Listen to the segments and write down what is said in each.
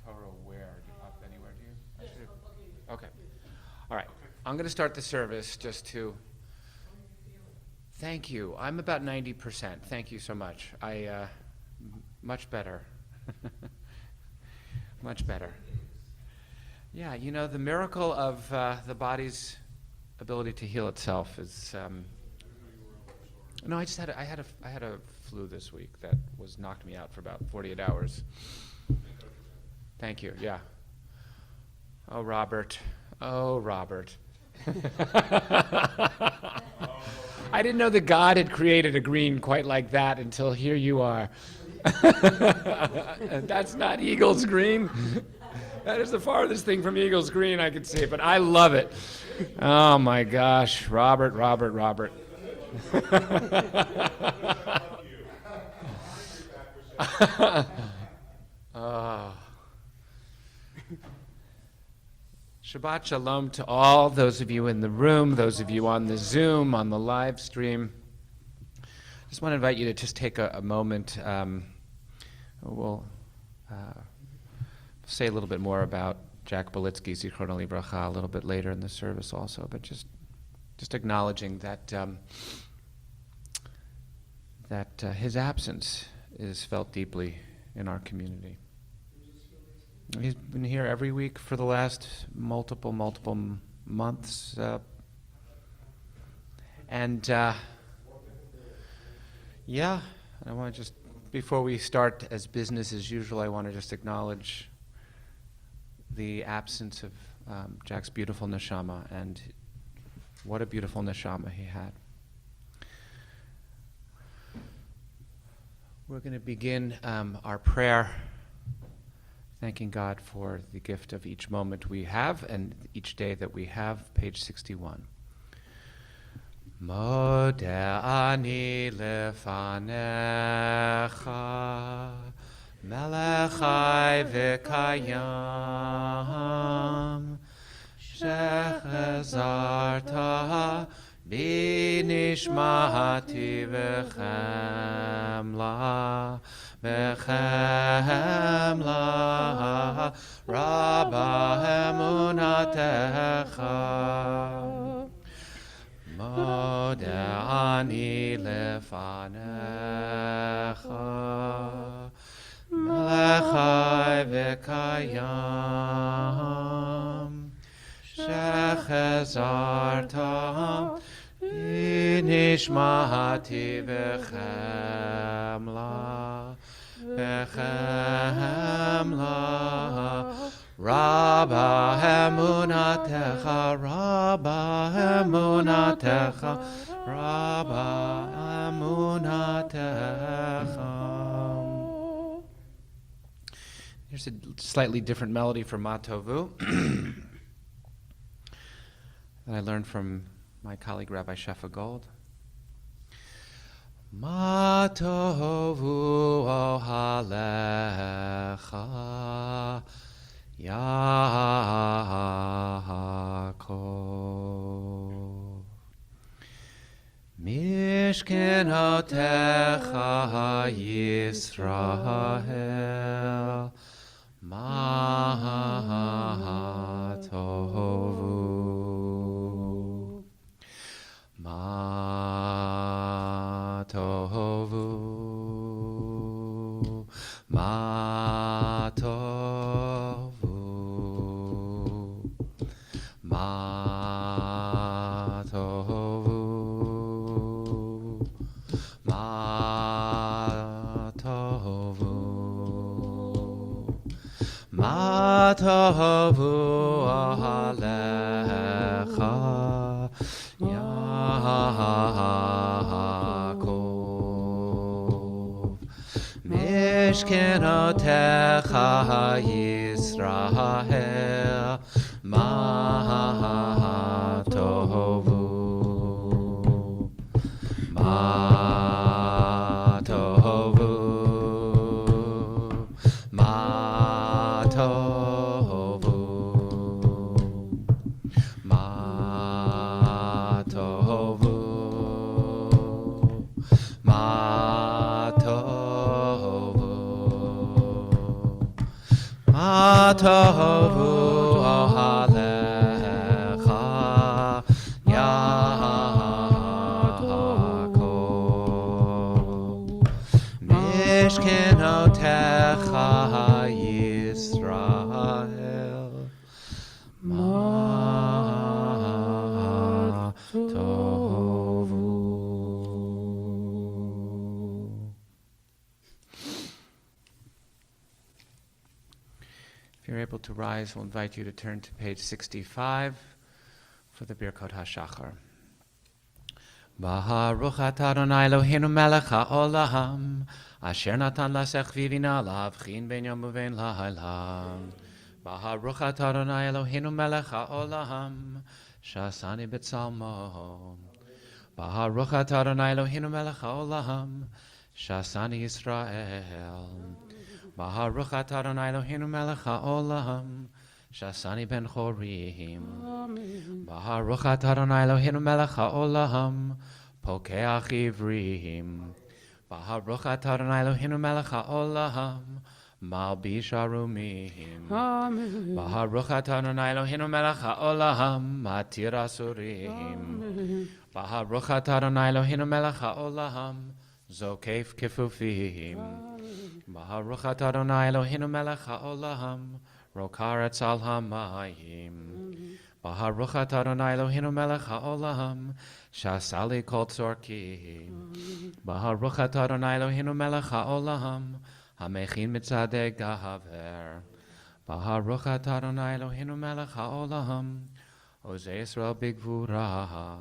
Torah where? Up anywhere, do you? Okay. All right. I'm going to start the service just to... Thank you. I'm about 90%. Thank you so much. Much better. Much better. Yeah, you know, the miracle of the body's ability to heal itself is... No, I had a flu this week that knocked me out for about 48 hours. Thank you, yeah. Oh, Robert. Oh, Robert. I didn't know that God had created a green quite like that until here you are. That's not Eagles green. That is the farthest thing from Eagles green I could see, but I love it. Oh my gosh, Robert. Shabbat Shalom to all those of you in the room, those of you on the Zoom, on the live stream. Just want to invite you to just take a moment. We'll say a little bit more about Jack Belitsky, Zichrono Livracha, a little bit later in the service also, but just acknowledging that his absence is felt deeply in our community. He's been here every week for the last multiple months. And I want to just, before we start as business as usual, I want to just acknowledge the absence of Jack's beautiful neshama, and what a beautiful neshama he had. We're going to begin our prayer thanking God for the gift of each moment we have and each day that we have. Page 61. Modeh ani lefanecha melech chai v'kayam shechazarta binishmati v'chemla Bechemla Rabba emunatecha Modeh ani lefanecha Melech chai v'kayam Shechazarta Nishmati v'chemla Bechemla Rabba emunatecha Rabba emunatecha Rabba emunatecha. Here's a slightly different melody for Matovu that I learned from my colleague Rabbi Shefa Gold. Ma tovu ohalecha Yaakov Mishkenotecha Yisrael Ma tovu Ma tovu, ma tovu, ma tovu, ma tovu, ma tovu alecha Yaakov Mishkenotecha Yisrael Ma tovu Ma tovu Ma tovu Ma tovu Ma tovu Ma tovu ohalecha Yaakov Mishkenotecha Yisrael Ma tovu. If you're able to rise, we'll invite you to turn to page 65 for the Birkot HaShachar. Baruch atah Adonai Eloheinu melech haolam, asher natan lasech vivina lavchin ben yom uven laila. Baruch atah Adonai Eloheinu melech haolam, shasani b'tzalmo. Baruch atah Adonai Eloheinu melech haolam, shasani Yisrael. Baruch atah Adonai Eloheinu melech haolam, shasani ben chorim. Baruch atah Adonai Eloheinu melech haolam, pokeach ivrim. Baruch atah Adonai Eloheinu melech haolam, malbish arumim. Baruch atah Adonai Eloheinu melech haolam, matir asurim. Baruch atah Adonai Eloheinu melech haolam, zokef kefufim. Baruch atah Adonai Eloheinu melech haolam, rokaretz al hamayim. Baruch atah Adonai Eloheinu melech haolam, shasali kol tzorkim. Baruch atah Adonai Eloheinu melech haolam, hamechin mitzadei gahaver. Baruch atah Adonai Eloheinu melech haolam, ozei Yisrael bigvura.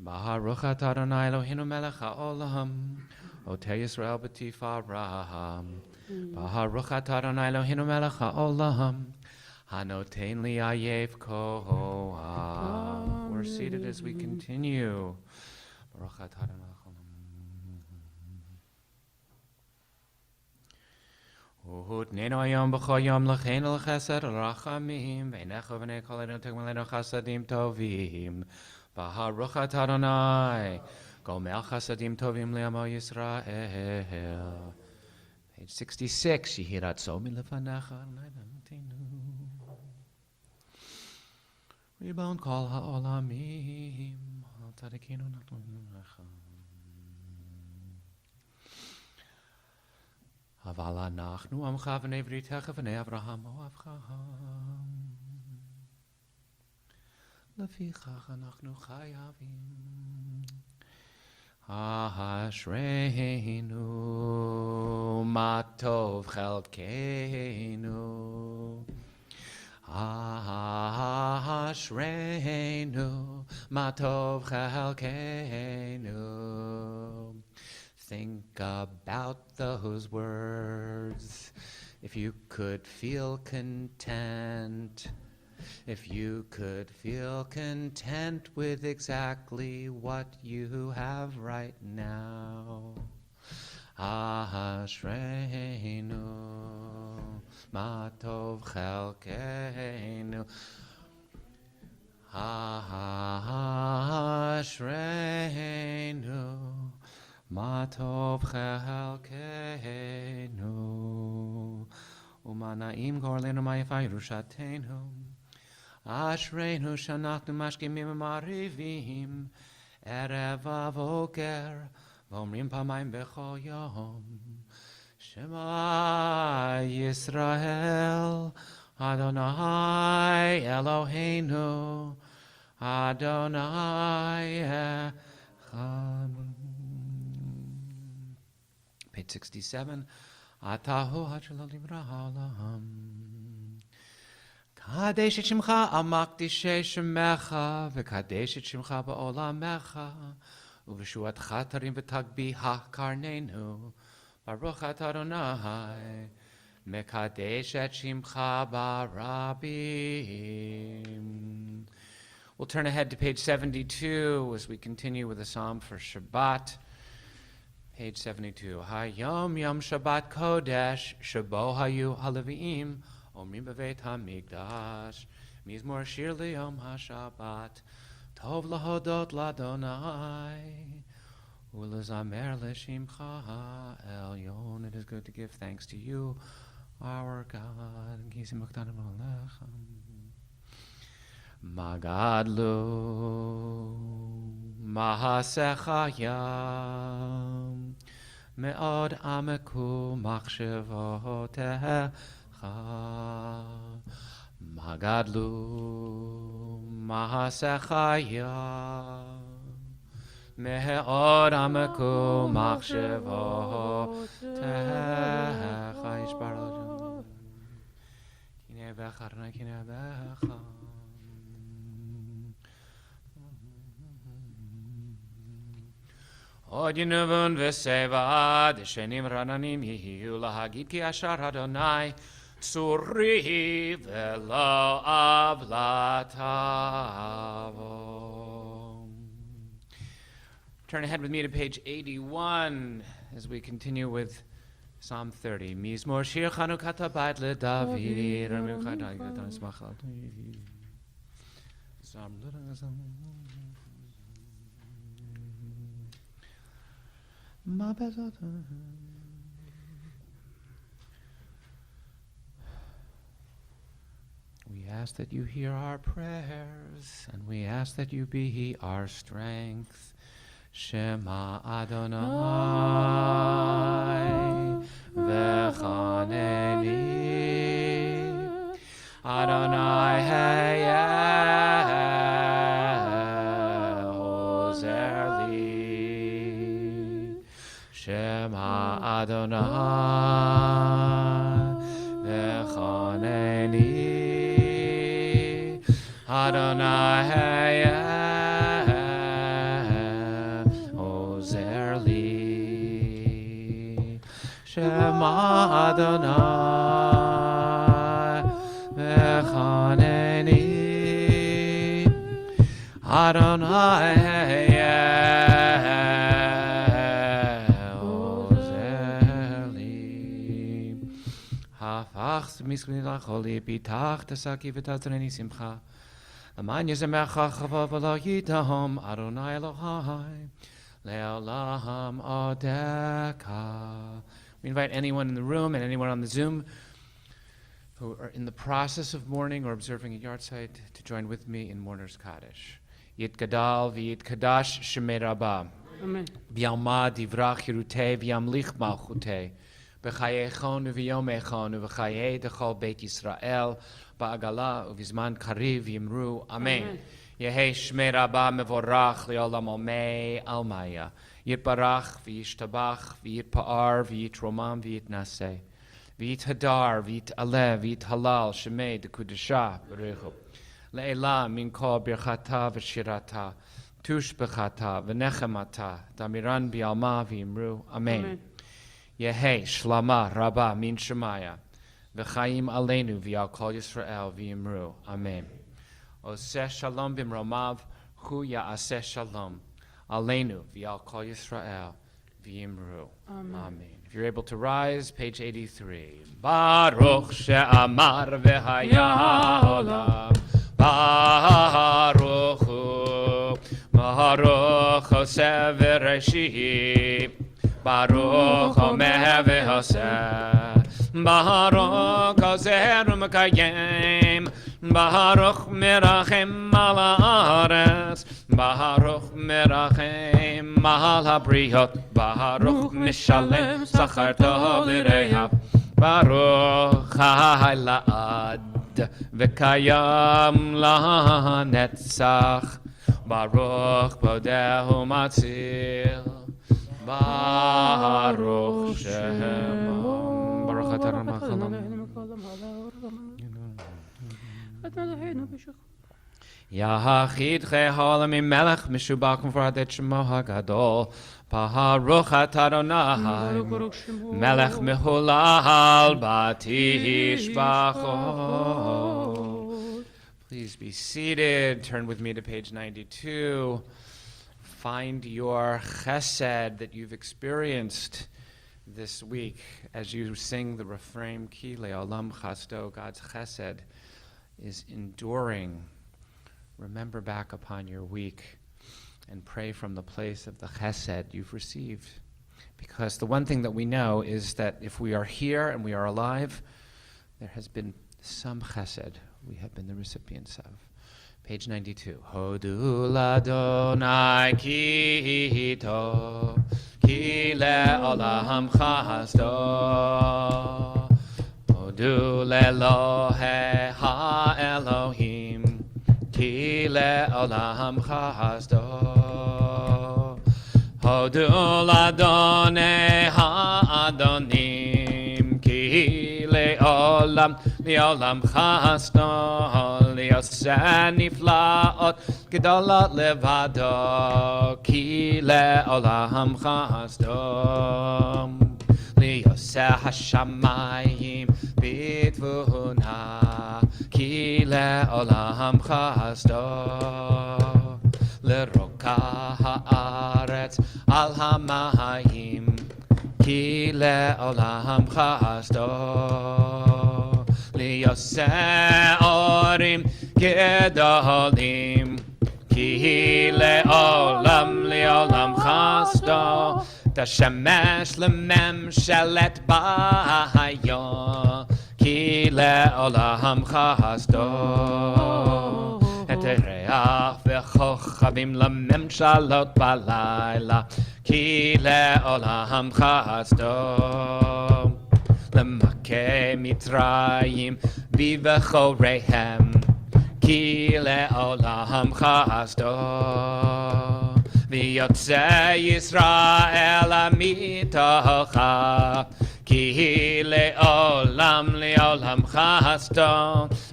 Baruch atah Adonai Eloheinu melech haolam, Otei Yisrael b'tifara. Baruch atah Adonai Eloheinu melech haolam, hanotein li ayev koach. We're seated as we continue. Baruch atah Adonai Utnenu hayom b'chol yom l'cheinu l'chesed l'rachamim v'einecha v'nei kol einu tegmelenu chasadim tovim. Baruch atah Adonai Gomel chasadim tovim li'amo Yisrael. Page 66. Yehirat somi lefanecha Rebound kol ha'olamim al tzadikinu nachlecha. Aval anachnu amcha v'nei britecha v'nei Avraham oavcha. Lefichach anachnu chayavim. Ashreinu ma tov chelkeinu. Ashreinu ma tov chelkeinu. Think about those words. If you could feel content, if you could feel content with exactly what you have right now. Ashreinu ma tov chelkeinu. Ashreinu ma tov chelkeinu. Umanaim gorlenu ma'yafai rushateinu. Ashreinu shanachnu mashkimim marivim erev avoker v'omrim pamayim bechol yom Shema Yisrael Adonai Eloheinu Adonai Echad. Page 67. Atahu ha'shalom livra'olam. Kadesh et shimcha al makdishei shemecha v'kadesh et shimcha ba'olamecha uv'shuatcha tarim v'tagbiha karnenu Baruch atah Adonai mekadesh et shimcha barabim. We'll turn ahead to page 72 as we continue with a psalm for Shabbat. Page 72. Hayom yom Shabbat kodesh shabo hayu haleviim Omrim b'veit hamikdash, mizmor shir liyom haShabbat, tov lahodot ladonai, ulezamer l'shimcha elyon. It is good to give thanks to you, our God. Magadlu Mahasechayam Me'od Ameku Machshevotecha Magadlu Mahasechayam Me'od Ameku Machshevotecha Yishbarach Kine Becharna Kine Becha Od Yinuvun v'seva Deshenim rananim yihiu lahagid ki ashar Adonai Tzuri v'lo avlatavo. Turn ahead with me to page 81 as we continue with Psalm 30. Mizmor shir Chanukata bait leDavid. We ask that you hear our prayers, and we ask that you be our strength. Shema Adonai v'chaneni Adonai hayeh ozer li Shema Adonai v'chaneni Adonai hayeh ozer li Shema Adonai v'chaneni Adonai hayeh ozer li Hafachs miskni lacholi pitach tasaki v'tazreni simcha Aman yezemecha chava v'lo yidahom Adonai Elohai le'olam odeka. We invite anyone in the room and anyone on the Zoom who are in the process of mourning or observing a yahrzeit to join with me in Mourner's Kaddish. Yit gadal v'yit kadash shemei Rabba. Amen. V'yalma divrach yirutei v'yamlich malchutei. B'chayechon v'yomechon v'chayei dechol Beit Yisrael ba'agala uvizman kariv yimru. Amen. Yehei shmei Rabba mevorach le'olam omei almaya. Yitbarach v'yishtabach v'yitpa'ar v'yitromam v'yitnaseh. V'yithadar v'yit'aleh v'yithalal shemei dekudesha b'rechu. Le'elah min kol birchata v'shirata. Tush b'chata v'nechemata. Damiran b'yalma v'yimru. Amen. Yehei shlama rabba min shemaya. V'chaim aleinu v'yal kol Yisrael v'yimru. Amen. Oseh shalom b'mromav hu ya'aseh shalom. Aleinu v'yal kol Yisrael v'yimru. Amen. If you're able to rise, page 83. Baruch she'amar v'haya olam. Baruch hu. Baruch oseh v'reshih. Baruch Omer v'Hoseh. Baruch Ozer U'Mekayem. Baruch Merachem al haaretz. Baruch Merachem al habriot. Baruch Mishalem Zachar Tov l'Rehav. Baruch Chai La'ad V'Kayam La'netzach. Baruch Bodehu Matzil. Baruch Shem Baruch Atah Ramachalam Yahachid Che'olam Melech Mishubakum V'adet Shemo HaGadol Baruch Atah Adonai Melech Mehulal Batishbachot. Please be seated. Turn with me to page 92. Find your chesed that you've experienced this week as you sing the refrain, Ki le'olam chasdo, God's chesed is enduring. Remember back upon your week and pray from the place of the chesed you've received. Because the one thing that we know is that if we are here and we are alive, there has been some chesed we have been the recipients of. Page 92. Hodu l'Adonai ki tov, ki le'olam chasdo. Hodu le'Elohe ha'Elohim, ki le'olam chasdo. Hodu l'Adonai ha'adonim, ki le'olam chasdo. Lioseh niflaot gedolot levado, ki le'olam chasdo. Lioseh hashamayim bitvuna, ki le'olam chasdo. Leroka haaretz al hamayim, ki le'olam chasdo. Lioseh orim gedolim, ki le'olam chasdo. Tashemesh lememshelet bahayo, ki le'olam chasdo. Etereach v'chochavim lememshalot balayla, ki le'olam chasdo. Lemake mitrayim v'vechoreihem, ki le'olam chasdo. V'yotzei Yisrael mitocha, ki le'olam chasdo.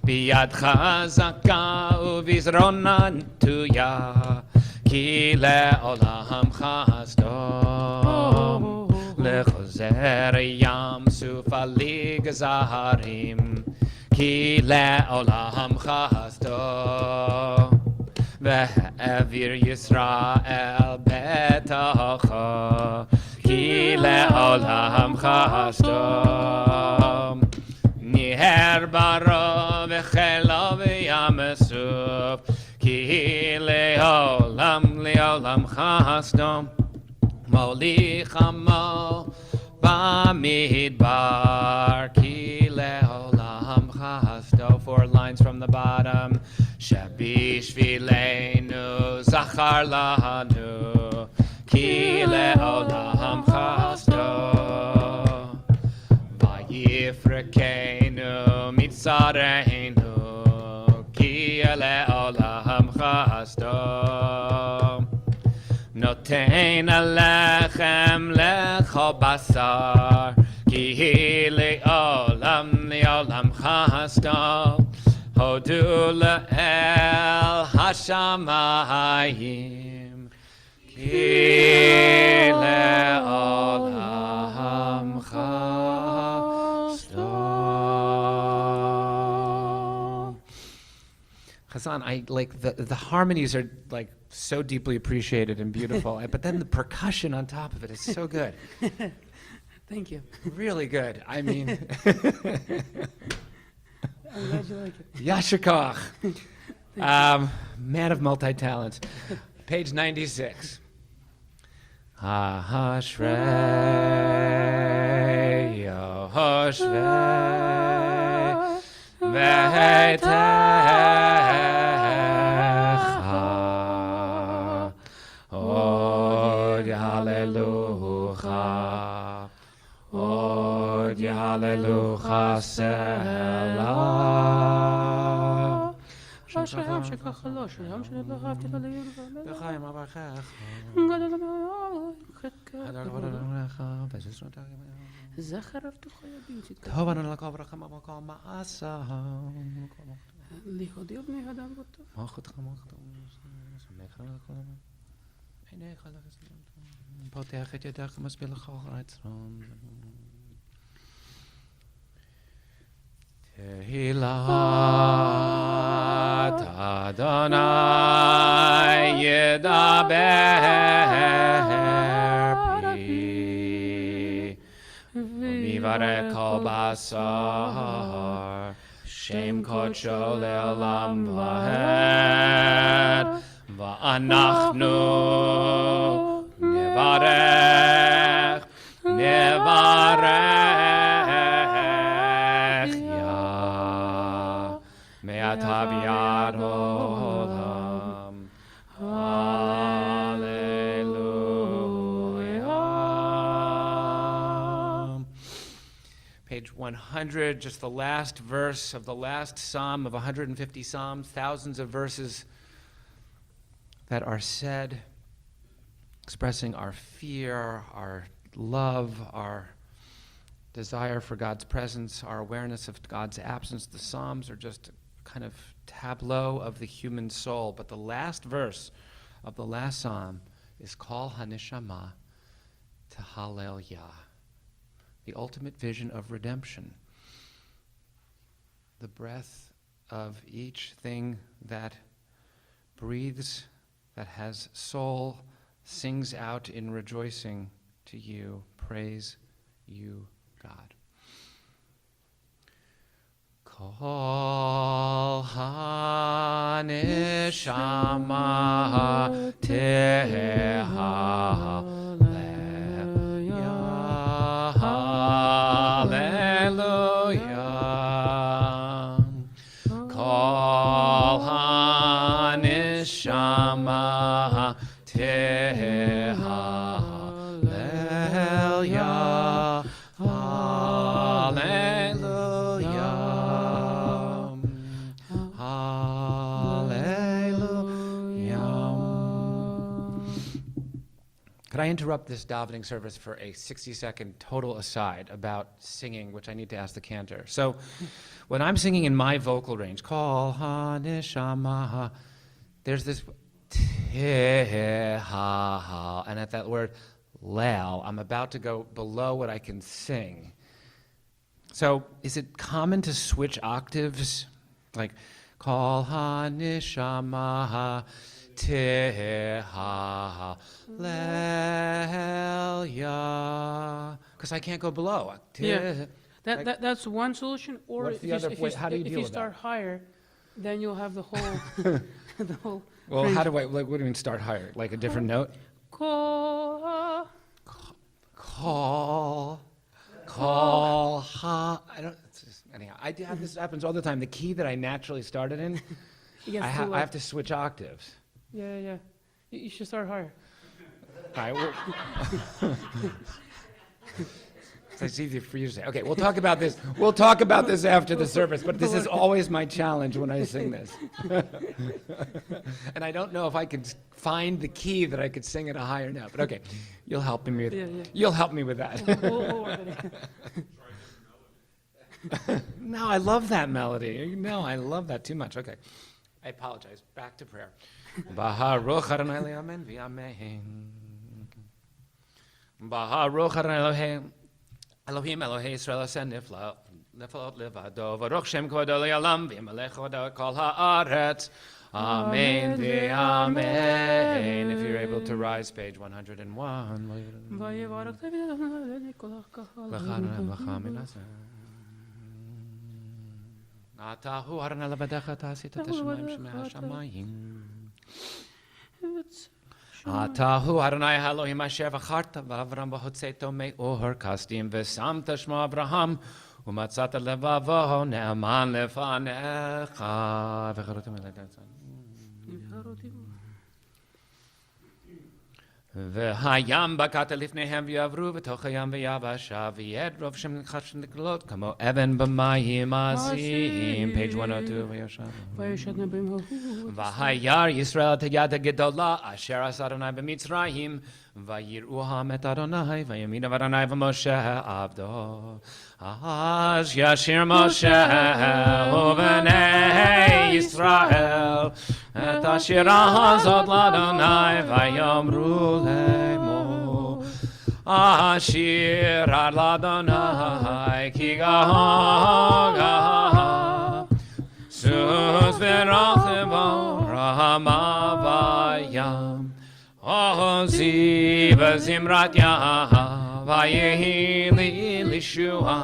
Biyad chazaka u'vizrona ntuya, ki le'olam chasdo. Lechozer yam suf alig zaharim, ki le'olam chasdo. Ve'evir Yisrael betocha, ki le'olam chasdo. Niher baro v'chelo v'yam esuf, ki le'olam chasdo. Molich amo bamidbar, ki le'olam chasdo. 4 lines from the bottom. Shebishvileinu zachar lanu, ki le'olam chasdo. Vayifrekeinu mitzareinu, ki le'olam chasdo. Notein alechem lecho basar, ki le'olam chasdo. Hodu le'el hashamayim, ki le'olam chasdo. Chazan, I like the harmonies are like so deeply appreciated and beautiful, but then the percussion on top of it is so good. Thank you. Really good. I mean, I'm glad you like it. Yasher koach. Man of multi-talents. Page 96. Hashrei Yehoshvei Ve'techa Od Hallelujah Od Hallelujah Selah השם שככה לא, שם שלא אהבתי לו ליום בחיים אברכך גדול מאוד זכר אבטחו ידים טוב אני לקוב רחם המקום מעשה ליהודי ובני אדם בטוב מלכותך מלכותך שמך לכל עיניך פותח את ידך ומסביר לך רצון תהילת אדוני ידבר פי ויברך כל בשר שם קודשו לעולם ועד ואנחנו נברך אתה ביד עולם. Hallelujah. Page 100, just the last verse of the last psalm of 150 psalms, thousands of verses that are said, expressing our fear, our love, our desire for God's presence, our awareness of God's absence. The Psalms are just a kind of tableau of the human soul. But the last verse of the last Psalm is Kol HaNeshama Tehallel Yah, the ultimate vision of redemption. The breath of each thing that breathes, that has soul, sings out in rejoicing to you. Praise you, God. Kol HaNeshama Tehallel Yah. Hallelujah. Kol HaNeshama Tehallel Yah. Hallelujah. Hallelujah. Could I interrupt this davening service for a 60-second total aside about singing, which I need to ask the Cantor? So when I'm singing in my vocal range, Kol HaNeshama, there's this Tehallel, and at that word lel, I'm about to go below what I can sing. So is it common to switch octaves? Like, Kol HaNeshama Tehallel Yah. Because I can't go below. Yeah. That's one solution. Or What's the other way? How do you deal if you with start higher, then you'll have the whole the whole Well, range. how do I, like, what do you mean start higher? Like a different note? Call. Call, ha. I don't, it's just, anyhow, I do have this happens all the time. The key that I naturally started in, I have to switch octaves. Yeah. You should start higher. All right, well, it's easy for you to say. Okay, we'll talk about this. We'll talk about this after the service, but this is always my challenge when I sing this. And I don't know if I could find the key that I could sing at a higher note, but okay, you'll help me with You'll help me with that. We'll work on it. No, I love that melody. No, I love that too much. Okay, I apologize. Back to prayer. Baruch Adonai Amen v'amen. Baruch Adonai Elohim Elohei Yisrael aseh nifla niflot levado Baruch Shem kvodo le'olam v'yimelech kvodo kol ha'aretz. Amen v'amen. If you're able to rise, page 101. Atahu Adonai levadecha ta'asit et hashamayim shemei hashamayim. Atahu Adonai Elohim asher v'charta v'Avram v'hotzeto me'or kasdim v'samta shmo Avraham u'matzata levavo ne'aman lefanecha v'charotim eledatzan. V'hayam bakata lifnehem v'yavru v'toch hayam v'yavasha v'yed rov shem nechashem niklot kamo even b'mayim azim. Page 102. V'hayar Yisrael teyad gedola asher as Adonai b'Mitzrayim v'yir'uham et Adonai v'yamina v'Adonai v'Moshe avdo. Az yashir Moshe u'v'nei Yisrael et asher hazot l'Adonai v'yamru lemo Ashir ad l'Adonai ki gaha sus v'rachim rahama v'yam ozi v'zimrat yah v'yehi li lishua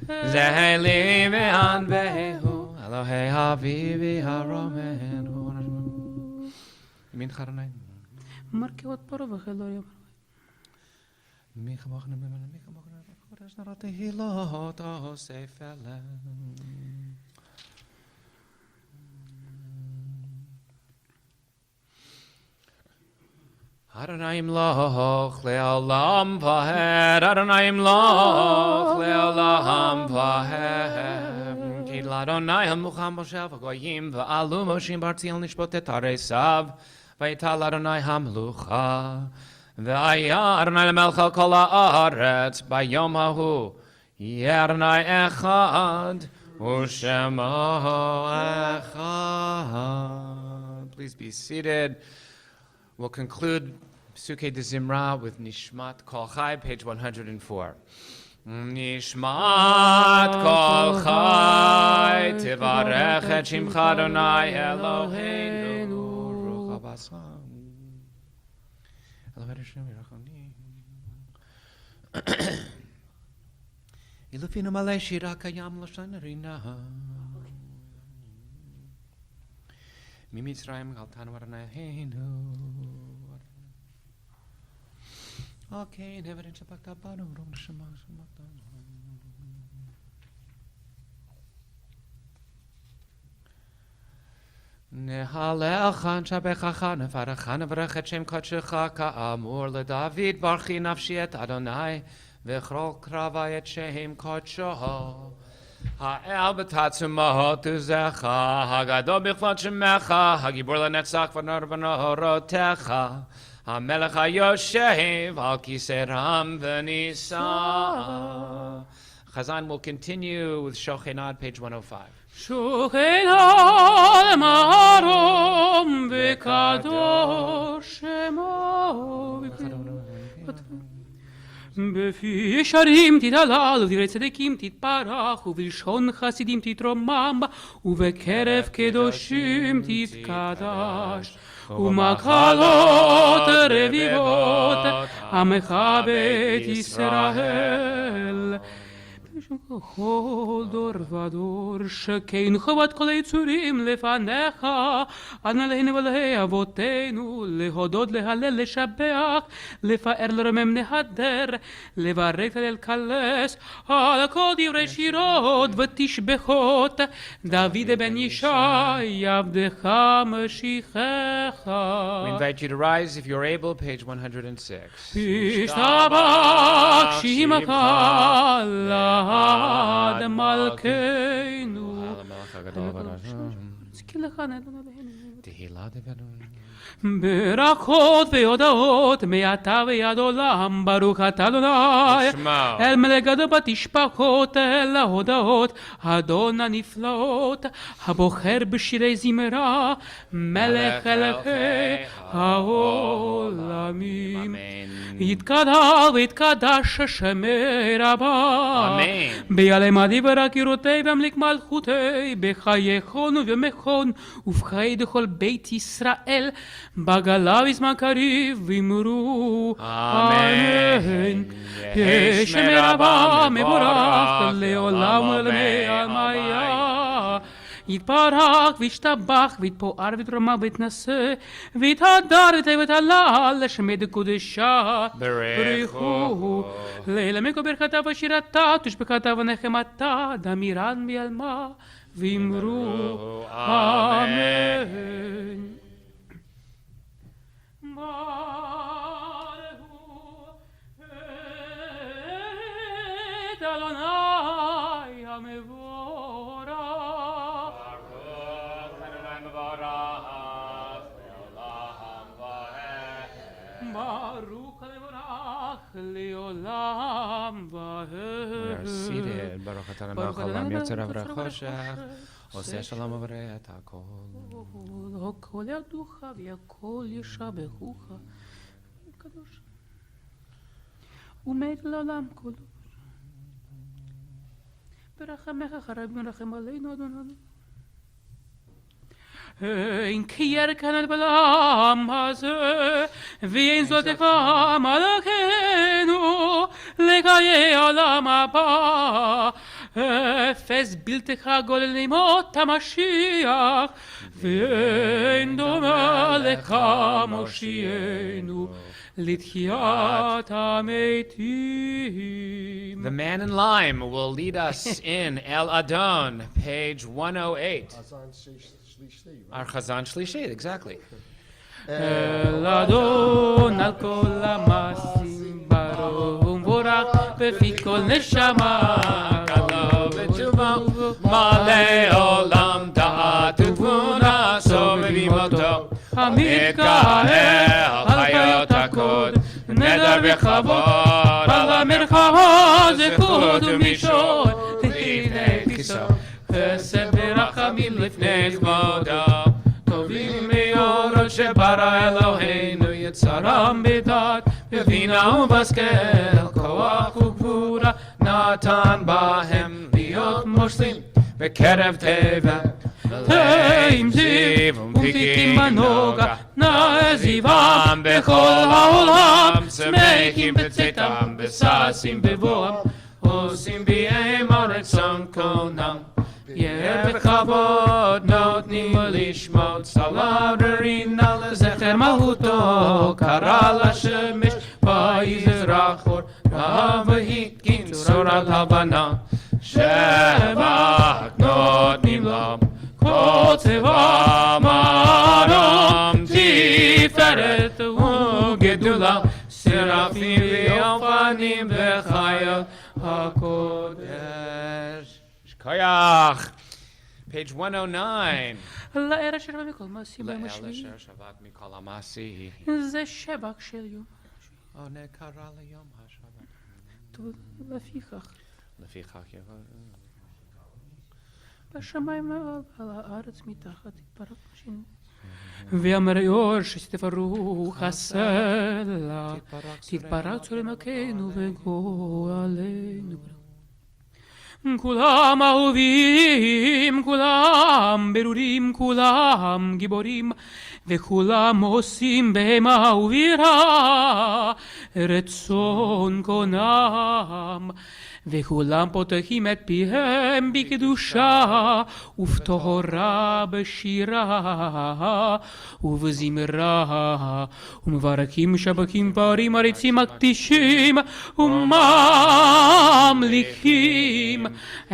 zehli v'anvehu Elohei havivi haromen. Min charanay. Markevot poro v'cheloria. Adonai imloch le'olam vahed, Adonai imloch le'olam vahed. Ki l'Adonai hamucham Moshe v'goyim v'alu Moshe bartziel nishpot et haresav, v'yital Adonai hamlucha, v'aya Adonai l'melech al kol haaretz, bayom hahu, yeh Adonai echad, u'shemo echad. Please be seated. We'll conclude Psukei de Zimra with Nishmat Kol Chai, page 104. Nishmat Kol Chai, Tivarech et Shimcha Adonai Eloheinu, Ruch HaBasam, Elohei Hashem Yirachoni. Ilufinu Malei Shira Kayam Lashon Rina. Mimitzrayim Galtanu Adonai Eloheinu. Okay, never in Shabbat Abanu, Rom Shema Shabbat. Nehalecha Shabechacha Nefarecha Nevarech Shem Kodshecha Ka'amur LeDavid Barchi Nafshi et Adonai V'chrol Kravai et Shem Kodsheho Ha'el B'tatzumaho Tuzecha Hagado B'chlot Shemecha Hagibur LeNetzach V'nor V'norotecha HaMelech HaYoshev Al Kisei Ram V'Nisa. Chazan will continue with Shochenad, page 105. Shochenad Marom V'Kadosh Shemo בפי ישרים תתהלל, ובדברי צדיקים תתברך, ובלשון חסידים תתרומם, ובקרב קדושים תתקדש, ומקהלות רביבות, עמך בית ישראל. בכל דור ודור, שכן חובת כל היצורים לפניך, עלינו ולאי אבותינו, להודות, להלל, לשבח, לפאר, לרומם, נהדר, לברך, ללקלס, על כל דברי שירות ותשבחות, דוד בן ישי, עבדך משיחך. We invite you to rise if you're able, page 106. ישתבח שמך לעד מלכנו. ברכות והודאות מעתה ועד עולם, ברוך אתה אדוני אל מלך גדול בתשבחות, אל ההודאות אדון הנפלאות, הבוחר בשירי זמרה, מלך אלוהי העולמים. יתגדל ויתקדש שמי רבה, ביעלמה דברה קירותי והמליק מלכותי, בחייכון ובמכון ובחיי דכל בית ישראל, בגלה בזמן קריב ואמרו אמן. שמי רבה מבורך לעולם ולעלמיה. יתברך וישתבח ויתפאר ויתרומם ויתנשא ויתהדר ויתהלל לשמי קודשה ברכו לעילמך ברכתה ושירתה תשבחתה ונחמתה דמירן מעלמה ואמרו אמן. את אדוני המבורך ברוך המבורך לעולם ועד. We are seated. Baruch atah Melech haolam yotzer v'choshech, oseh shalom u'varei et hakol. הכל ידוך והכל ישבחוך קדוש ומת לעולם כולו. ברחמך הרבים מרחם עלינו אדוני. אין קייר כאן בעולם הזה ואין זולתך מלכנו לחיי העולם הבא. אפס בלתך גולל לימות המשיח ואין דומה לך מושיענו לתחיית המתים. The man in lime will lead us in El Adon, page 108. Our Chazan Shlishit, exactly. אל אדון על כל המעשים ברוך ומבורך בפי כל נשמה קלו ותשובה מלא עולם דעת ותבונה סובבים אותו המתקהל על חיות הקוד נדר וכבוד על המרחבה זכות ומישור לפני כיסו חסד ורחמים לפני כבודו טובים מאורות שברא אלוהינו יצרם בדעת בבינה ובשכל כוח וגבורה נתן בהם להיות מושלים בקרב תבל עם זיו ומפיקים בנוגה נעזיבם בכל העולם שמחים בצאתם וששים בבואם עושים ביהם הרצון קונם ירא וכבוד נותנים לשמות צלברין על זכר מלכותו קרא לשמש ויזרח אור רב והתקין צורת הבנה שבח נותנים לו כל צבא מרום תפארת וגדולה שרפים ואופנים וחיות הקודש. Koyach. Page 109. לאל אשר בכל מעשי ביום השביעי. לאל אשר שבת מכל המעשי. זה שבח של יום. או נקרא ליום השבת. לפיכך. לפיכך יבוא. בשמיים ועל הארץ מתחת יתברך השם. ויאמר יאור שתפארו הסלע. תתברך צור אלוקינו וגואלנו. כולם אהובים, כולם ברורים, כולם גיבורים, וכולם עושים בהמה ובירה רצון קונם. וכולם פותחים את פיהם בקדושה ובטהרה בשירה ובזמרה ומברכים שבחים פרים עריצים הקדישים וממליכים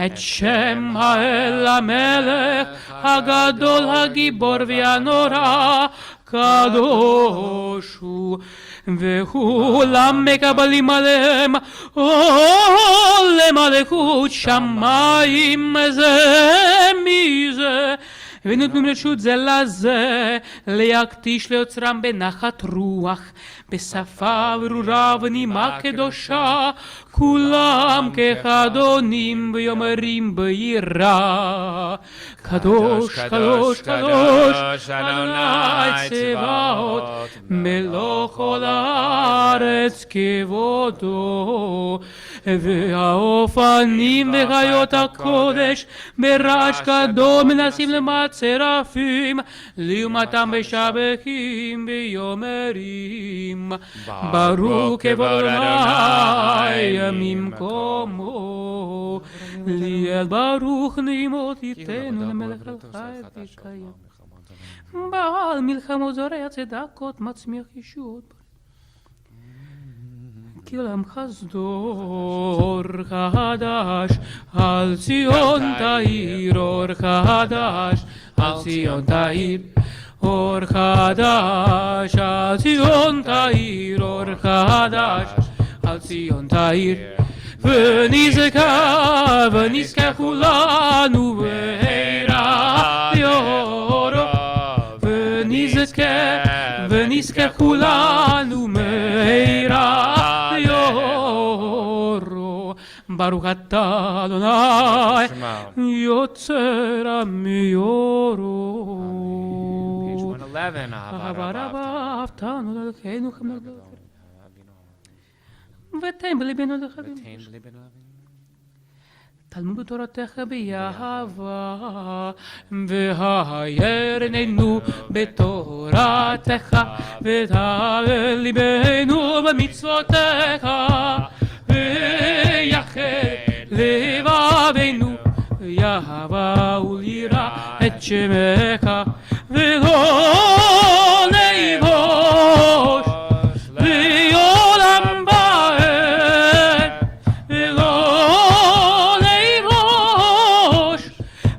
את שם האל המלך הגדול הגיבור והנורא קדוש הוא וכולם מקבלים עליהם עול למלכות שמיים זה מזה ונותנים רשות זה לזה להקדיש ליוצרם בנחת רוח בשפה ברורה ונימה קדושה כולם כחדונים ויאמרים ביראה קדוש קדוש קדוש אדוני צבאות מלוך כל הארץ כבודו והאופנים וחיות הקודש ברעש גדול מנסים למצרפים לעומתם משבחים ויאמרים ברוך כבוד אדוני ממקומו ליל ברוך נעימות ייתנו למלך החי וקיים בעל מלחמות זורע צדקות מצמיח ישועות כי עולמך דור חדש על ציון תאיר אור חדש על ציון תאיר אור חדש על ציון תאיר אור חדש על ציון תאיר ונזכה כולנו בהירה לאורו ונזכה כולנו מהירה לאורו ברוך אתה אדוני יוצר המאורות אהבה רבה אהבתנו לאלוהינו חמדנו ותן בליבנו לחביב תלמוד תורתך באהבה והייר עינינו בתורתך ותעל ליבנו במצוותיך ויחד לבבינו יאהבה וליראה את שמך ולא נבוש לעולם ועד ולא נבוש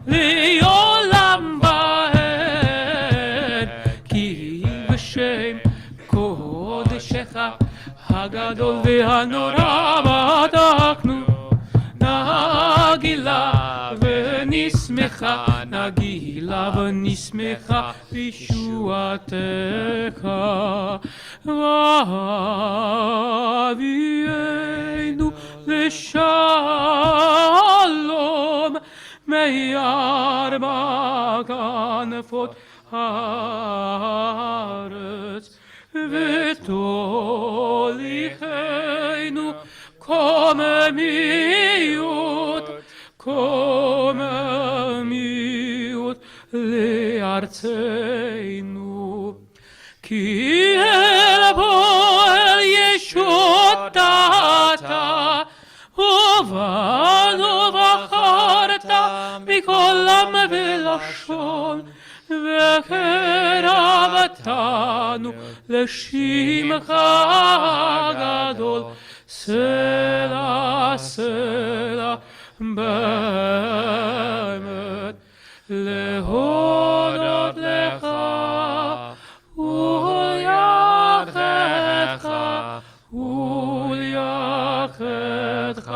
לעולם ועד כי בשם הגדול והנורא בדקנו, נגילה ונשמחה, נגילה ונשמחה בישועתך. ואבינו לשלום מארבע כנפות הארץ, ותוליכנו קוממיות לארצנו, כי אל פועל ישועתך ובנו בחרת מכל עם ולשון, וקרבתנו לשמך הגדול, סלע סלע באמת להודות לך וליחדך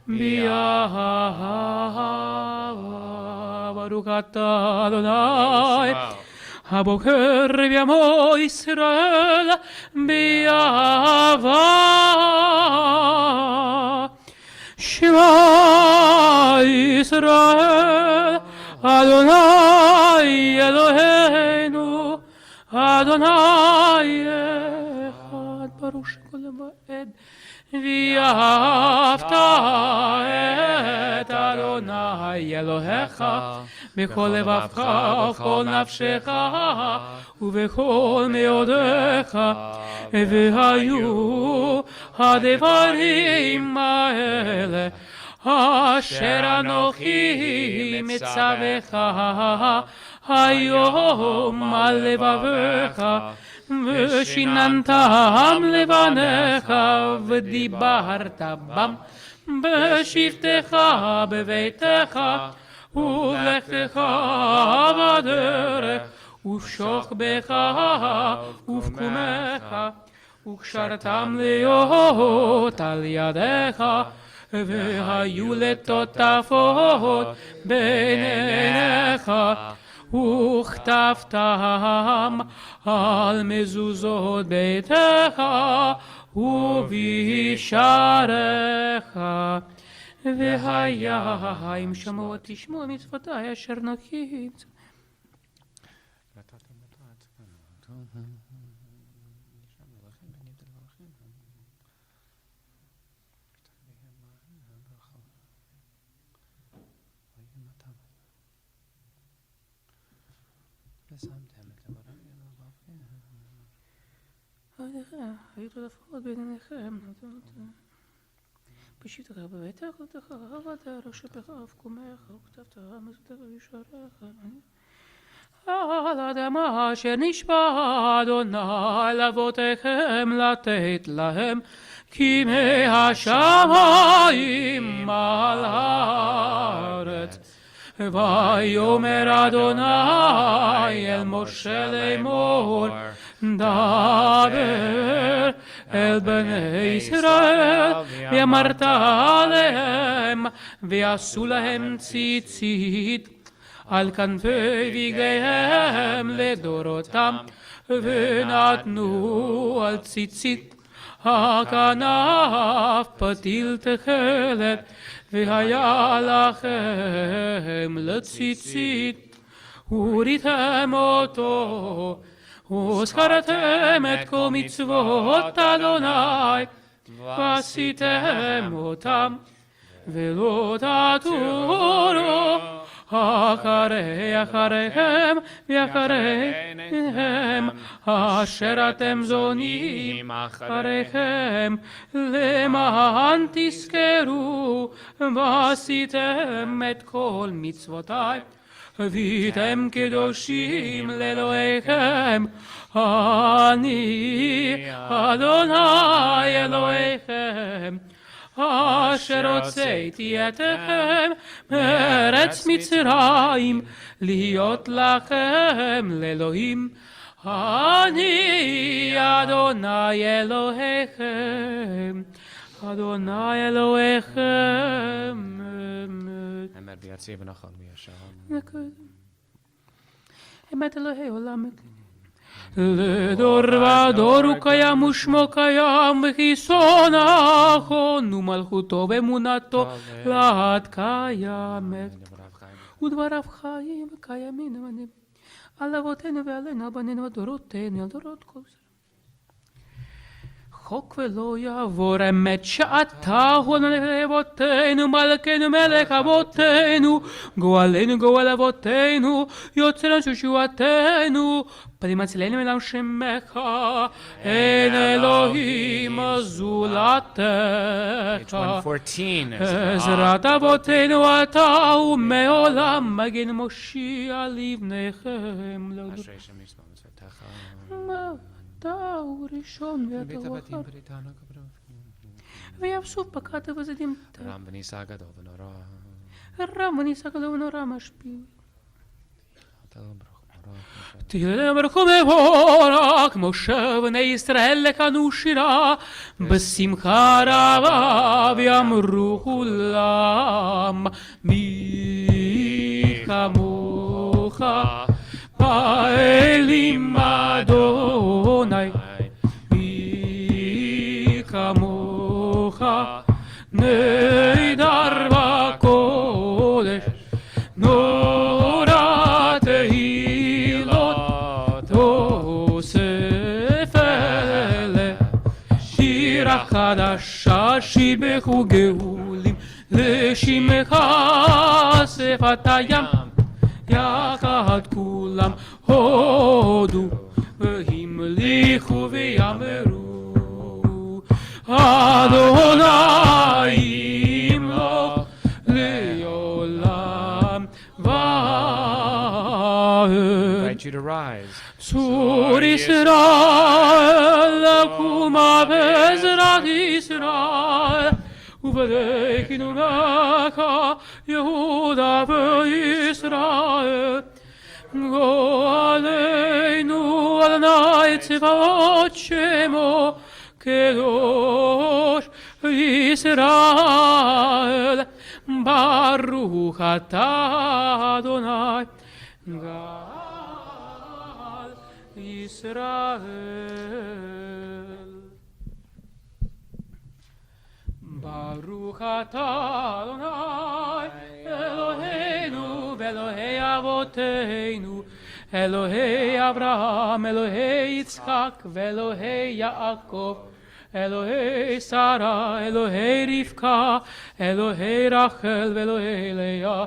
באהבה. ברוך אתה אדוני הבוקר ביעמו ישראל באהבה. שמע ישראל אדוני אלוהינו אדוני אחד ברוך שכל המועד. ואהבת את אדוני אלוהיך בכל לבבך ובכל נפשך ובכל מאודיך. והיו הדברים האלה אשר אנוכי מצווך היום על לבביך, ושיננתם לבניך ודיברת בם בשבתך בביתך ובלכתך בדרך ובשוכבך ובקומך, וקשרתם להיות על ידיך, והיו לטוטפות בין עיניך, וכתבתם על מזוזות ביתך ובשעריך. והיה אם שמעו תשמעו מצוותי אשר נקים. היו תודפות בעיניכם, בשבתך בביתך ובתך בדרך שבך ובקומך, וכתבת מזוזותיך ובשעריך. על האדמה אשר נשבע אדוני לאבותיכם לתת להם, כי מהשמיים על הארץ. ויאמר אדוני אל משה לאמור, דבר אל בני ישראל, ואמרת עליהם, ועשו להם ציצית על כנפי בגדיהם לדורותם, ונתנו על ציצית הכנף פתיל תכלת, והיה לכם לציצית, וריתם אותו, וזכרתם את כל מצוות אדוני, ועשיתם אותם, ולא תטורו אחריהם ואחריהם, אשר אתם זונים אחריכם, למען תזכרו ועשיתם את כל מצוותיי, והייתם קדושים לאלוהיכם. אני אדוני אלוהיכם, אשר הוצאתי אתכם מארץ מצרים, להיות לכם לאלוהים. אני אדוני אלוהיכם, אדוני אלוהיכם. אמת ויציב ונכון וישר. אמת אלוהי עולם. לדור ודור הוא קיים ושמו קיים וכיסו נכון ומלכותו ואמונתו לעד קיימת ודבריו חיים וקיימים על אבותינו ועלינו על בנינו ודורותינו על דורות כל זה. חוק ולא יעבור אמת שעתה הוא לאבותינו מלכנו מלך אבותינו גואלנו גואל אבותינו יוצרנו תשועתנו פנים הצילנו אלינו שמך אין אלוהים זולתך עזרת אבותינו אתה ומעולם מגן מושיע לבניכם אתה הוא ראשון ואתה הוא אחר ויבסוף פקעת וזדים רם וניסה גדול ונורא רם וניסה גדול ונורא משפיע תהילה ברכו מבורך משה בני ישראל לקנו שירה בשמחה רבה ויאמרו כולם מי כמוך האלים אדוני מי כמוך נהדר בקודש נורא תהילות תוסף אלה שירה חדשה שיבחו גאולים לשמך שפת הים יחד כולם הודו והמליכו ויאמרו אדוני ימלוך לעולם ועד. צור ישראל לקומה בעזרת ישראל ובדקנו לך יהודה וישראל גואלנו אדוני צבאות שמו קדוש ישראל ברוך אתה אדוני גאל ישראל ברוך אתה אדוני אלוהינו ואלוהי אבותינו אלוהי אברהם אלוהי יצחק ואלוהי יעקב אלוהי שרה אלוהי רבקה אלוהי רחל ואלוהי לאה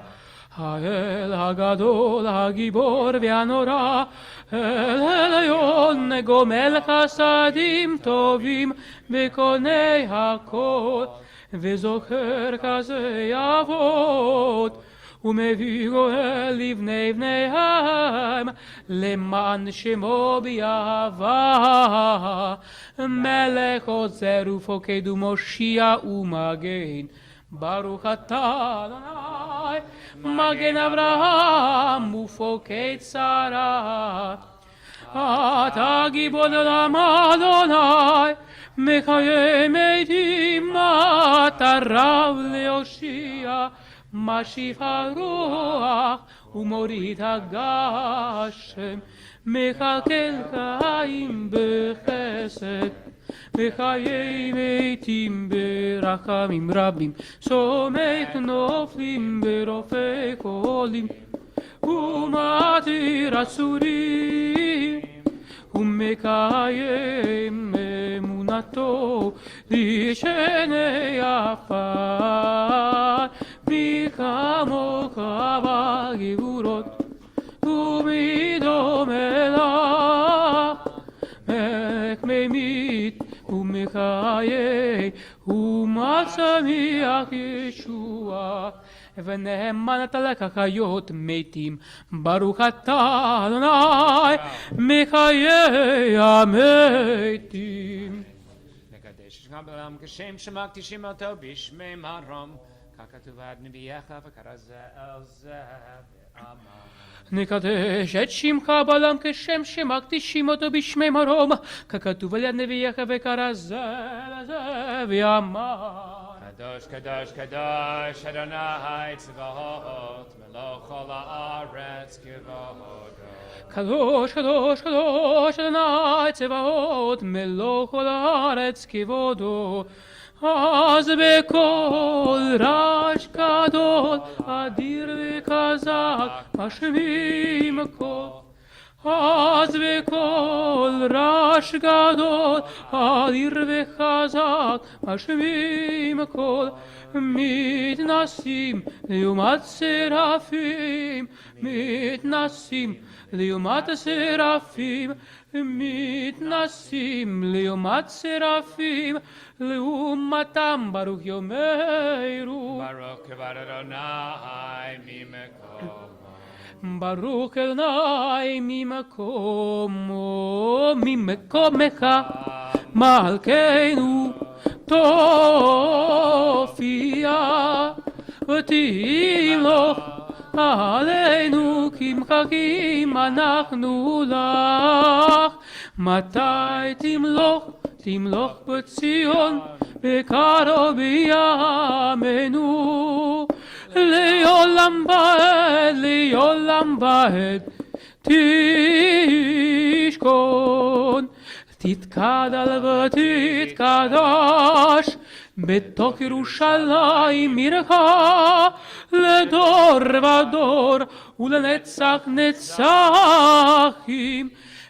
האל הגדול הגיבור והנורא אל עליון גומל חסדים טובים וקונה הכל וזוכר כזה אבות ומביא גואל לבני בניהם למען שמו באהבה מלך עוזר ופוקד ומושיע ומגן ברוך אתה אדוני מגן אברהם ופוקד שרה אתה גיבור עולם אדוני מקיים מתים אתה רב להושיע משיב הרוח ומוריד הגשם מכלכל חיים בחסד וחיי מתים ברחמים רבים סומך נופלים ברופא חולים ומתיר אסורים ומקיים אמונתו לשני עפר מי כמוך בגבורות ומי דומה לך מלך ממית ומחיה ומצמיח ישועה ונאמן אתה לך חיות מתים ברוך אתה אדוני מחיי המתים נקדש את בעולם כשם שמקדישים אותו בשמי מרום ככתוב עד נביאך וקרזה אל זה ואמר. נקדש את שמך בעולם כשם שמקדישים אותו בשמי מרום, ככתוב על יד נביאך וכרזה לזה ואמר. קדוש קדוש קדוש אדוני צבאות מלוך כל הארץ כבודו. קדוש קדוש קדוש אדוני צבאות מלוך כל הארץ כבודו. אז בקול רעש גדול אדיר וחזק משמיעים קול. אז בקול רעש גדול אדיר וחזק משמיעים קול. מתנסים לעומת שרפים, מתנסים לעומת שרפים, מתנסים לעומת שרפים, לעומתם ברוך יאמרו. ברוך כבוד אדוני ממקומו. ברוך אדוני ממקומו, ממקומך מלכנו תופיע ותמלוך עלינו כי מחכים אנחנו לך. מתי תמלוך? תמלוך בציון בקרוב בימינו. לעולם ועד, לעולם ועד תשכון. תתקדל ותתקדש בתוך ירושלים עירך לדור ודור ולנצח נצחים.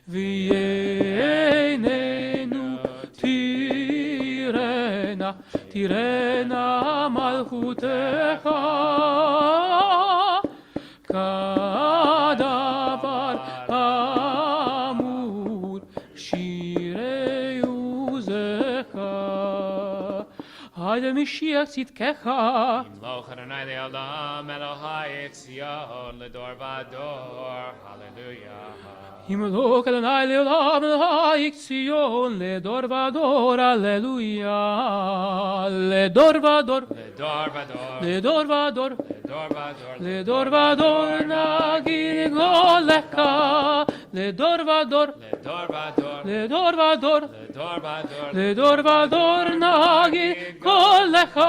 ויעננו תיראנה תיראנה מלכותך כדבר אמור שירי עוזך עד משיח צדקך. ימלוך אדוני לעולם אלוהי ציון לדור ודור. הללויה. ימלוך אדוני לעולם אלוהי ציון לדור ודור. הללויה. לדור ודור. לדור ודור. לדור ודור. לדור ודור. לדור ודור נגיד גולך. לדור ודור. לדור ודור. לדור ודור. לדור ודור. לדור ודור נגיד גולך.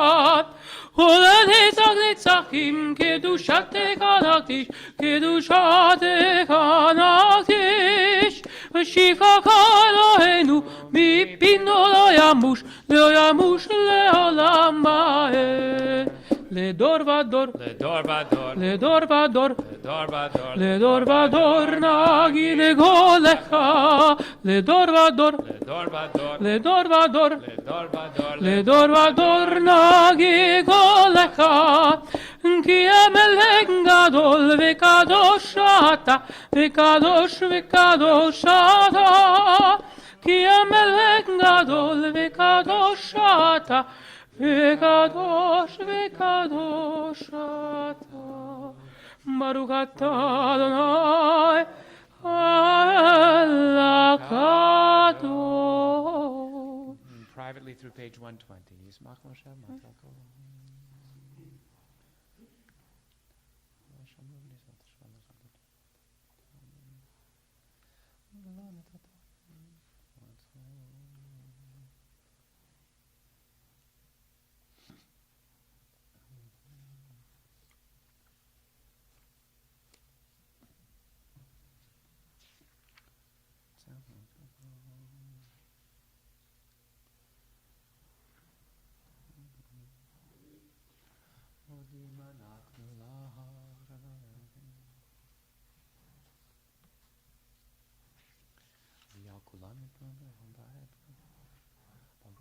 ולנצח נצחים קדושתך נקדיש, קדושתך נקדיש. ושבחך אלוהינו מפינו לא ימוש, לא ימוש לעולם ועד. לדור ודור. לדור ודור. לדור ודור. לדור ודור. לדור ודור נגיד גולך. לדור ודור. לדור ודור. לדור ודור. לדור ודור. לדור ודור נגיד גולך. כי המלך גדול וקדוש אתה, וקדוש וקדוש אתה. כי המלך גדול וקדוש אתה, וקדוש וקדוש אתה. ברוך אתה אדוני הקדוש. Privately through page 120. ישמח משה מלכו.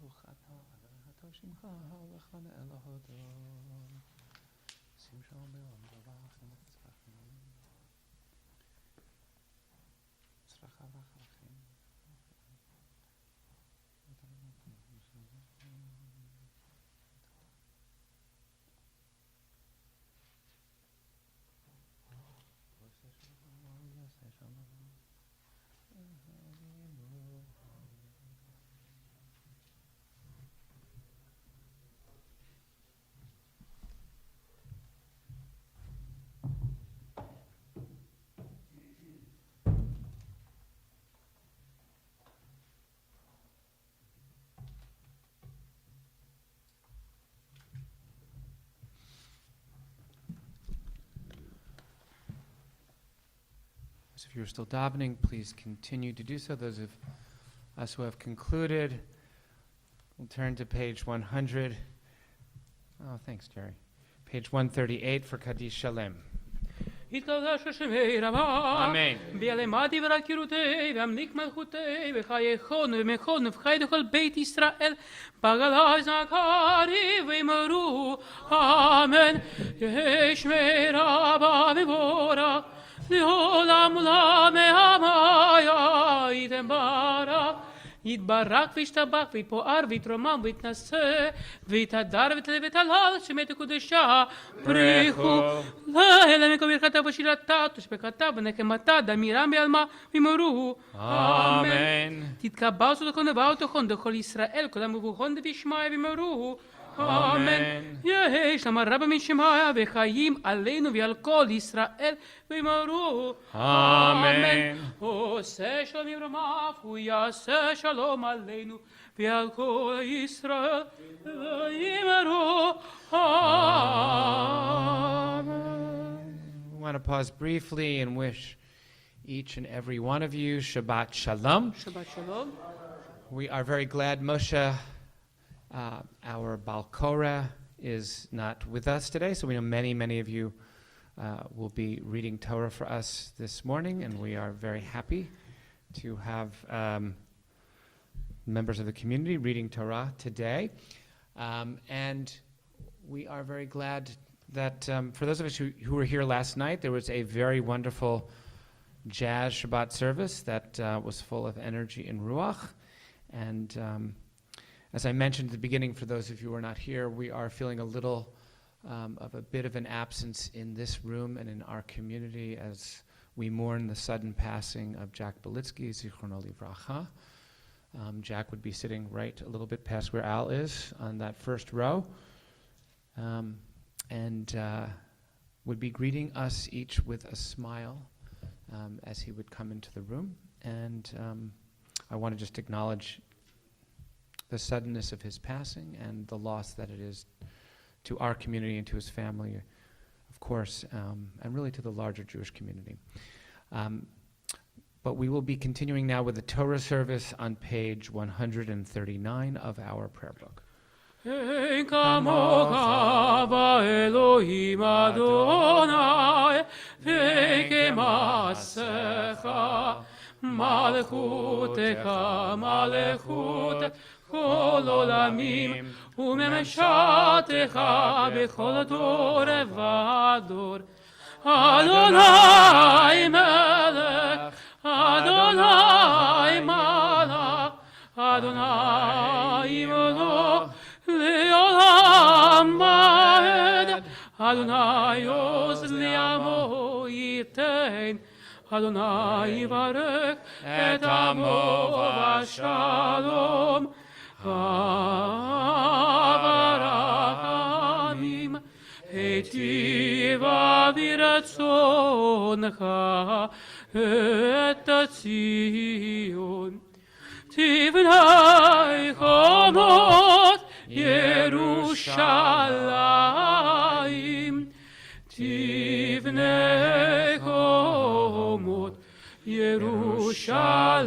ברוך אתה אדוני שמך לכן אלוהותו. שים שלום בעולם ברך ונצחים. צרחה וחלכים. Those of you who are still davening, please continue to do so. Those of us who have concluded, we'll turn to page 100. Oh, thanks, Jerry. Page 138 for Kaddish Shalem. יתקדש שמי רבה, אמן. ביעלמדי ורקירותי, והמליק מלכותי, וחייכון ומכון וחי לכל בית ישראל, בגלי זכרי ואמרו, אמן. יהי שמי רבה מבורך, לעולם עולם מהמיה יתברך. יתברך וישתבח ויתפאר ויתרומם ויתנשא ויתהדר ותהלל שמת קודשה בריחו להלם כברכתה ושירתה תשבחתה ונקמתה דמירם בעלמה ואמרו אמן. תתקבל סודכון ובאותכון דכל ישראל כל המבוכון דתשמע ואמרו אמן. יהי שלום רב מן שמעיה וחיים עלינו ועל כל ישראל ואמרו אמן. עושה שלום ירומם ויעשה שלום עלינו ועל כל ישראל ואמרו amen. We want to pause briefly and wish each and every one of you Shabbat Shalom. Shabbat Shalom. We are very glad Moshe, our Balkora, is not with us today, so we know many of you will be reading Torah for us this morning, and we are very happy to have members of the community reading Torah today. And we are very glad that for those of us who were here last night, there was a very wonderful jazz Shabbat service that was full of energy and ruach. And as I mentioned at the beginning, for those of you who are not here, we are feeling a little of a bit of an absence in this room and in our community as we mourn the sudden passing of Jack Belitsky, Zichrono Livracha. Jack would be sitting right a little bit past where Al is on that first row, and would be greeting us each with a smile as he would come into the room. And I want to just acknowledge the suddenness of his passing and the loss that it is to our community and to his family, of course, and really to the larger Jewish community. But we will be continuing now with the Torah service on page 139 of our prayer book. אין כמוך באלוהים אדוני וכמעשיך מלכותך מלכות כל עולמים וממשלתך בכל דור ודור אדוני מלך אדוני מלך אדוני מלך לעולם ועד אדוני עוז לעמו ייתן אדוני יברך את עמו בשלום ברחמים היטיב ברצונך את ציון תבנה חומות ירושלים תבנה חומות ירושלים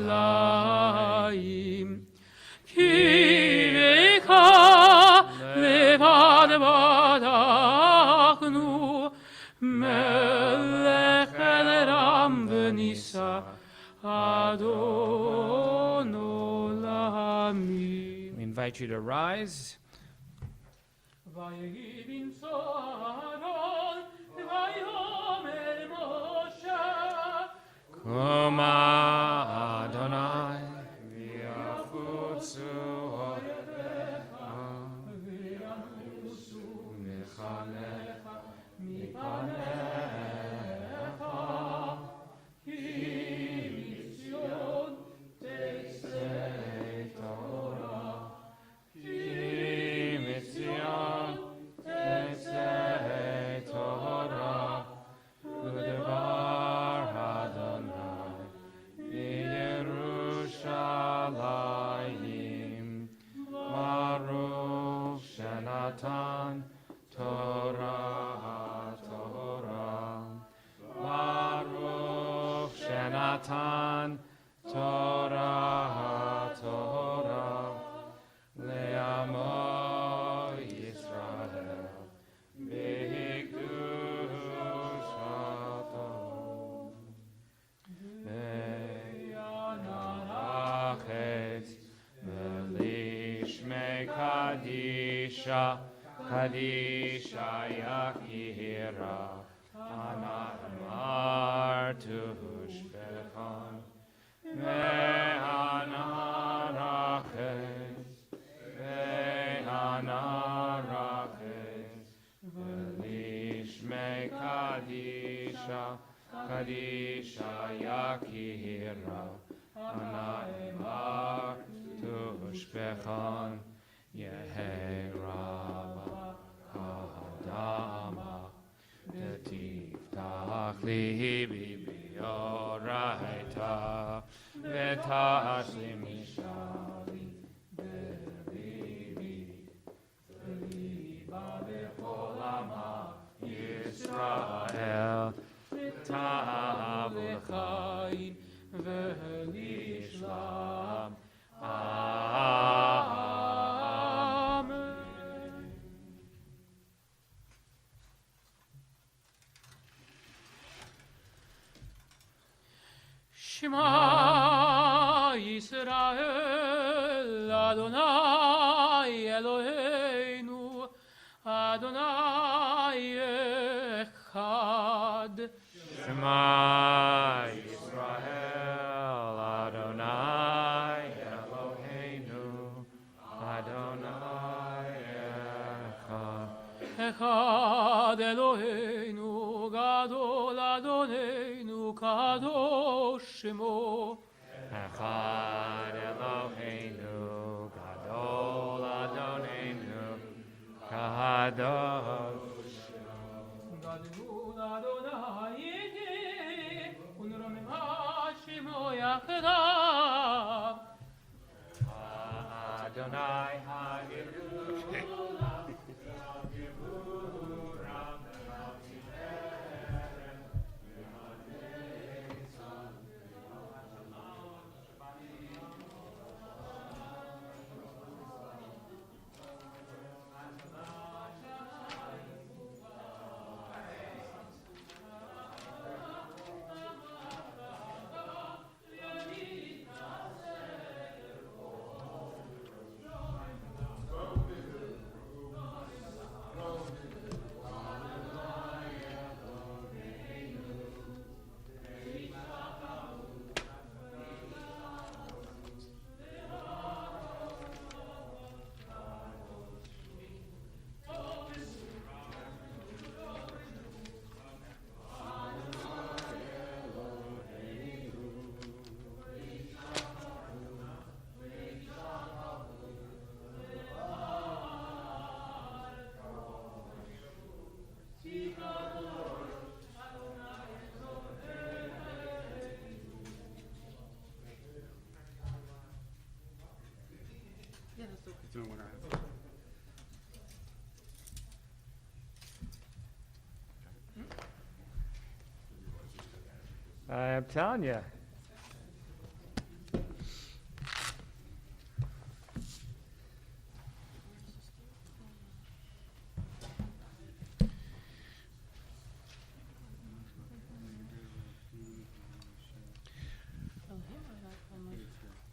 כי לך לבד בדקנו מלך אל רם ונישא אדון עולמים. We invite you to rise. ויהי בנשוא אהרון ויאמר משה Koma Adonai v'yafutzu odecha v'yanusu mechanecha mipanecha ki mitzion tetzei Torah ki mitzion tetzei Torah u'devar Adonai Matan Torah Le'amo Yisrael B'Kedushato Me'anarachet Melishmei Kadisha Yakira Anamar Tushbechon Me'anarachet Velishmei Kadisha Yakira Anaimar Tushbechon Yehe Rabba Kadama V'tiftach libi b'yoraita V'tashlim mishali b'libi V'liba b'chol ama Yisrael V'tavu l'chaim V'lishlam Amen. Shema Yisrael Adonai Eloheinu Adonai Echad Shema Yisrael Adonai Eloheinu Adonai Echad Echad Eloheinu Gadol Adonenu Kadosh Shemo Echad Eloheinu Gadol Adonenu Kadosh Gadol Adonai Yeh Unromema Shemo Yachadav Adonai Hagedusha I'm telling you.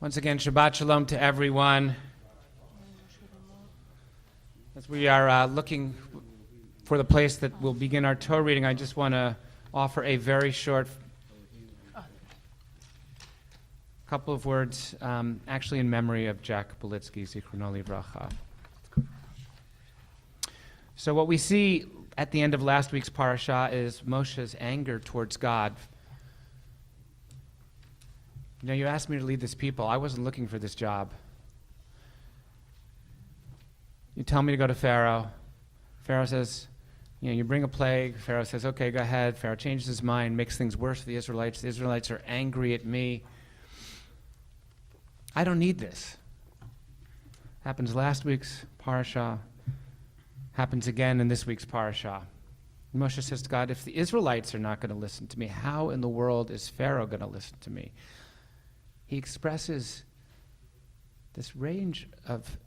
Once again, Shabbat Shalom to everyone. As we are looking for the place that we'll begin our Torah reading, I just want to offer a very short couple of words, actually in memory of Jack Belitsky, Zichrono Livracha. So what we see at the end of last week's parasha is Moshe's anger towards God. You know, you asked me to lead this people. I wasn't looking for this job. You tell me to go to Pharaoh. Pharaoh says, you bring a plague. Pharaoh says, okay, go ahead. Pharaoh changes his mind, makes things worse for the Israelites. The Israelites are angry at me. I don't need this. Happens last week's parasha. Happens again in this week's parasha. Moshe says to God, if the Israelites are not going to listen to me, how in the world is Pharaoh going to listen to me? He expresses this range of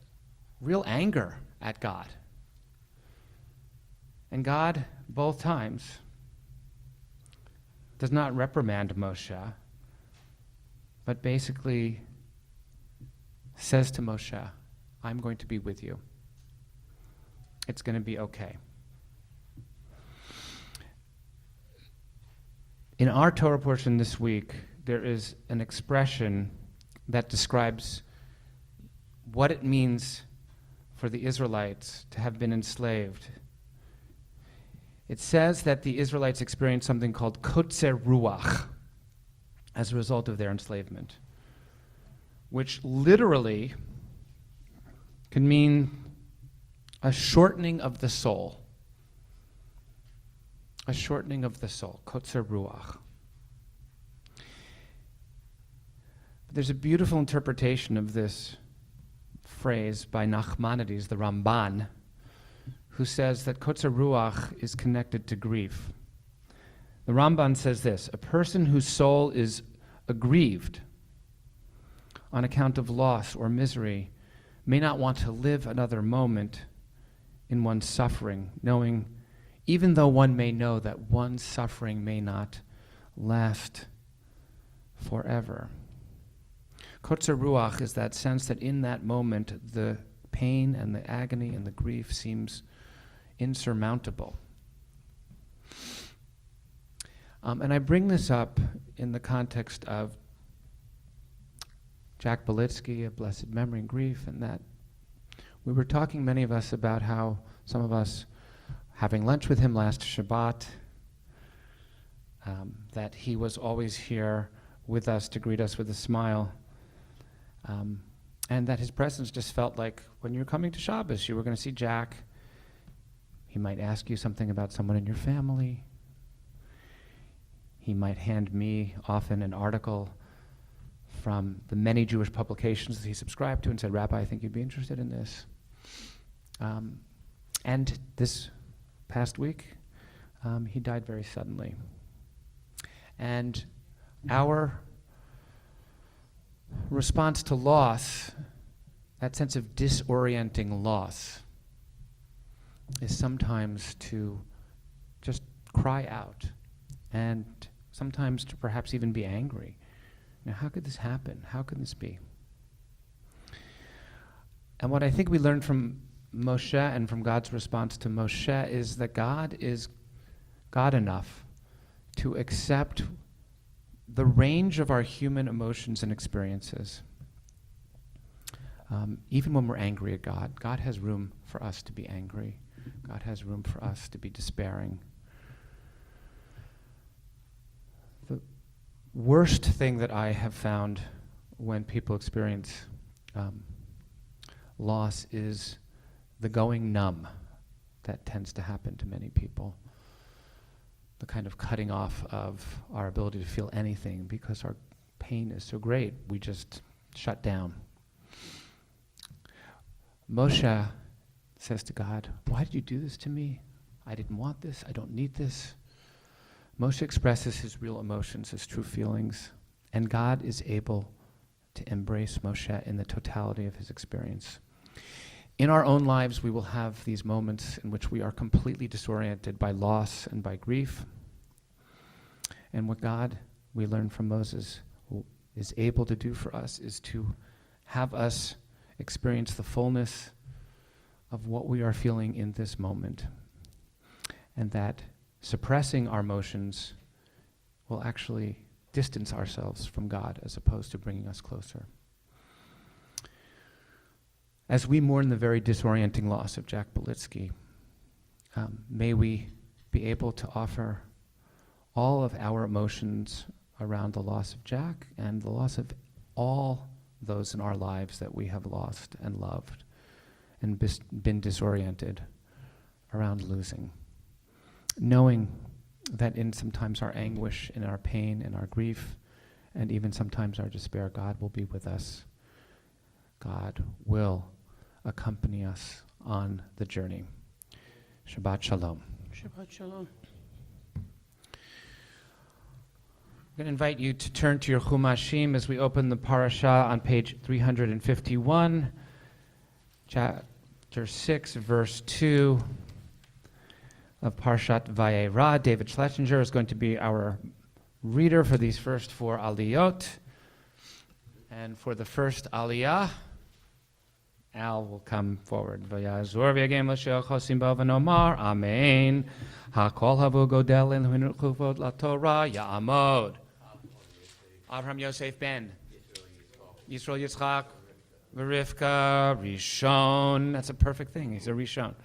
real anger at God. And God, both times, does not reprimand Moshe, but basically says to Moshe, I'm going to be with you. It's going to be okay. In our Torah portion this week, there is an expression that describes what it means for the Israelites to have been enslaved. It says that the Israelites experienced something called kotzer ruach as a result of their enslavement, which literally can mean a shortening of the soul. A shortening of the soul, kotzer ruach. But there's a beautiful interpretation of this phrase by Nachmanides, the Ramban, who says that kotzer ruach is connected to grief. The Ramban says this: a person whose soul is aggrieved on account of loss or misery may not want to live another moment in one's suffering, knowing, even though one may know that one's suffering may not last forever. Kotzer ruach is that sense that in that moment the pain and the agony and the grief seems insurmountable. And I bring this up in the context of Jack Belitsky, a blessed memory and grief, and that we were talking, many of us, about how some of us, having lunch with him last Shabbat, that he was always here with us to greet us with a smile, and that his presence just felt like when you're coming to Shabbos, you were going to see Jack. He might ask you something about someone in your family. He might hand me often an article from the many Jewish publications that he subscribed to and said, Rabbi, I think you'd be interested in this. And this past week, he died very suddenly. And our response to loss, that sense of disorienting loss, is sometimes to just cry out, and sometimes to perhaps even be angry. Now, how could this happen? How could this be? And what I think we learned from Moshe and from God's response to Moshe is that God is God enough to accept the range of our human emotions and experiences. Even when we're angry at God, God has room for us to be angry. God has room for us to be despairing. The worst thing that I have found when people experience loss is the going numb that tends to happen to many people. The kind of cutting off of our ability to feel anything because our pain is so great, we just shut down. Moshe says to God, why did you do this to me? I didn't want this. I don't need this. Moshe expresses his real emotions, his true feelings, and God is able to embrace Moshe in the totality of his experience. In our own lives, we will have these moments in which we are completely disoriented by loss and by grief. And what God, we learn from Moses, is able to do for us is to have us experience the fullness of what we are feeling in this moment. And that suppressing our emotions will actually distance ourselves from God as opposed to bringing us closer. As we mourn the very disorienting loss of Jack Belitsky, may we be able to offer all of our emotions around the loss of Jack and the loss of all those in our lives that we have lost and loved and been disoriented around losing. Knowing that in sometimes our anguish, in our pain, in our grief, and even sometimes our despair, God will be with us. God will accompany us on the journey. Shabbat Shalom. Shabbat Shalom. I'm going to invite you to turn to your Chumashim as we open the parasha on page 351, chapter 6, verse 2 of Parshat Vayera. David Schlesinger is going to be our reader for these first 4 aliyot. And for the first aliyah, Al will come forward. Vayazor v'yagem l'shel chosim bo v'nomar, Amen. Hakol havu godel in chuvot laTorah, Ya'amod. Abraham Yosef Ben. Yisrael Yitzchak. Rivka Rishon. That's a perfect thing. He's a Rishon.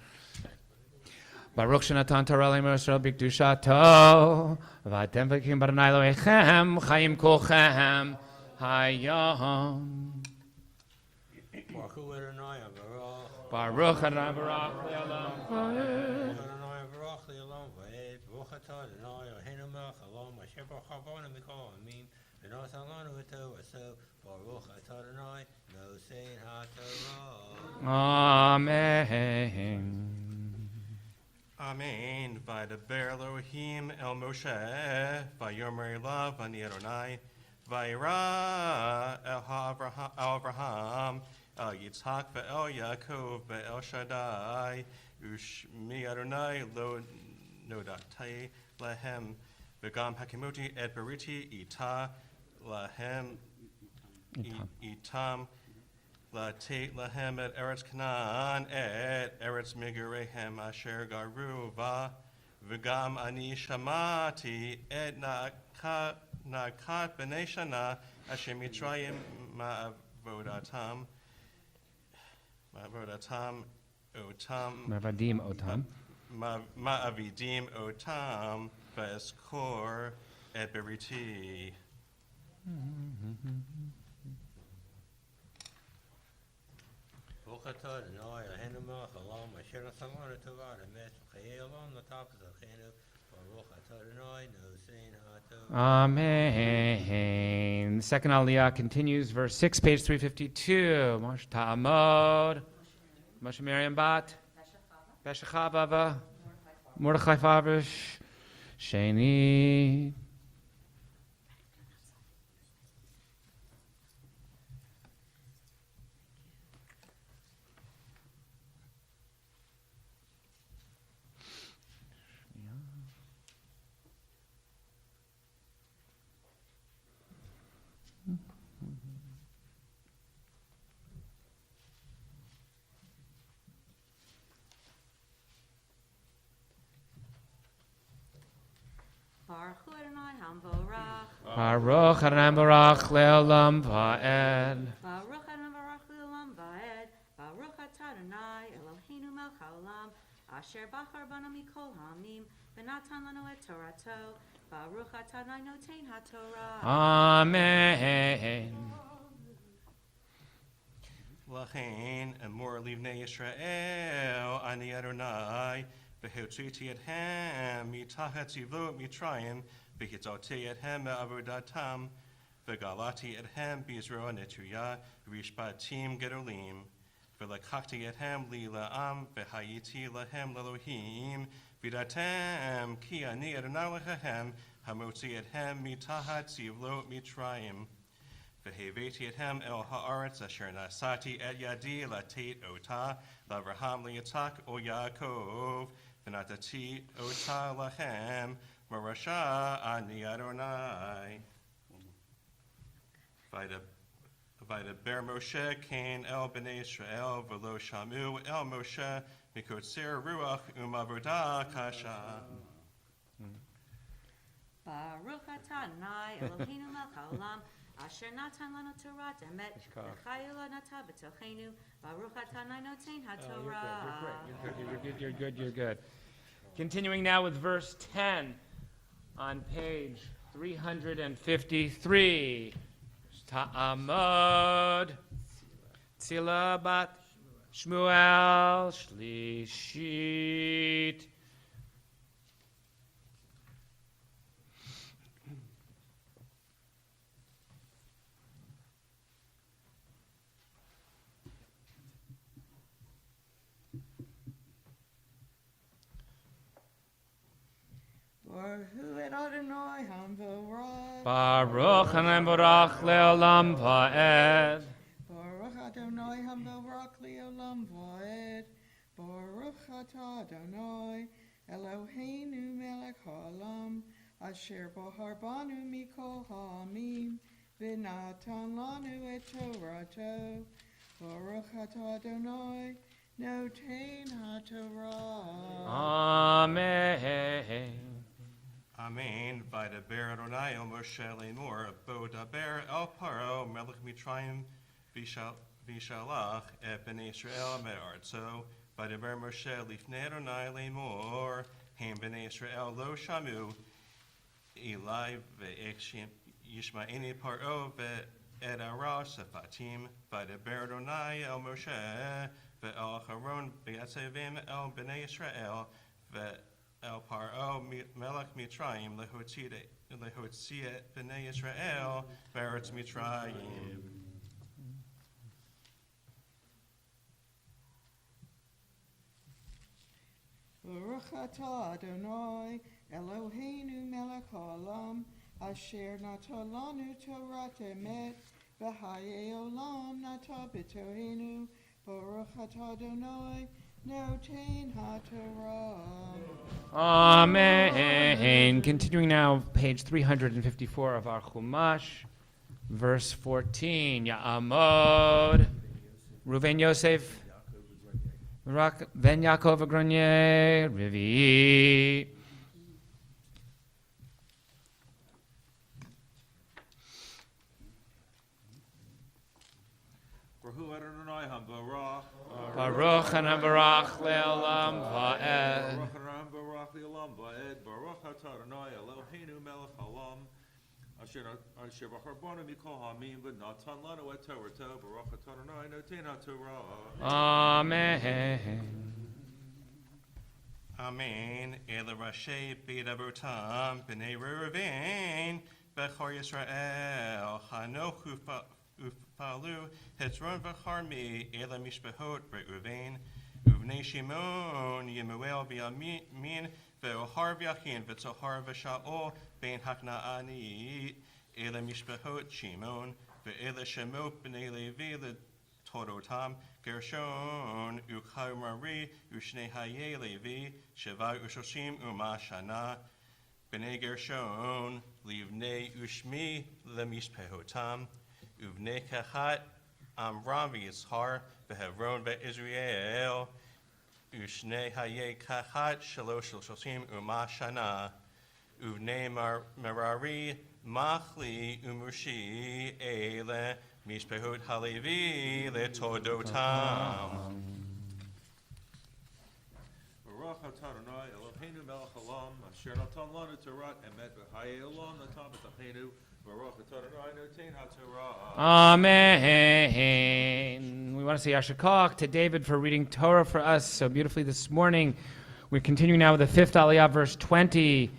Baruch Shenatan Torah L'Yisrael B'Kedushato. V'atem v'kim Baranai Lo'echem. Chaim Kolchem. Hayom. Baruch Adonai Baruch Le'olam Va'ed. Amen. Amen. Vaydaber Elohim el Moshe, Vayomer Elav ani Adonai, Vayira el Avraham, el Yitzhak ve'el Yaakov ve'el Shaddai, Ushmi Adonai lo nodatai lahem, v'gam hakimoti et beriti ita lahem itam. La tate lahem et eretz Canaan et eretz migarehem asher garu va v'gam ani shamati et nakat b'nei shana asher mitrayim ma'avodatam otam Mavadim Otam. ma'avidim otam v'eskor et beriti. Amen. The second aliyah continues, verse 6, page 352. Moshe Ta'amod. Moshe Miriam Bat. Beshachava. Mordechai Favish. Sheni. Baruch Adonai Baruch Le'olam Va'ed. Baruch Adonai Baruch Le'olam Va'ed. Baruch Atah Adonai Eloheinu melech haolam asher bachar banu mikol ha'amim v'natan lanu et Torato. Baruch Atah Adonai notein haTorah. Amen. Lachain emor livnei Yisrael ani Adonai v'hotziti ethem mitachat zivlot mitrayim v'hitzoti ethem me'avodatam v'galati ethem b'Yisrael netuya v'rishpatim gedolim v'lakachti ethem li la'am v'hayiti lahem l'Elohim v'datem ki ani Adonai lechahem hamotzi ethem mitachat zivlot mitrayim V'heveti ethem el haaretz asher nasati et yadi latate ota l'Avraham liyitzhak o Yaakov v'natati ota lachem marasha ani Adonai. Vaydaber Moshe kain el b'nei Yisrael v'lo shamu el Moshe mikotzer ruach umavoda kasha. Baruch Atah Adonai Eloheinu melech haolam asher natan lanu Torah emet v'chayil nata b'tochenu. Baruch Atah Adonai notein haTorah. You're good. Continuing now with verse 10 on page 353. Ta'amod. Tzila bat Shmuel Shlishit. Leolam Vorach. Baruch Adonai Baruch Leolam Va'ed. Baruch Adonai Hamvorach Leolam Vaed. Baruch Atah Adonai Eloheinu Melech Haolam Asher Bahar Banu Mikol Ha'amim V'natan Lanu Et Torato. Baruch Atah Adonai Noten HaTorah. Amen. Amen. Vaydaber Adonai el Moshe Lemor, Bodaber el Paro, Melech Mitzrayim, Vishalach, et Bnei Israel me'artzo. Vaydaber Moshe Lifnei Adonai Lemor, Ham Bnei Israel lo shamu, Eli ve'ech Yishma'eni Paro ve'ed ara sefatim. Vaydaber Adonai el Moshe ve'el Haron ve'atzevim el Bnei Israel El Paro Melech Mitzrayim lehotziet b'nei Israel beretz Mitzrayim. Baruch atah Adonai Eloheinu melech haolam asher nata lanu Torat emet v'hayei olam nata b'tohenu. Baruch atah Adonai Noten HaTorah. Amen. Continuing now, page 354 of our Chumash, verse 14. Ya'amod. Reuven Yosef. Ben Yaakov Agronye. Revi. Baruch and Baruch Le'olam Va'ed. Baruch Haram Baruch Le'olam Va'ed. Baruch Atah Adonai Eloheinu Melech Haolam Asher Bahar Banu Mikol Ha'amim V'natan Lanu Et Torato. Baruch Atah Adonai Noten HaTorah. Amen. Amen. Ele Rashi B'Dabotam B'nei Reuven Bechor Yisrael Hanoch Ufalu Hetzron V'Charmi Ele Mishpehot Reuven Uvnei Shimon Yemuel V'Yamin Ve'Ohar V'Yachin V'Tzohar V'Sha'ol Ben Haknaani Ele Mishpehot Shimon Ve'ele Shemot B'nei Levi Torotam Gershon Uchai Ushnei Haye Levi Sheva Ushoshim Umashana B'nei Gershon Livnei Ushmi Lemishpehotam Uvnei Kahat Amram V'Yizhar V'Hevron V'Israel Ushnei Haye Kahat Shalosh Shoshim Umashana Uvnei Merari Machli Umushi Ele Mishpehut Halevi Letodotam. Baruch Atah Adonai Eloheinu Melech Haolam Asher Natan Lanu Torat Emet V'hayei Olam Natan B'Tachenu. Baruch Atah Adonai Noten HaTorah. Amen. We want to say Yasher Koach to David for reading Torah for us so beautifully this morning. We're continuing now with the fifth Aliyah, verse 20,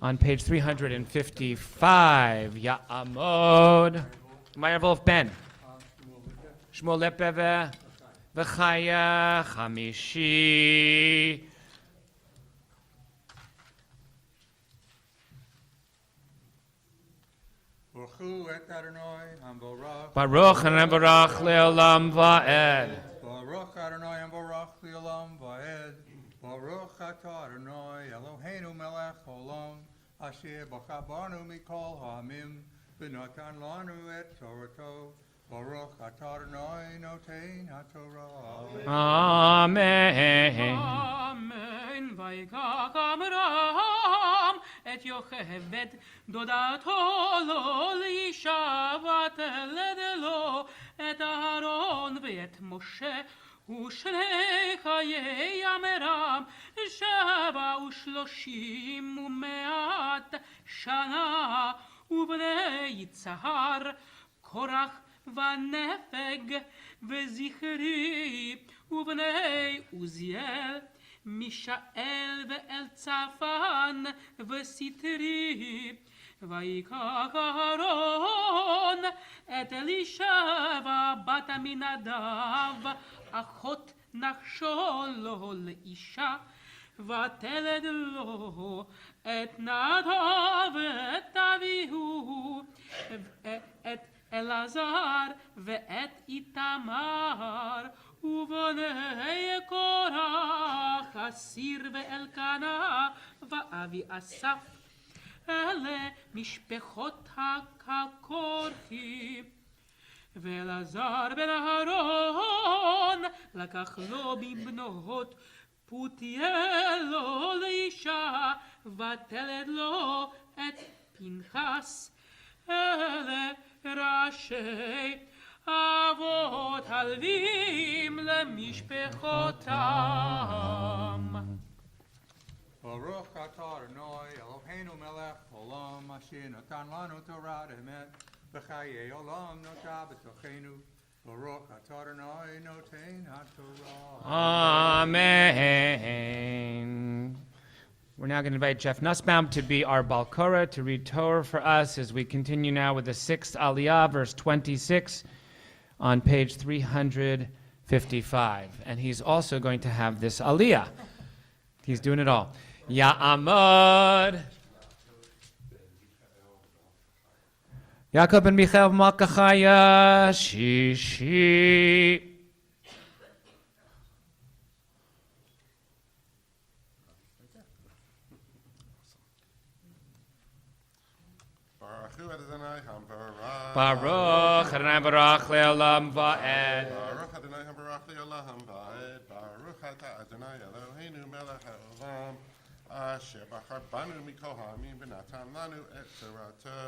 on page 355. Ya'amod. Meyer Wolf Ben. Shmuel Lepeve. V'chaya Chamishi. Baruch et Adonai Hamborach. Baruch and Baruch Le'olam Va'ed. Baruch Adonai Hamborach Le'olam Va'ed. Baruch atah Adonai Eloheinu melech haolam asher bachar banu mikol ha'amim v'natan lanu et Torato. Baruch atah Adonai noten HaTorah. Amen. Amen. Vayikach Amram et Yocheved dodato lo lishavat ledelo et Aharon ve'et Moshe ושני חיי המרם 37 ומעט שנה ובני יצהר קורח ונפג וזכרי ובני עוזיאל מישאל ואלצפן וסטרי ויקח אהרון את אלישבע בת עמינדב אחות נחשו לו לאישה ותלד לו את נדב ואת אביהו, את אלעזר ואת איתמר, ובני קורח, אסיר ואלקנה ואבי אסף. אלה משפחות הכורחים. ואלעזר בן אהרון לקח לו מבנות פותיאלו לאישה, ותלד לו את פנחס. אלה ראשי אבות הלווים למשפחותם. Baruch atah Adonai Eloheinu melech olam asher natan lanu Torah emet b'chayei olam notah b'tochenu. Baruch atah Adonai noten haTorah. Amen. We're now going to invite Jeff Nussbaum to be our Balkora to read Torah for us as we continue now with the 6th Aliyah, verse 26, on page 355. And he's also going to have this Aliyah. He's doing it all. Ya'amod. Yaakov ben Michael Malkachaya Shishi. Baruch Adonai Barach Le'olam Va'ed. Baruch Adonai Barach Le'olam Va'ed. Baruch Atah Adonai Eloheinu Melech Haolam Asher Bachar Banu Mikol Ha'amim V'natan Lanu Et Torato.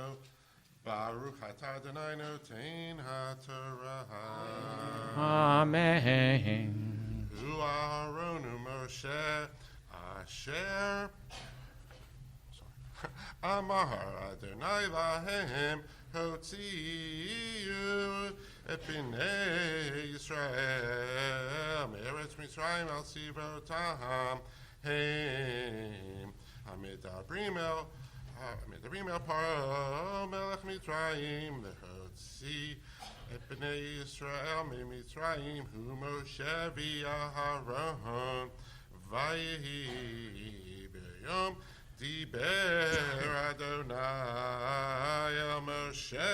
Baruch Atah Adonai Noten HaTorah. Amen. Hu Aharonu Moshe Asher Amar Adonai Lahem Hotziu et Bnei Yisrael Me'eretz Mitzrayim al Sivotam Heim Hamidabrim el Paro Melech Mitzrayim Lehotzi et Bnei Yisrael Mitzrayim Hu Moshe v'Aharon Vayehi b'yom Diber Adonai el Moshe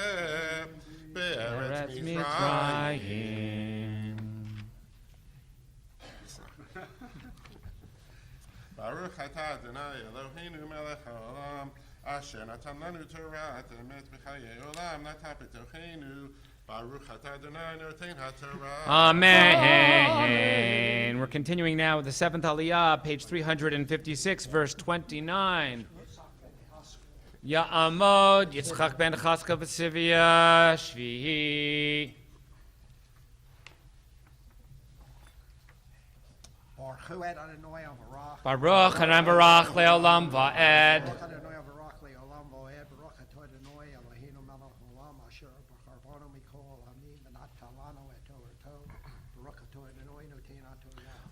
be'eretz Mitzrayim. Baruch atah Adonai Eloheinu melech haolam asher natan lanu Torah emet b'chayei olam natah b'tochenu. Baruch atah Adonai noten haTorah. Amen. We're continuing now with the 7th Aliyah, page 356, verse 29. Ya'amod Yitzchak ben Chaska v'Sivya Shvihi. Baruch Adonai Barach Le'olam Va'ed.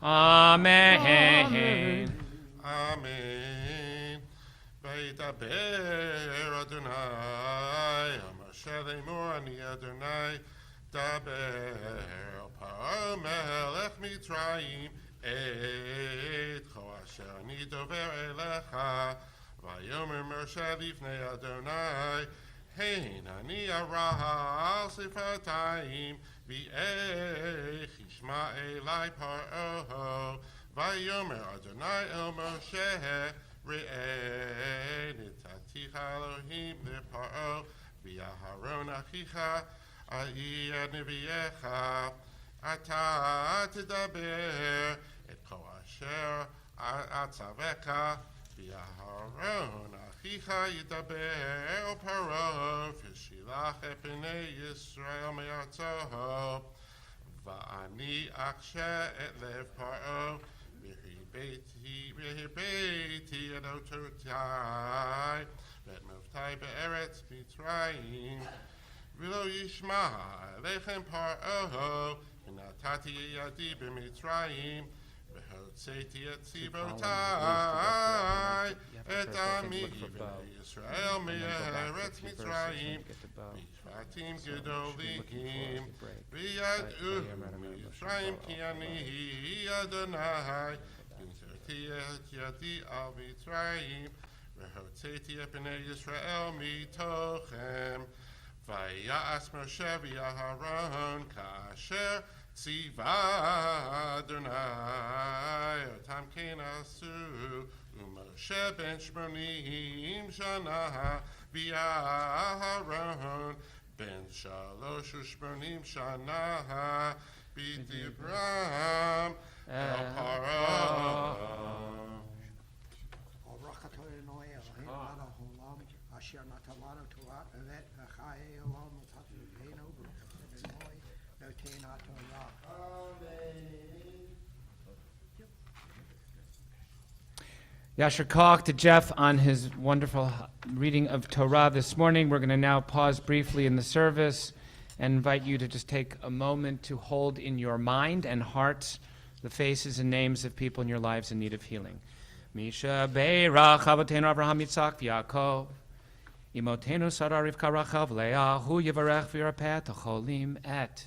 Amen. Amen. Vaydaber Adonai Moshe le'mor ani Adonai daber Paro melech Mitzrayim etcho asher ani dover elecha vayomer Moshe lifnei Adonai hein ani ara sifatayim v'ech yishma elai Paro vayomer Adonai el Moshe re'eh nitaticha Elohim leParo v'Aharon achicha a'i neviyecha ata tidaber et kol asher atzavecha v'Aharon achicha yidaber el Paro v'shilach et bnei Yisrael me'artzo va'ani akshe et lev Paro v'hibeti et ototai v'et moftai be'eretz Mitzrayim v'lo yishma lechem Paro v'natati yadi b'Mitzrayim v'hotzeti et tzivotai et ami v'nei Yisrael me'eretz Mitzrayim v'shvatim gedolim v'yad'u Mitzrayim ki ani Adonai Binserti et yadi al Mitzrayim, V'hotzeti et bnei Yisrael mitochem. Vayas Moshe v'Aharon kasher tziva Adonai otam kein asu. Moshe ben shmonim shana v'Aharon ben shalosh u'shmonim shana b'dibram el paro. Yasher Koch to Jeff on his wonderful reading of Torah this morning. We're going to now pause briefly in the service and invite you to just take a moment to hold in your mind and heart the faces and names of people in your lives in need of healing. Misha Beirach Avotenu Avraham Yitzchak Yaakov Imotenu Sarah Rivka Rachel V'Leah Hu Yivarech V'Yirapeh Cholim Et.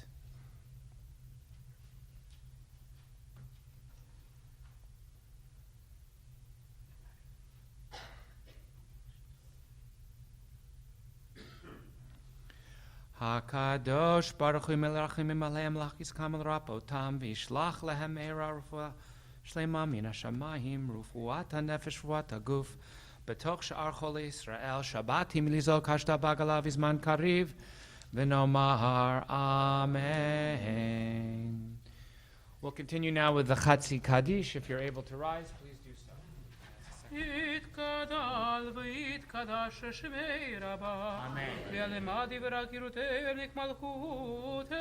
HaKadosh Baruch Hu Melachim Aleim Lachis Kamal Rapotam V'Yishlach Lehem Eira Refuah Shlema Min HaShamayim Refuat HaNefesh Refuat HaGuf B'toch Sha'ar Cholei Yisrael Shabbatim Lizol Kashta Bagalav Izman Kariv V'Nomar Amen. We'll continue now with the Chatzi Kaddish. If you're able to rise, please do so. יתקדל ויתקדש שמי רבה וילמד ורקירותי מלכותי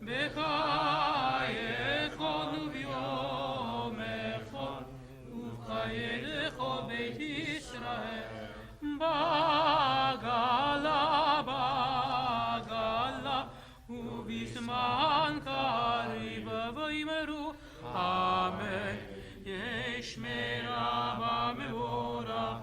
בחיי כל ויום אחד ובחיי לכל בית ישראל בגלה ובזמן קריב ויאמרו אמן. יש מרבה מבורך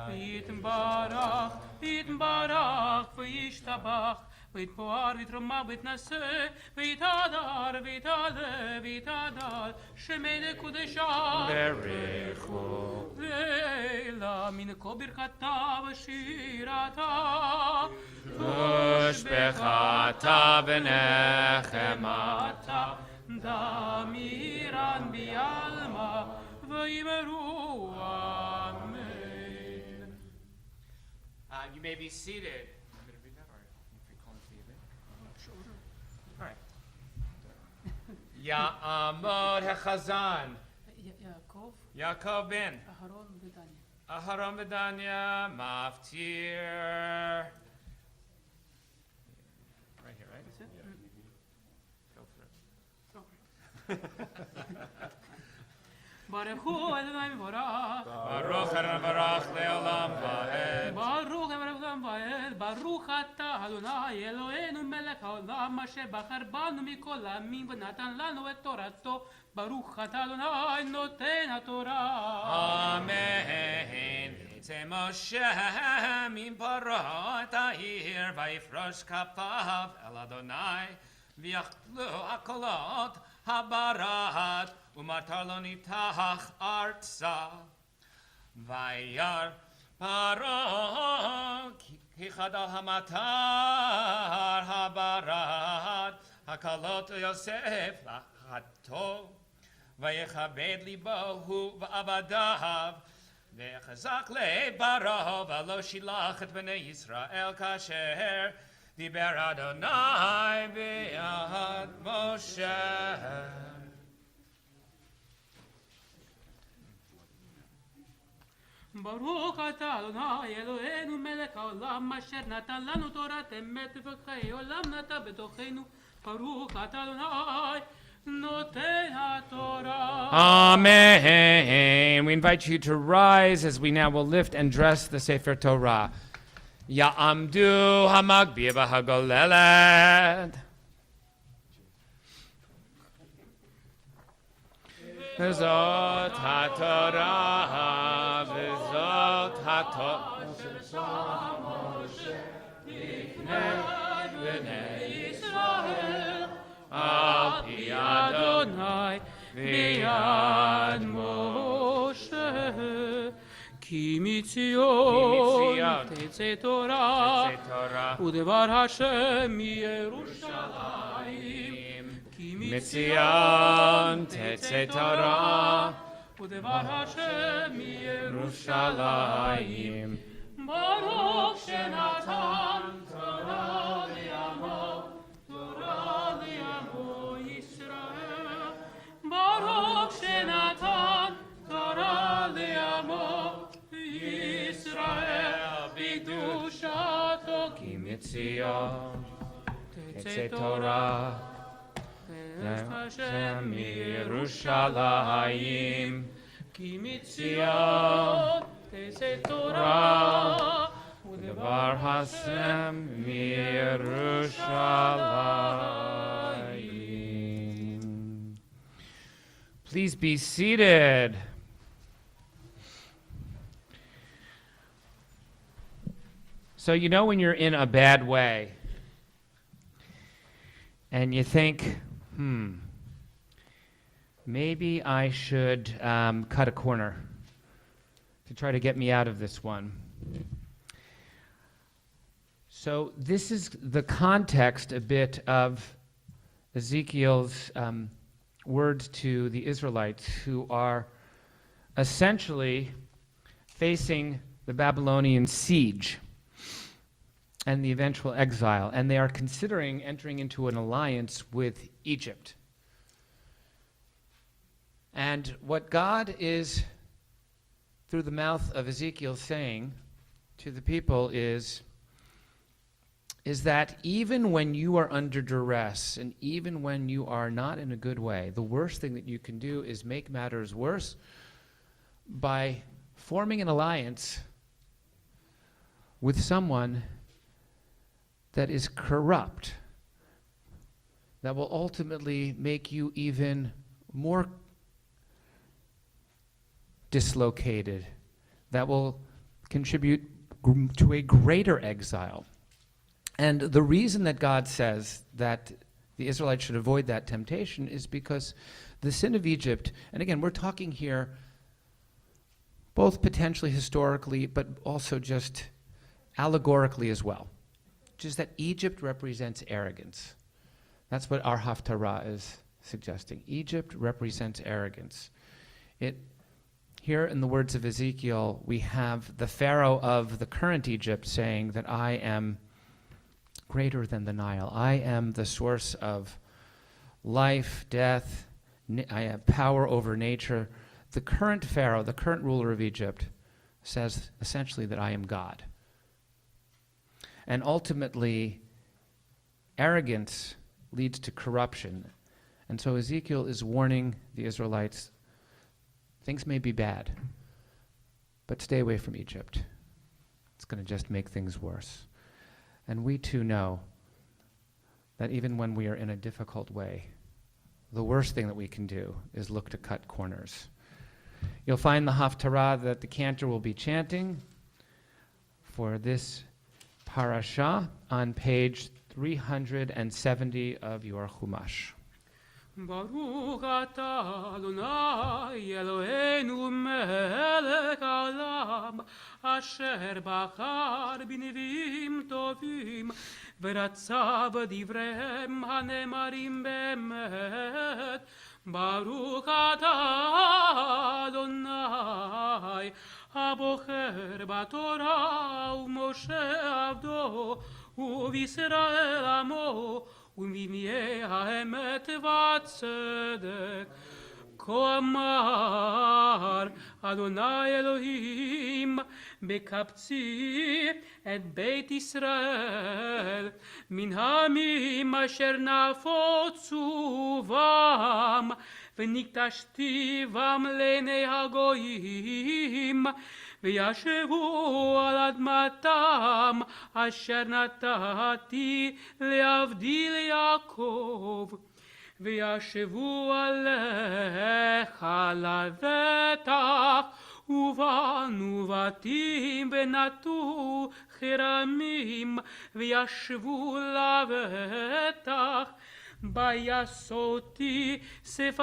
ויתברך ויתברך וישתבח ויתפאר ויתרומם ויתנשא ויתהדר ויתעלה ויתהדר שמי לקודשה ברכו לילה מן כל ברכתה ושירתה ושבחתה ונחמתה דמירן ביעלמה ויאמרו אמן. You may be seated. All right. Ya'amod hechazan. Yaakov ben. Aharon v'Danya. Maftir. Right here, right? Is it? Go for it. Baruch hu Adonai Mevorach. Baruch Adonai Mevorach le'olam va'ed. Baruch Adonai va'ed. Baruch atah Adonai Eloheinu melech haolam asher bachar banu mikol ha'amim v'natan lanu et torato. Baruch atah Adonai noten haTorah. Amen. Yitzei Moshe min parot ha'ir vayifrosh kafav el Adonai v'yachlu akolot habarat umatar lo nitach artsa vayar paro kichad al hamatar habarat hakalot Yosef lachato vayechabed libohu v'abadav v'chazak le'barav v'lo shilach et bnei Yisrael kasher diber Adonai b'yad Moshe. Baruch atah Adonai Eloheinu melech haolam asher natan lanu torat emet v'chayei olam natan b'tochenu. Baruch atah Adonai noten haTorah. Amen. We invite you to rise as we now will lift and dress the Sefer Torah. Ya'amdu hamagbir v'hagolelet. V'zot haTorah, v'zot haTorah. B'nei Yisrael, על פי אדוני ביד משה. כי מציון תצא תורה ודבר השם מירושלים. כי מציון תצא תורה ודבר השם מירושלים. ברוך שנתן תורה לעמו ישראל. ברוך שנתן תורה לעמו ישראל בקדושתו. כי מציון תצא תורה השם מירושלים. כי מציון תצא תורה ודבר השם מירושלים. Please be seated. So you know when you're in a bad way and you think, maybe I should cut a corner to try to get me out of this one. So this is the context a bit of Ezekiel's words to the Israelites, who are essentially facing the Babylonian siege and the eventual exile, and they are considering entering into an alliance with Egypt. And what God is, through the mouth of Ezekiel, saying to the people is that even when you are under duress and even when you are not in a good way, the worst thing that you can do is make matters worse by forming an alliance with someone that is corrupt, that will ultimately make you even more dislocated, that will contribute to a greater exile. And the reason that God says that the Israelites should avoid that temptation is because the sin of Egypt, and again, we're talking here both potentially historically, but also just allegorically as well, which is that Egypt represents arrogance. That's what our Haftarah is suggesting. Egypt represents arrogance. Here in the words of Ezekiel, we have the Pharaoh of the current Egypt saying that I am greater than the Nile. I am the source of life, death. I have power over nature. The current Pharaoh, the current ruler of Egypt, says essentially that I am God. And ultimately, arrogance leads to corruption. And so Ezekiel is warning the Israelites, things may be bad, but stay away from Egypt. It's going to just make things worse. And we too know that even when we are in a difficult way, the worst thing that we can do is look to cut corners. You'll find the Haftarah that the Cantor will be chanting for this parasha on page 370 of your Chumash. Baruch atah Adonai Eloheinu melech haolam asher bachar b'neviim tovim v'ratzav divrehem hanemarim be'emet. Baruch atah Adonai abocher b'torah u'Moshe avdo u'Yisrael amo ומביאי האמת והצדק. כה אמר אדוני אלוהים בקבצי את בית ישראל מן העמים אשר נפוצו בם ונקדשתי בם לעיני הגויים וישבו על אדמתם אשר נתתי לעבדי ליעקב וישבו עליך לבטח ובנו בתים ונטו חרמים וישבו לבטח ביסותי שפתים,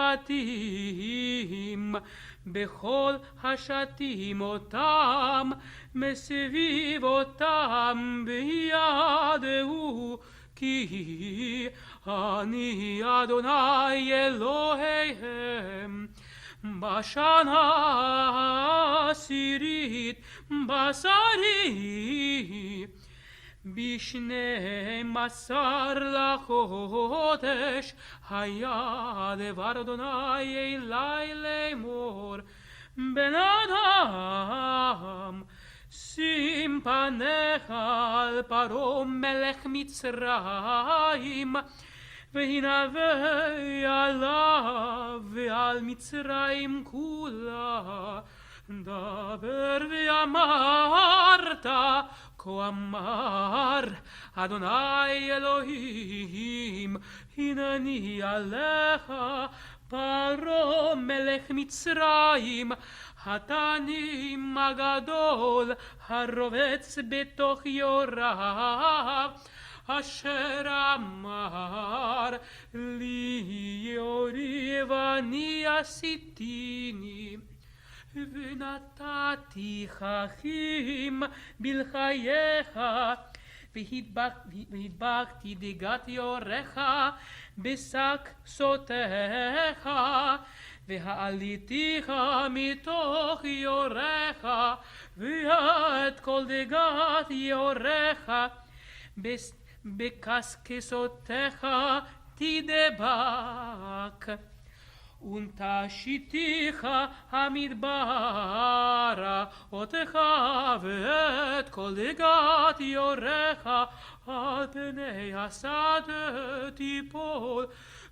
בכל השתים אותם, מסביב אותם בידהו, כי אני אדוני אלוהיהם. בשנה העשירית בשרי, ב12 לחודש, היה דבר אדוני אלי לאמור, בן אדם, שים פניך על פרעה מלך מצרים, והנבא עליו ועל מצרים כולה, דבר ואמרת, כה אמר אדוני אלוהים, הנני עליך פרעה מלך מצרים, התנים הגדול הרובץ בתוך יוריו, אשר אמר לי יורי ואני עשיתיני, ונתתי חכים בלחייך, והדבקתי דגת יורך בשק סוטיך, והעליתיך מתוך יורך, ואת כל דגת יורך בקשקשותיך תדבק. ונטשיתיך המדברה אותך, ואת כל דגת יורך על פני השדה תיפול,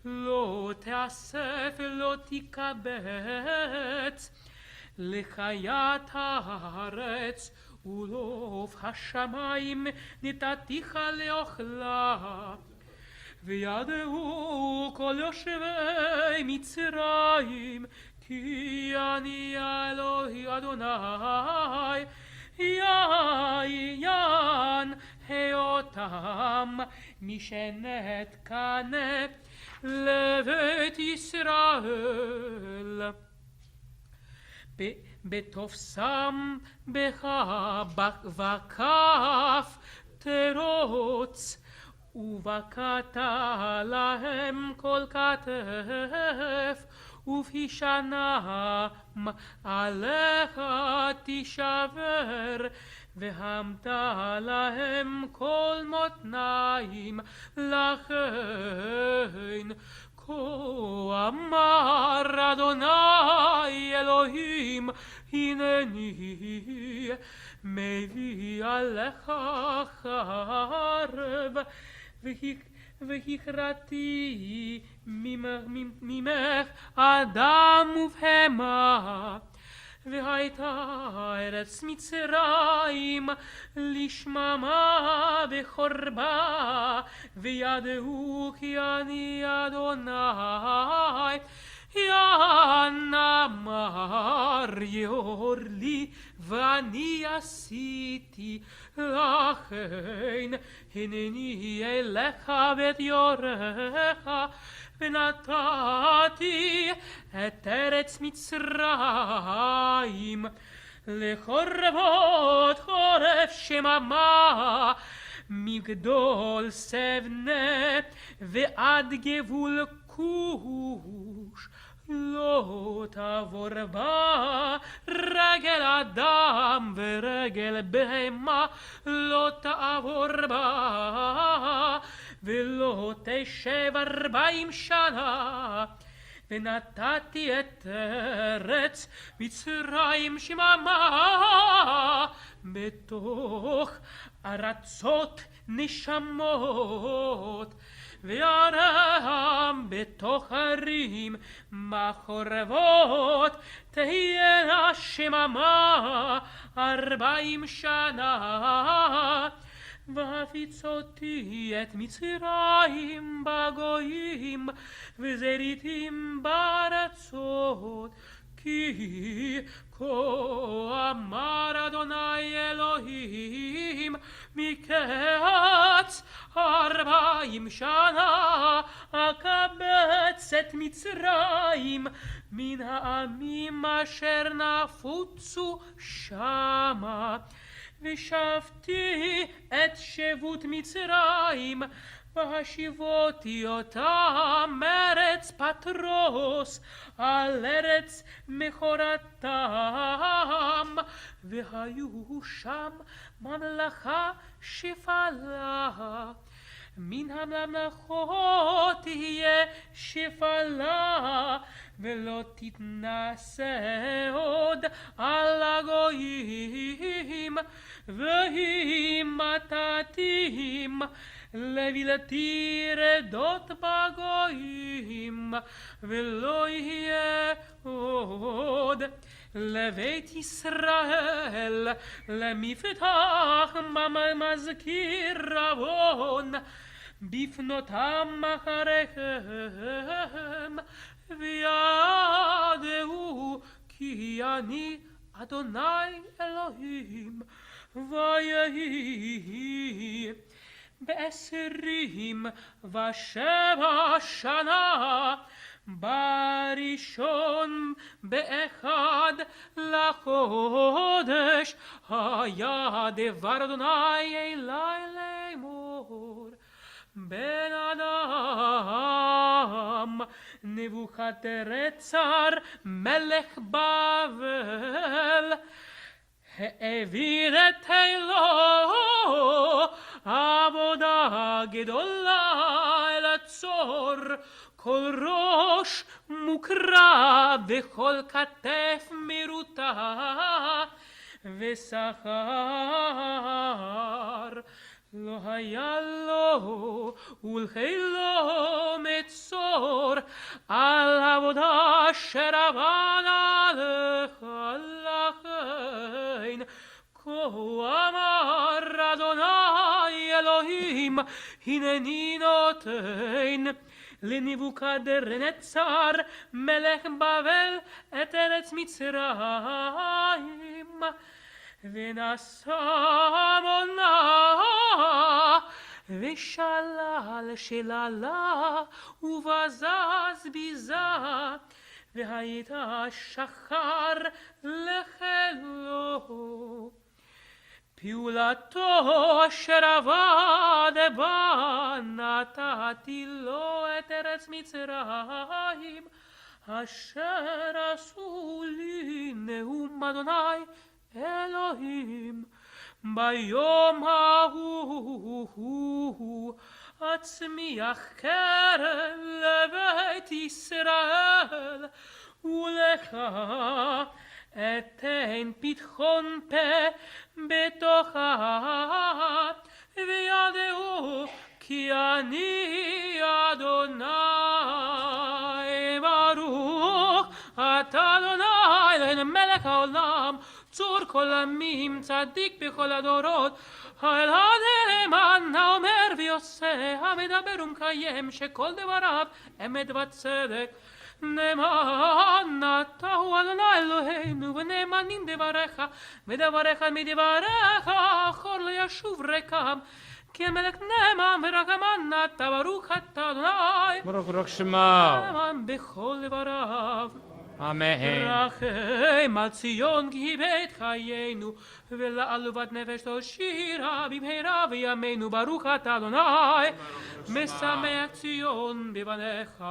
לא תאסף לא תקבץ, לחיית הארץ ולעוף השמיים נתתיך לאוכלה. וידעו כל יושבי מצרים, כי אני אלוהי אדוני, יען היותם משנת קנה לבית ישראל. בתופסם בך וכף תרוץ, ובקעת להם כל כתף, ובפי שנה עליך תשבר, והמת להם כל מותניים. לכן כה אמר אדוני אלוהים, הנני מביא עליך חרב, והכרתי ממך אדם ובהמה, והייתה ארץ מצרים לשממה וחורבה, וידעו כי אני אדוני. יען אמר יור לי ואני עשיתי, לכן הנני אליך ואת יורך, ונתתי את ארץ מצרים לחורבות חורף שממה, מגדול סבנה ועד גבול כוש. לא תעבור בה רגל אדם ורגל בהמה, לא תעבור בה, ולא תשב 40 שנה. ונתתי את ארץ מצרים שממה, בתוך ארצות נשמות, וירם בתוך ערים מחורבות, תהיינה שממה 40 שנה. והפיצותי את מצרים בגויים, וזריתים בארצות, כי כה אמר אדוני אלוהים, מקץ 40 שנה אקבץ את מצרים מן העמים אשר נפוצו שמה ושבתי את שבות מצרים והשיבותי אותם ארץ פטרוס על ארץ מכורתם והיו שם ממלכה שפלה מן הממלכות תהיה שפלה ולא תתנשא עוד על הגויים ואם מתתים לבלתי רדות בגויים ולא יהיה עוד לבית ישראל למפתח מזכיר עוון בפנותם אחריהם וידעו כי אני אדוני אלוהים ויהי ב27 שנה בראשון באחד לחודש היה דבר אדוני אלי לאמור בן אדם נבוכדנצר מלך בבל העביר את עבודה גדולה אל הצור כל ראש מוקרע וכל כתף מרוטה ושכר לא היה לו ולחילו מצור על עבודה אשר עבד עליך לכן כה אמר אדוני אלוהים הנני נותן לנבוכדנצר מלך בבל את ארץ מצרים ונשא מונה ושלל שללה ובזז ביזה והייתה שחר לחילו פעולתו אשר עבד בה נתתי לו את ארץ מצרים אשר עשו לי נאום אדוני אלוהים ביום ההוא אצמיח קרן לבית ישראל ולך אתן פתחון פה בתוכה וידעו כי אני אדוני ברוך אתה אדוני אלוהינו מלך העולם צור כל עמים צדיק בכל הדורות האל הנאמן האומר ויעשה המדבר ומקיים שכל דבריו אמת וצדק נאמן אתה הוא אדוני אלוהינו ונאמנים דבריך ודבריך מדבריך אחור לא ישוב ריקם כי המלך נאמן ורחמן אתה ברוך אתה אדוני ברוך שמו נאמן בכל דבריו אמן רחם על ציון כי בית חיינו ולעלובת נפש תושירה במהרה בימינו ברוך אתה אדוני משמח ציון בבניך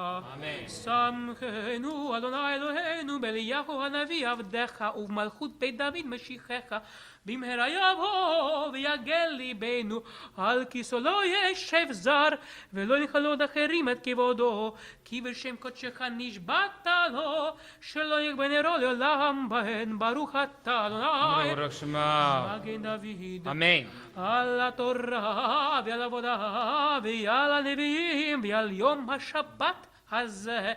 שמחנו אדוני אלוהינו באליהו הנביא עבדך ובמלכות בית דוד משיחך במהרה יבוא ויגל ליבנו על כיסאו לא ישב זר ולא יכלוד אחרים את כבודו כי בשם קודשך נשבעת לו שלא יגבה נרו לעולם בהן ברוך אתה אדוני ברוך שמו מגן דוד אמן על התורה ועל העבודה ועל הנביאים ועל יום השבת הזה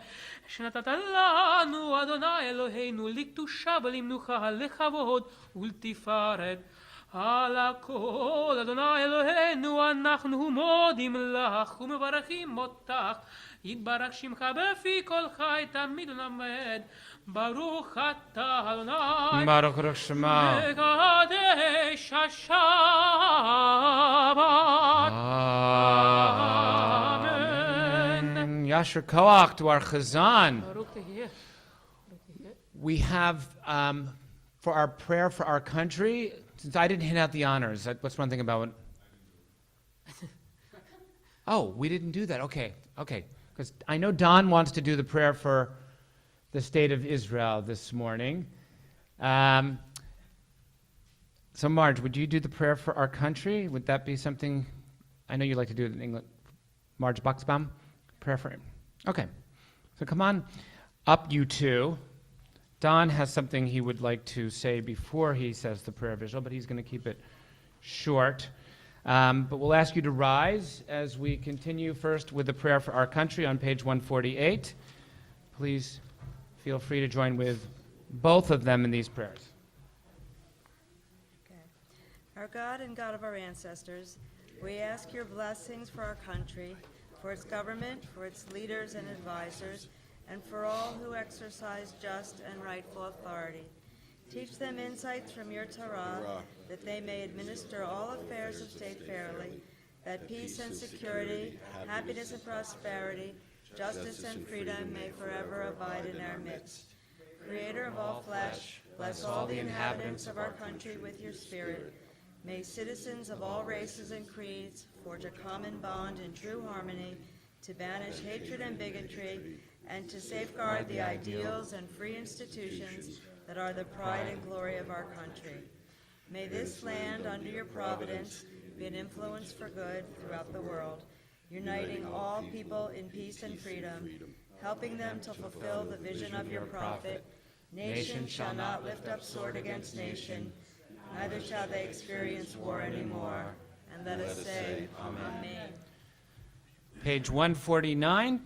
שנתת לנו אדוני אלוהינו לקדושה ולמנוחה לכבוד ולתפארת על הכל אדוני אלוהינו אנחנו מודים לך ומברכים אותך יתברך שמך בפי כל חי תמיד ולמד ברוך אתה אדוני ברוך שמו מקדש השם Yasher Koach to our Chazan. Baruch tehiyeh. We have, for our prayer for our country, since I didn't hand out the honors, what's one thing about it? Oh, we didn't do that. Okay. Because I know Don wants to do the prayer for the state of Israel this morning. So Marge, would you do the prayer for our country? Would that be something, I know you like to do it in England. Marge Buxbaum, prayer for him. Okay, so come on up, you two. Don has something he would like to say before he says the prayer of Israel, but he's going to keep it short. But we'll ask you to rise as we continue first with the prayer for our country on page 148. Please feel free to join with both of them in these prayers. Our God and God of our ancestors, we ask your blessings for our country, for its government, for its leaders and advisors, and for all who exercise just and rightful authority. Teach them insights from your Torah, that they may administer all affairs of state fairly, that peace and security, happiness and prosperity, justice and freedom may forever abide in our midst. Creator of all flesh, bless all the inhabitants of our country with your spirit. May citizens of all races and creeds forge a common bond in true harmony to banish hatred and bigotry and to safeguard the ideals and free institutions that are the pride and glory of our country. May this land, under your providence, be an influence for good throughout the world, uniting all people in peace and freedom, helping them to fulfill the vision of your prophet. Nation shall not lift up sword against nation, neither shall they experience war anymore. And let us say, Amen. Page 149.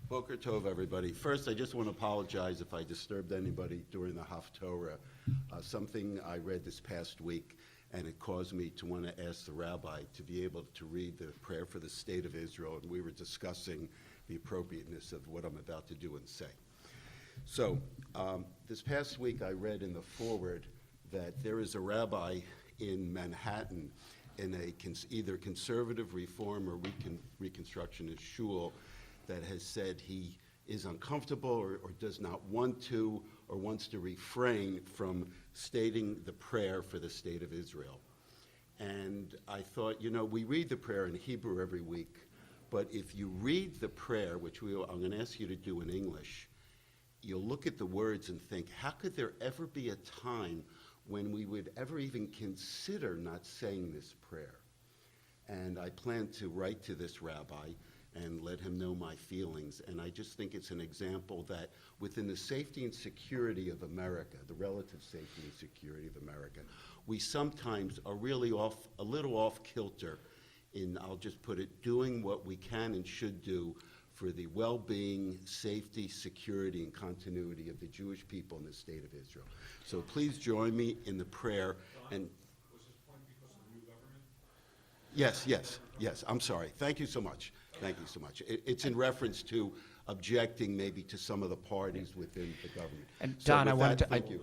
Boker Tov, everybody. First, I just want to apologize if I disturbed anybody during the Haftorah. Something I read this past week, and it caused me to want to ask the rabbi to be able to read the prayer for the state of Israel, and we were discussing the appropriateness of what I'm about to do and say. So, this past week I read in the foreword that there is a rabbi in Manhattan in a either conservative reform or reconstructionist shul that has said he is uncomfortable or does not want to or wants to refrain from stating the prayer for the state of Israel. And I thought, we read the prayer in Hebrew every week, but if you read the prayer, which I'm going to ask you to do in English, you'll look at the words and think, how could there ever be a time when we would ever even consider not saying this prayer? And I plan to write to this rabbi and let him know my feelings. And I just think it's an example that within the safety and security of America, the relative safety and security of America, we sometimes are really a little off kilter in, I'll just put it, doing what we can and should do for the well-being, safety, security, and continuity of the Jewish people in the state of Israel. So please join me in the prayer. And was this point because of the new government? Yes. I'm sorry. Thank you so much. It's in reference to objecting maybe to some of the parties within the government. And So Don, with I wanted that, to, thank you.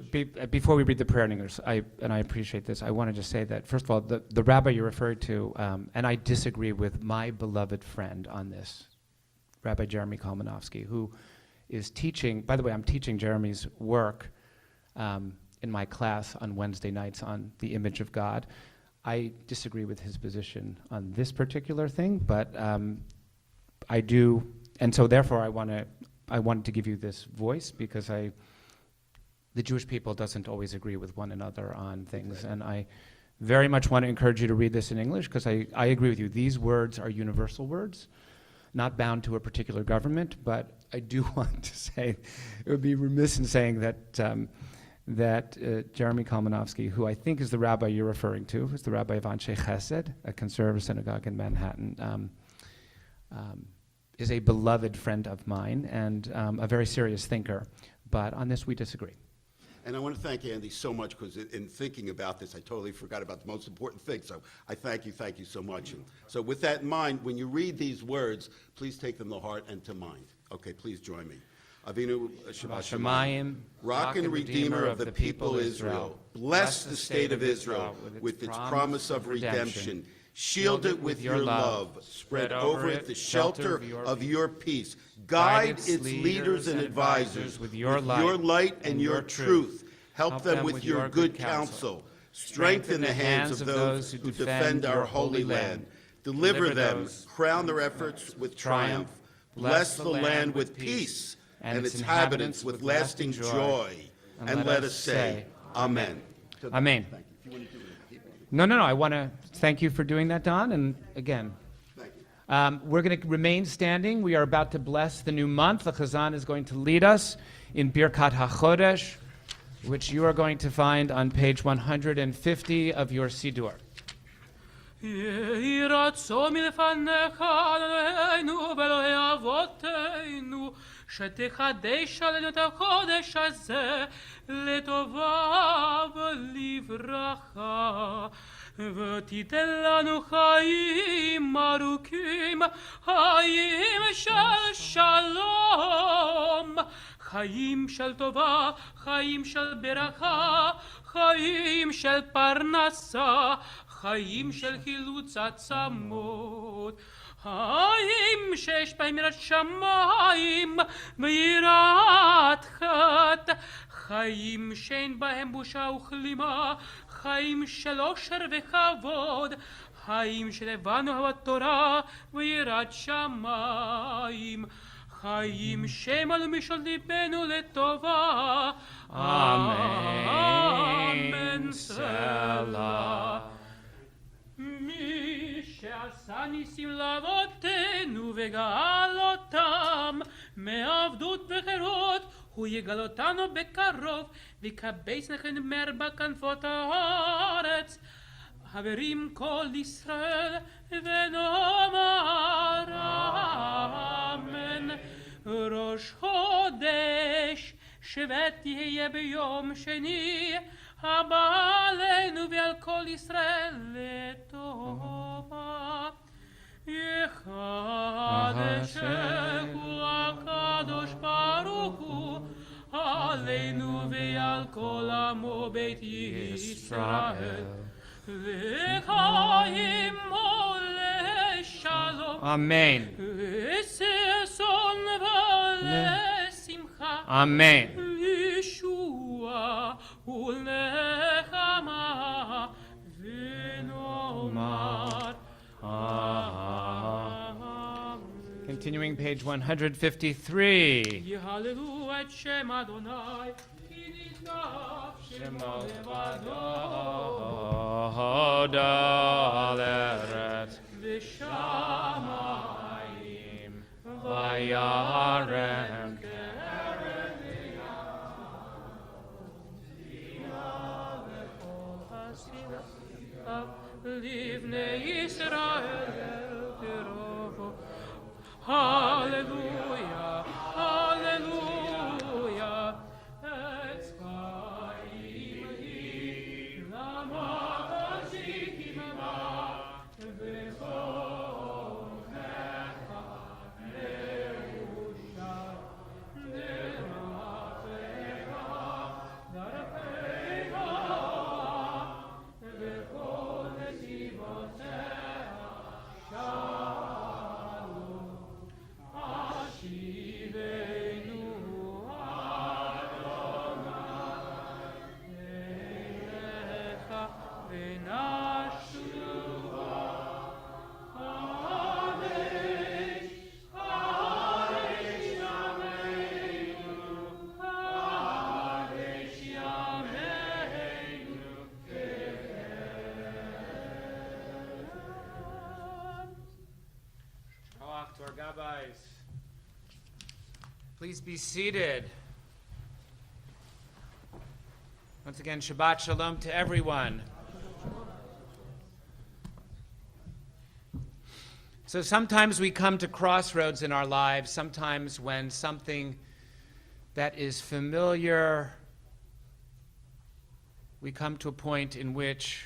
before we read the prayer in English, and I appreciate this, I wanted to say that, first of all, the rabbi you referred to, and I disagree with my beloved friend on this, Rabbi Jeremy Kalmanovsky, who is teaching, by the way, I'm teaching Jeremy's work in my class on Wednesday nights on the image of God. I disagree with his position on this particular thing, but I do, and so therefore I wanted to give you this voice because the Jewish people doesn't always agree with one another on things, and I very much want to encourage you to read this in English because I agree with you. These words are universal words, not bound to a particular government, but I do want to say, it would be remiss in saying that Jeremy Kalmanovsky, who I think is the rabbi you're referring to, is the rabbi of Anshe Chesed, a conservative synagogue in Manhattan, is a beloved friend of mine and a very serious thinker. But on this, we disagree. And I want to thank Andy so much because in thinking about this, I totally forgot about the most important thing. So I thank you so much. And so with that in mind, when you read these words, please take them to heart and to mind. Okay, please join me. Avinu Shabbat Shemayim, rock and redeemer of the people Israel, bless the state of Israel with its promise of redemption. Shield it with your love. Spread over it the shelter of your peace. Guide its leaders and advisors with your light and your truth. Help them with your good counsel. Strengthen the hands of those who defend our holy land. Deliver them, crown their efforts with triumph. Bless the land with peace and its inhabitants with lasting joy. And let us say, Amen. Amen. No. I want to thank you for doing that, Don. And again, we're going to remain standing. We are about to bless the new month. The Chazan is going to lead us in Birkat HaChodesh, which you are going to find on page 150 of your Siddur. יהי רצון מלפניך, אלוהינו ואלוהי אבותינו, שתחדש עלינו את החודש הזה לטובה ולברכה, ותיתן לנו חיים ארוכים, חיים של שלום, חיים של טובה, חיים של ברכה, חיים של פרנסה, חיים של חילוץ עצמות, חיים שיש בהם יראת שמיים ויראת חטא, חיים שאין בהם בושה וכלימה, חיים של עושר וכבוד, חיים שלבנו אהבת תורה ויראת שמיים, חיים שמלו משול ליבנו לטובה. אמן. סלע. מי שעשה ניסים לאבותינו וגאל אותם מעבדות וחירות, הוא יגאל אותנו בקרוב ויקבץ נחמר בכנפות הארץ. חברים כל ישראל ונאמר אמן. ראש חודש שבט יהיה ביום שני, הבא עלינו ועל כל ישראל לטובה. יחדשהו הקדוש ברוך הוא עלינו ועל כל עמו בית ישראל. לחיים ולשלום. אמן. לששון ולשמחה. אמן. לישועה ולנחמה ונאמר אמן. Continuing page 153. יהללו את שם אדוני כי נשגב שמו לבדו הודה לארץ ושמיים וירם לבני ישראל קרובו. הללויה, הללויה, אצבעים היא למטה שקימה ובונך נרושה דרכך דרכך וכל נתיבותיה שלום. השיבנו אדוני אליך ונשובה. חדש, חדש ימינו, חדש ימינו Shalom to our rabbis. Please be seated. Once again, Shabbat Shalom to everyone. So sometimes we come to crossroads in our lives, sometimes when something that is familiar, we come to a point in which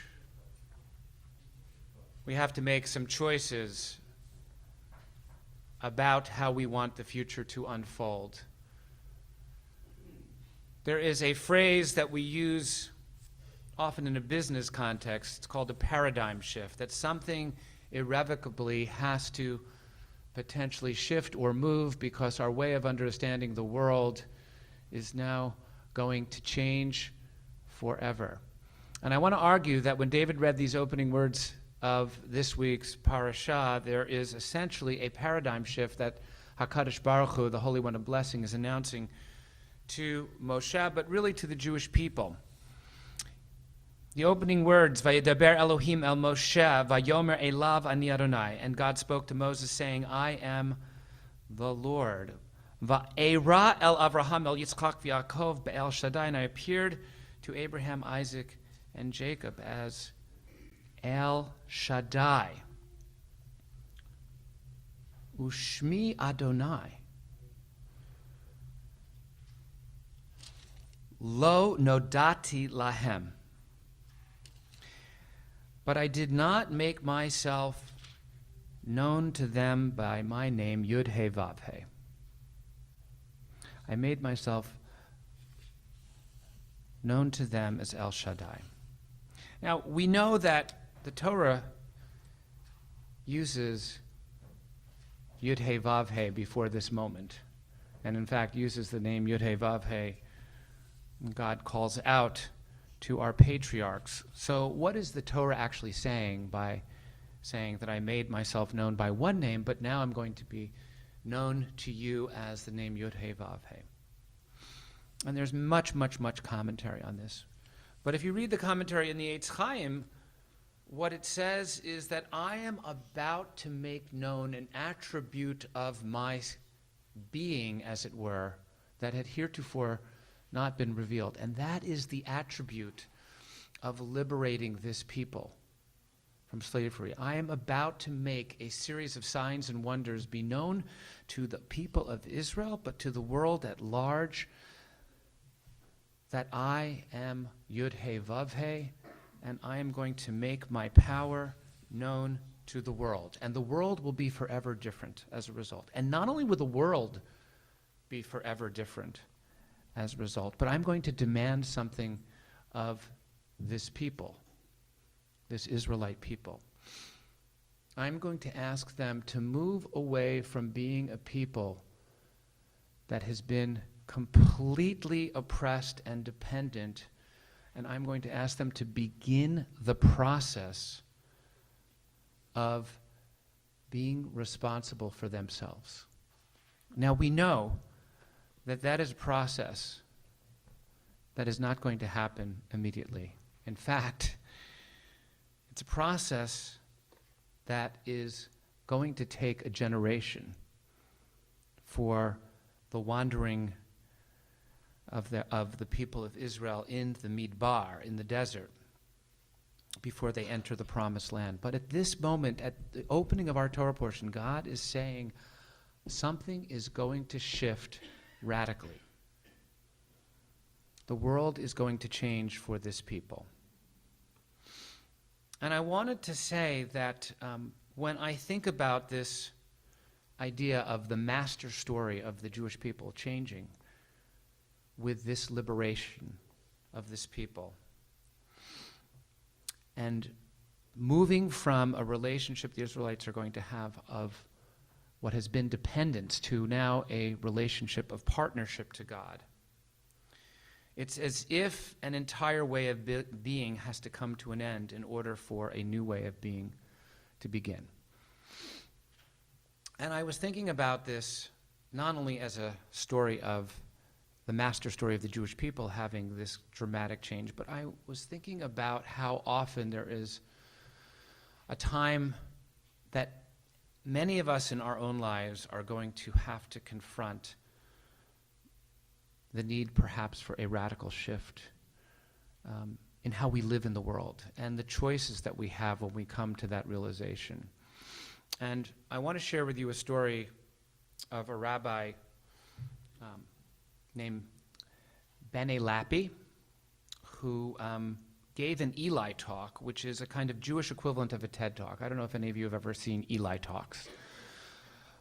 we have to make some choices about how we want the future to unfold. There is a phrase that we use often in a business context, it's called a paradigm shift, that something irrevocably has to potentially shift or move because our way of understanding the world is now going to change forever. And I want to argue that when David read these opening words of this week's parashah, there is essentially a paradigm shift that HaKadosh Baruch Hu, the Holy One of Blessing, is announcing to Moshe, but really to the Jewish people. The opening words, Vayedaber Elohim el Moshe, Vayomer Elav Ani Adonai, and God spoke to Moses saying, I am the Lord. Va'era el Avraham el Yitzchak v'Yaakov be'el Shaddai, and I appeared to Abraham, Isaac, and Jacob as El Shaddai. Ushmi Adonai. Lo nodati lahem. But I did not make myself known to them by my name, Yud He Vav He. I made myself known to them as El Shaddai. Now, we know that the Torah uses Yud He Vav He before this moment, and in fact uses the name Yud He Vav He. God calls out to our patriarchs. So what is the Torah actually saying by saying that I made myself known by one name, but now I'm going to be known to you as the name Yud He Vav He? And there's much commentary on this. But if you read the commentary in the Eitz Chaim, what it says is that I am about to make known an attribute of my being, as it were, that had heretofore not been revealed. And that is the attribute of liberating this people from slavery. I am about to make a series of signs and wonders be known to the people of Israel, but to the world at large, that I am Yud He Vav He, and I am going to make my power known to the world. And the world will be forever different as a result. And not only will the world be forever different as a result, but I'm going to demand something of this people, this Israelite people. I'm going to ask them to move away from being a people that has been completely oppressed and dependent, and I'm going to ask them to begin the process of being responsible for themselves. Now, we know that that is a process that is not going to happen immediately. In fact, it's a process that is going to take a generation for the wandering of the people of Israel in the Midbar, in the desert, before they enter the promised land. But at this moment, at the opening of our Torah portion, God is saying something is going to shift radically. The world is going to change for this people. And I wanted to say that when I think about this idea of the master story of the Jewish people changing with this liberation of this people, and moving from a relationship the Israelites are going to have of what has been dependence to now a relationship of partnership to God. It's as if an entire way of being has to come to an end in order for a new way of being to begin. And I was thinking about this not only as a story of the master story of the Jewish people having this dramatic change, but I was thinking about how often there is a time that many of us in our own lives are going to have to confront the need perhaps for a radical shift in how we live in the world and the choices that we have when we come to that realization. And I want to share with you a story of a rabbi named Bene Lappi, who gave an Eli talk, which is a kind of Jewish equivalent of a TED Talk. I don't know if any of you have ever seen Eli Talks.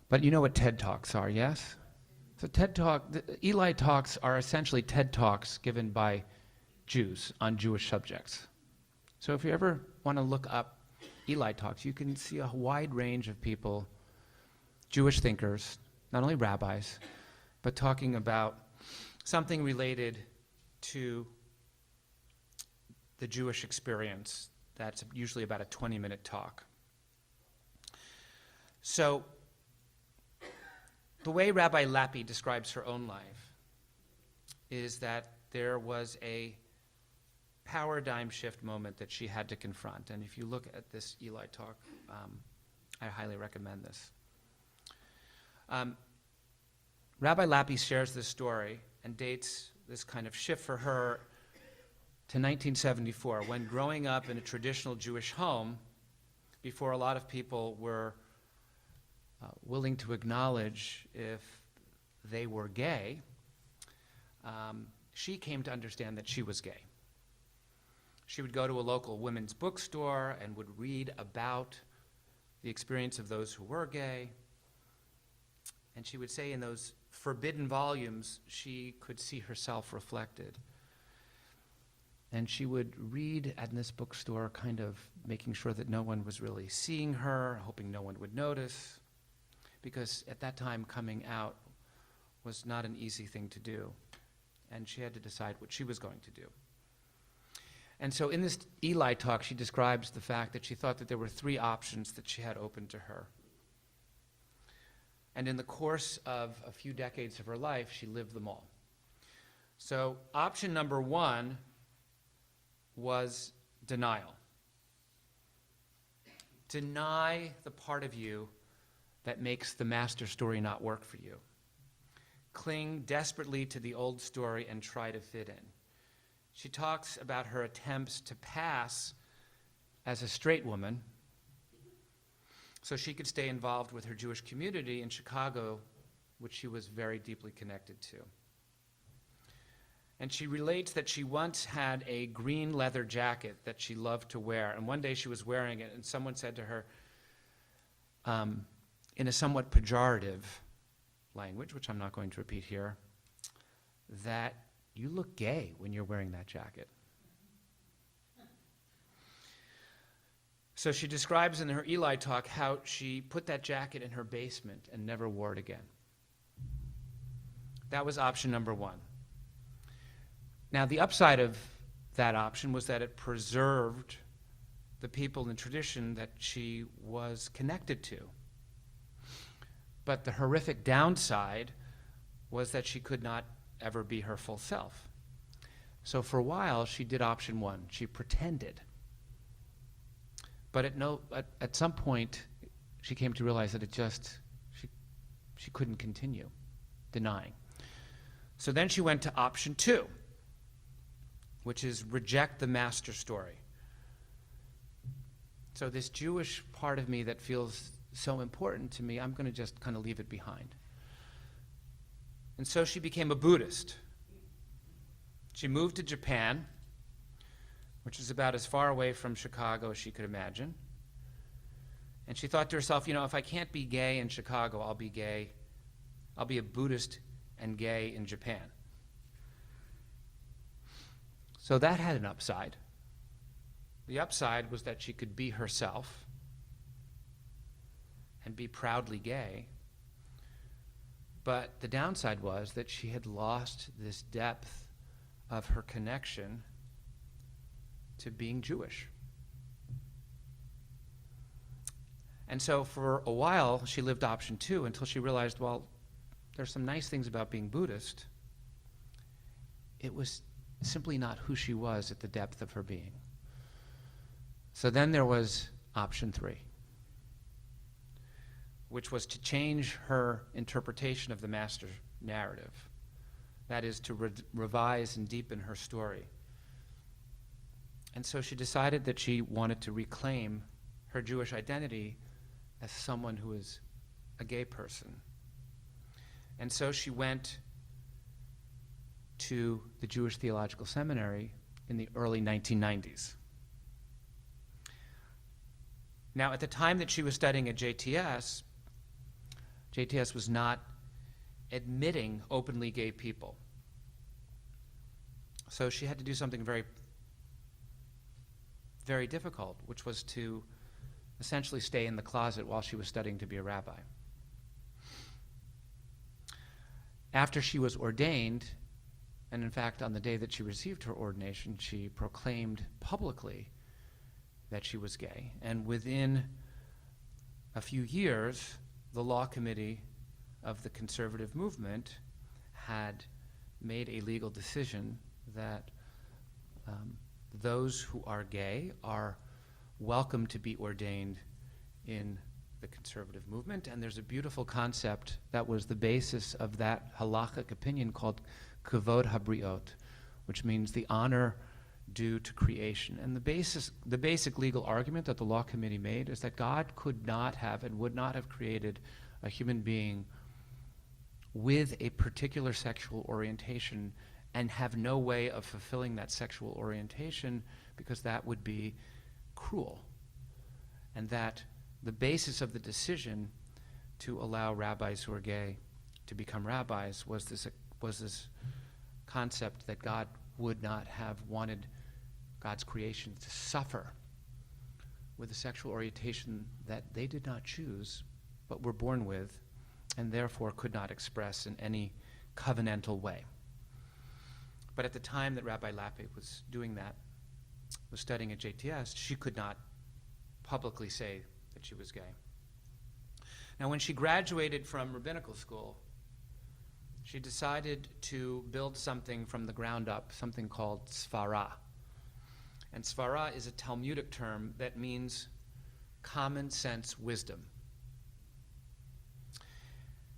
But you know what TED Talks are, yes? So TED Talk, Eli Talks are essentially TED Talks given by Jews on Jewish subjects. So if you ever want to look up Eli Talks, you can see a wide range of people, Jewish thinkers, not only rabbis, but talking about something related to the Jewish experience. That's usually about a 20-minute talk. So the way Rabbi Lappi describes her own life is that there was a paradigm shift moment that she had to confront. And if you look at this Eli talk, I highly recommend this. Rabbi Lappi shares this story and dates this kind of shift for her to 1974, when growing up in a traditional Jewish home, before a lot of people were willing to acknowledge if they were gay, she came to understand that she was gay. She would go to a local women's bookstore and would read about the experience of those who were gay. And she would say in those forbidden volumes, she could see herself reflected. And she would read at this bookstore, kind of making sure that no one was really seeing her, hoping no one would notice, because at that time, coming out was not an easy thing to do. And she had to decide what she was going to do. And so in this Eli talk, she describes the fact that she thought that there were 3 options that she had open to her. And in the course of a few decades of her life, she lived them all. So option number 1 was denial. Deny the part of you that makes the master story not work for you. Cling desperately to the old story and try to fit in. She talks about her attempts to pass as a straight woman so she could stay involved with her Jewish community in Chicago, which she was very deeply connected to. And she relates that she once had a green leather jacket that she loved to wear, and one day she was wearing it, and someone said to her, in a somewhat pejorative language, which I'm not going to repeat here, that you look gay when you're wearing that jacket. So she describes in her Eli talk how she put that jacket in her basement and never wore it again. That was option number 1. Now, the upside of that option was that it preserved the people and tradition that she was connected to. But the horrific downside was that she could not ever be her full self. So for a while, she did option 1. She pretended. But at some point, she came to realize that she couldn't continue denying. So then she went to option 2, which is reject the master story. So this Jewish part of me that feels so important to me, I'm going to just kind of leave it behind. And so she became a Buddhist. She moved to Japan, which is about as far away from Chicago as she could imagine. And she thought to herself, if I can't be gay in Chicago, I'll be gay. I'll be a Buddhist and gay in Japan. So that had an upside. The upside was that she could be herself and be proudly gay. But the downside was that she had lost this depth of her connection to being Jewish. And so for a while, she lived option 2 until she realized, well, there's some nice things about being Buddhist. It was simply not who she was at the depth of her being. So then there was option 3, which was to change her interpretation of the master narrative. That is, to revise and deepen her story. And so she decided that she wanted to reclaim her Jewish identity as someone who is a gay person. And so she went to the Jewish Theological Seminary in the early 1990s. Now, at the time that she was studying at JTS was not admitting openly gay people. So she had to do something very, very difficult, which was to essentially stay in the closet while she was studying to be a rabbi. After she was ordained, and in fact on the day that she received her ordination, she proclaimed publicly that she was gay. And within a few years, the law committee of the conservative movement had made a legal decision that those who are gay are welcome to be ordained in the conservative movement. And there's a beautiful concept that was the basis of that halachic opinion called kavod habriot, which means the honor due to creation. And the basic legal argument that the law committee made is that God could not have and would not have created a human being with a particular sexual orientation and have no way of fulfilling that sexual orientation, because that would be cruel. And that the basis of the decision to allow rabbis who are gay to become rabbis was this concept that God would not have wanted God's creation to suffer with a sexual orientation that they did not choose, but were born with, and therefore could not express in any covenantal way. But at the time that Rabbi Lappe was doing that, was studying at JTS, she could not publicly say that she was gay. Now, when she graduated from rabbinical school, she decided to build something from the ground up, something called svara. And svara is a Talmudic term that means common sense wisdom.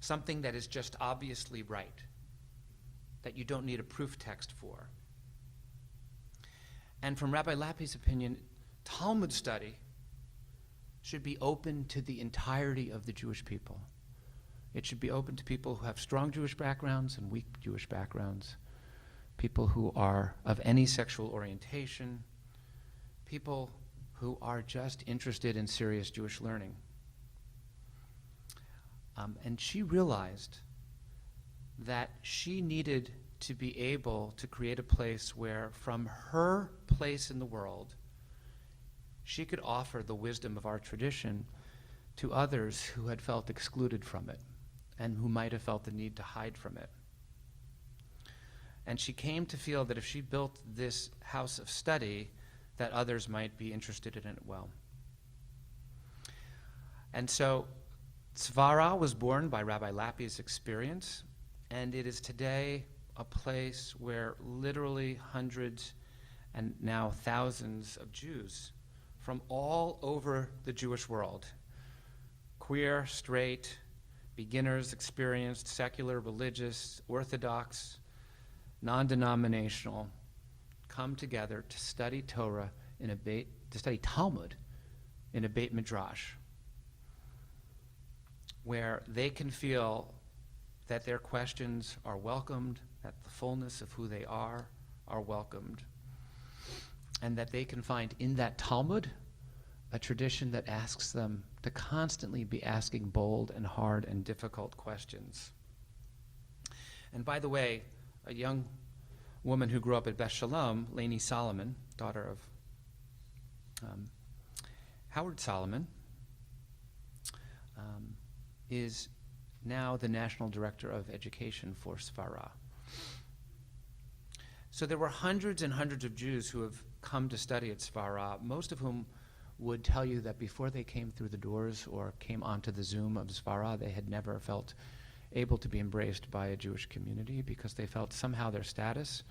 Something that is just obviously right, that you don't need a proof text for. And from Rabbi Lappe's opinion, Talmud study should be open to the entirety of the Jewish people. It should be open to people who have strong Jewish backgrounds and weak Jewish backgrounds, people who are of any sexual orientation, people who are just interested in serious Jewish learning. And she realized that she needed to be able to create a place where, from her place in the world, she could offer the wisdom of our tradition to others who had felt excluded from it and who might have felt the need to hide from it. And she came to feel that if she built this house of study, that others might be interested in it well. And so Svara was born by Rabbi Lappe's experience, and it is today a place where literally hundreds and now thousands of Jews from all over the Jewish world, queer, straight, beginners, experienced, secular, religious, Orthodox, non-denominational, come together to study Torah to study Talmud in a Beit Midrash, where they can feel that their questions are welcomed, that the fullness of who they are welcomed, and that they can find in that Talmud a tradition that asks them to constantly be asking bold and hard and difficult questions. And by the way, a young woman who grew up at Beth Sholom, Lainey Solomon, daughter of Howard Solomon, is now the National Director of Education for Svara. So there were hundreds and hundreds of Jews who have come to study at Svara, most of whom would tell you that before they came through the doors or came onto the Zoom of Svara, they had never felt able to be embraced by a Jewish community because they felt somehow their status,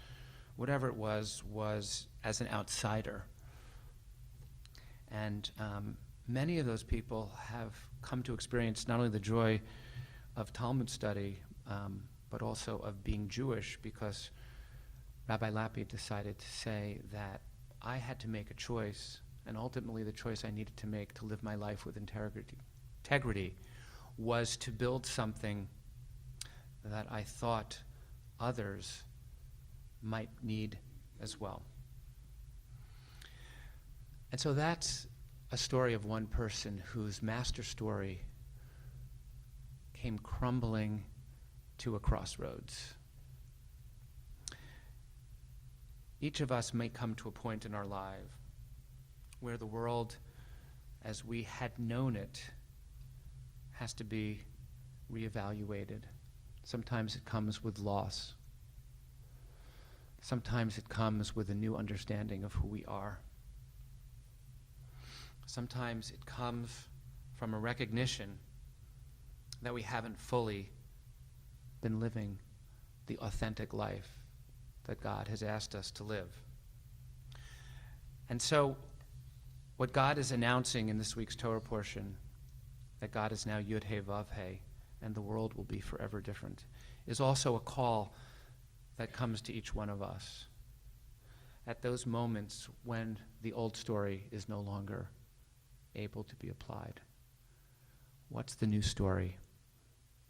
whatever it was as an outsider. And many of those people have come to experience not only the joy of Talmud study, but also of being Jewish, because Rabbi Lappe decided to say that I had to make a choice, and ultimately the choice I needed to make to live my life with integrity was to build something that I thought others might need as well. And so that's a story of one person whose master story came crumbling to a crossroads. each of us may come to a point in our life where the world, as we had known it, has to be reevaluated. Sometimes it comes with loss. Sometimes it comes with a new understanding of who we are. Sometimes it comes from a recognition that we haven't fully been living the authentic life that God has asked us to live. And so, what God is announcing in this week's Torah portion, that God is now Yud He Vav He, and the world will be forever different, is also a call that comes to each one of us at those moments when the old story is no longer able to be applied. What's the new story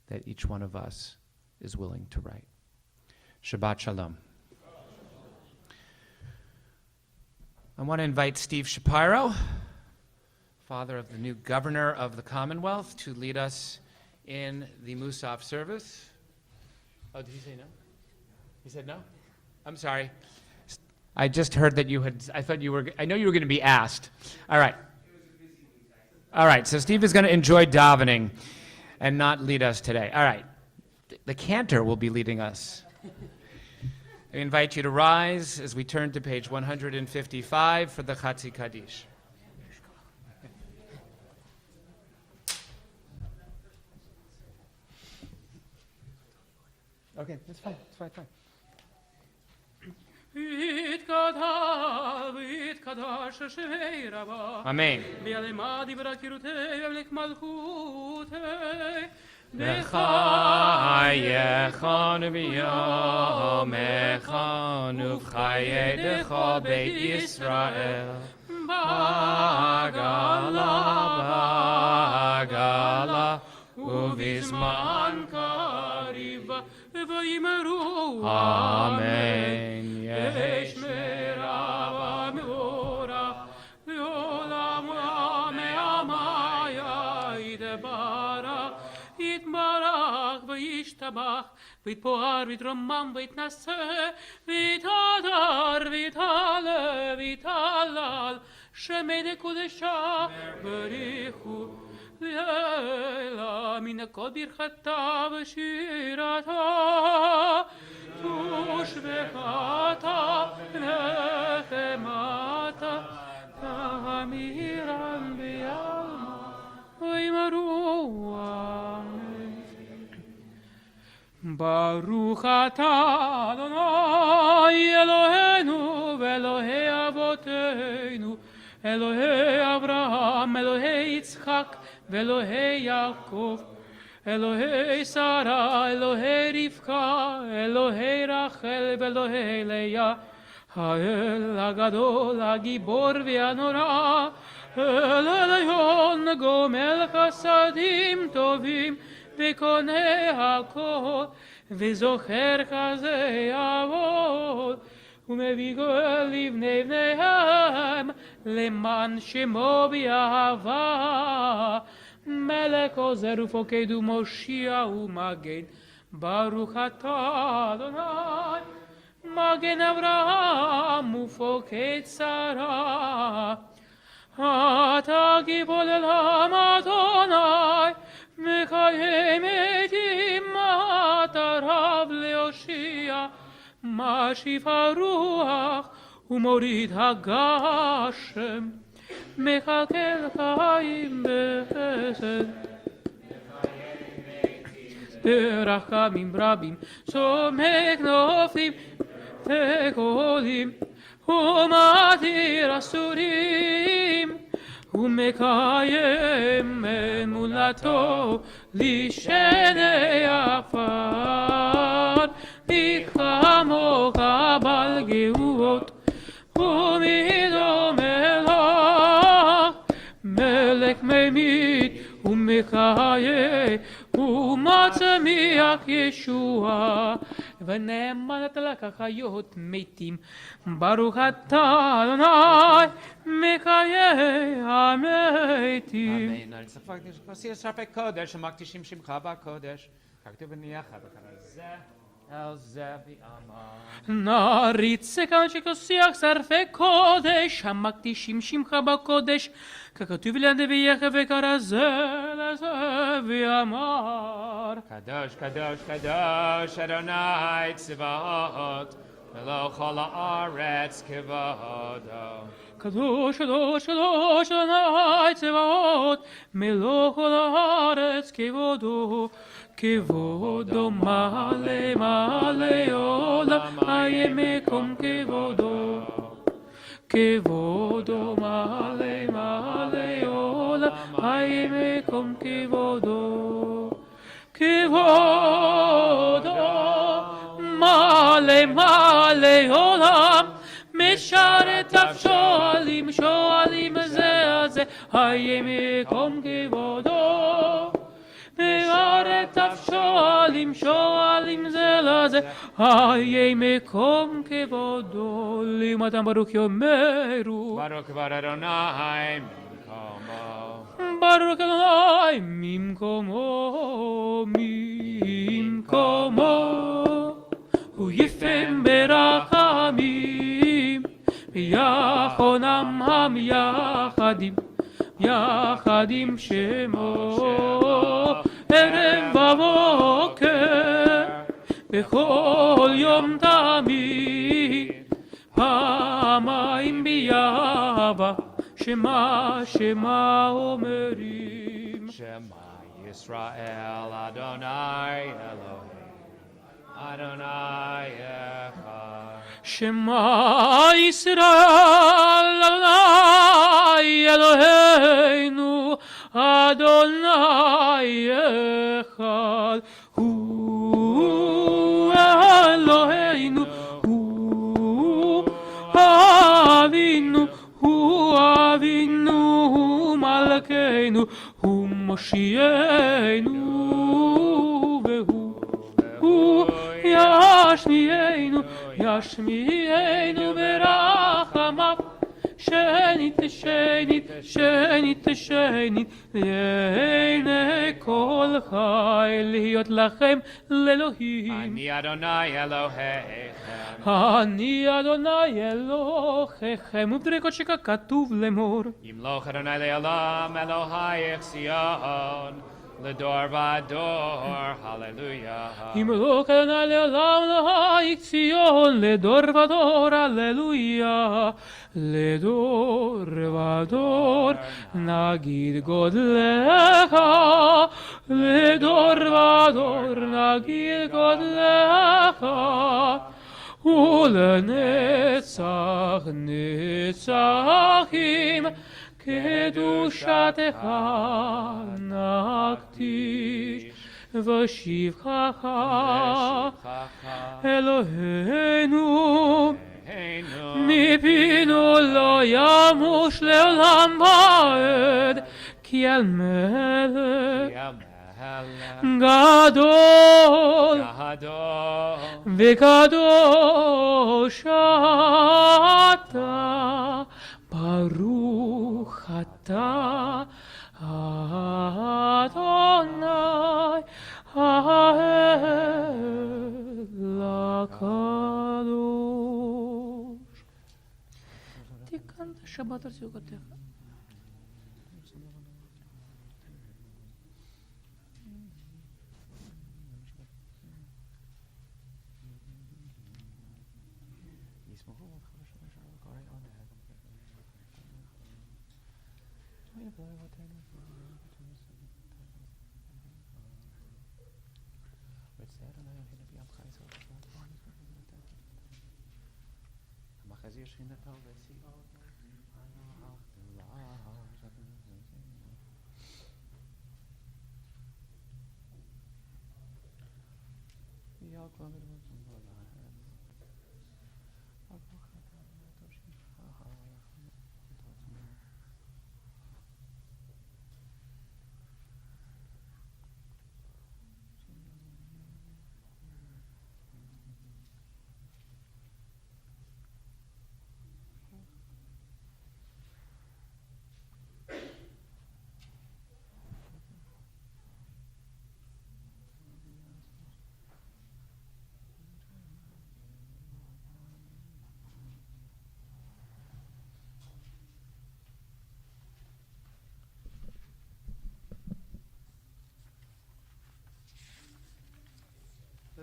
that each one of us is willing to write? Shabbat Shalom. I want to invite Steve Shapiro, father of the new governor of the Commonwealth, to lead us in the Musaf service. Oh, did he say no? He said no? I'm sorry. I just heard that you had, I know you were going to be asked. All right. All right, so Steve is going to enjoy davening and not lead us today. All right. The Cantor will be leading us. I invite you to rise as we turn to page 155 for the Chatzi Kaddish. Okay, that's fine. It's fine, fine. Amen. B'chayechon v'yomechon uvchayedecha Beit Yisrael b'agala uvizman kariv v'yimeru Amen. Yesh merava meora v'olam me'amaya idebara יתברך וישתבח ויתפאר ויתרומם ויתנשא ויתהדר ויתהלל ויתהלל שמי דקודשה בריחו לילה מן הכל ברכתה ושירתה תושבחתה נחמתה תמירן ביעלמה וימרו Baruch atah Adonai Eloheinu ve'Elohei Avoteinu Elohei Avraham Elohei Yitzchak ve'Elohei Yaakov Elohei Sarah Elohei Rivka Elohei Rachel ve'Elohei Leah Ha'el Hagadol Hagibor ve'Hanora El Elyon Gomel Chasadim Tovim וקונה הכל, וזוכר כזה יעבוד, ומביא גואל לבני בניהם, למען שמו באהבה. מלך עוזר ופוקד ומושיע ומגן, ברוך אתה אדוני, מגן אברהם ופוקד שרה. אתה גיבור לעם אדוני, מקיים מתים מטריו להושיע, משיב הרוח ומוריד הגשם, מקלקל חיים בחסד. ברחמים רבים סומק נופלים וגולים, ומתיר אסורים, ומקיים אמונתו לשני עפר. ניחמוך בגבורות ומדום מלך, מלך ממית ומקיים ומצמיח ישועה. ונאמנת לך חיות מתים, ברוך אתה אדוני מקיים המתים. אמן. על צפק כוסי ספק קודש, שמקדישים שמך בקודש, כך תבניח בכזה. El Zevi Amar. נריץ כאן שכוסיח שרפי קודש, המקדישים שמך בקודש, ככתוב לנביאך וכרזה לזאבי אמר. Kadosh, Kadosh, Kadosh, Adonai Tzivot, Melo Chol Haaretz Kivodo. קדוש, קדוש, קדוש, אדוני צבאות, מלוא כל הארץ כבודו, כבודו מלא מלא עולם, היה מקום כבודו. כבודו מלא מלא עולם, היה מקום כבודו. כבודו מלא מלא עולם, משרת אף שואלים, שואלים זה על זה, היה מקום כבודו. משרת אף שואלים, שואלים זה לזה, היה מקום כבודו. לימדם ברוך יאמרו, Baruch Bar Adonai Mimkomo. ברוך אדוני ממקומו, ממקומו. הוא יפם ברחמים, ויחונם יחדים, יחדים שמו. ערב בבוקר, בכל יום תמיד, פעמיים ביעבה, שמה שמה אומרים. Shema Yisrael Adonai Elohim. Adonai Echad. שמע ישראל אדוני אלוהינו, אדוני אחד הוא אלוהינו, הוא אבינו, הוא אבינו, הוא מלכנו, הוא מושיענו, והוא ישמיענו, ישמיענו ברחמיו. שנית, שנית, שנית, שנית, לעיני כל חי, להיות לכם לאלוהים. Ani Adonai Elohechem. אני אדוני אלוהיכם, ובדרקות שכתוב לאמור. Yimloch Adonai Le'olam Elohayich Sion. Ledor Vador. Hallelujah. ימלוך אדוני לעולם אלוהי ציון, לדור ודור, הללויה. לדור ודור נגיד גודלך, לדור ודור נגיד גודלך, ולנצח נצחים קדושתך נקדיש. ושבחך אלוהינו מפינו לא ימוש לעולם ועד, כי על מלך גדול וקדוש אתה, ברוך אתה אדוני האל הקדוש. תיקנת שבת על סוכותיך.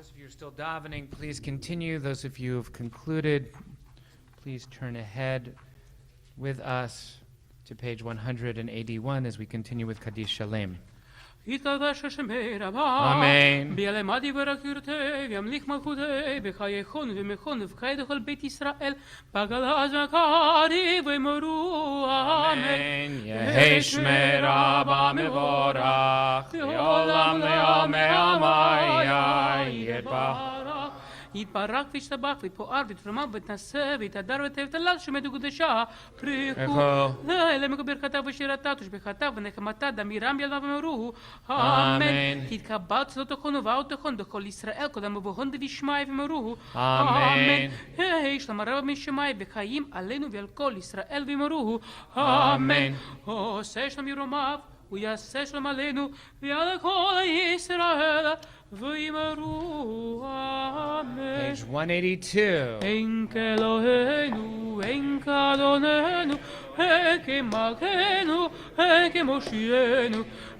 Those of you who are still davening, please continue. Those of you who have concluded, please turn ahead with us to page 181 as we continue with Kaddish Shalem. יתקדש שמי רבה, אמן. ביעלמדי ורקירתי, וימליך מלכותי, בחייכון ומכון ובחיי לכל בית ישראל, בגלה זכרי ואמרו אמן. יהי שמי רבה מבורך, לעולם לעולמי עלמי יתברך. יתברך וישתבח ויתפאר ויתרומם ויתנשא ויתהדר ויטהר ותהלל שמו קדושה פריחו לאלוהינו ברכתיו ושירתיו תשבחתיו ונחמתיו דמירם ילדיו ואמרו אמן. תתקבל צדקתכון ובאותכון בכל ישראל קודם ובהון דבישמעי ואמרו אמן. יהי שלום הרב משמיים וחיים עלינו ועל כל ישראל ואמרו אמן. עושה שלום ירומיו ויעשה שלום עלינו ועל כל ישראל ויאמרו אמן. Page 182. אין כאלוהינו, אין כאדוננו, אין כמלכנו, אין כמושיענו,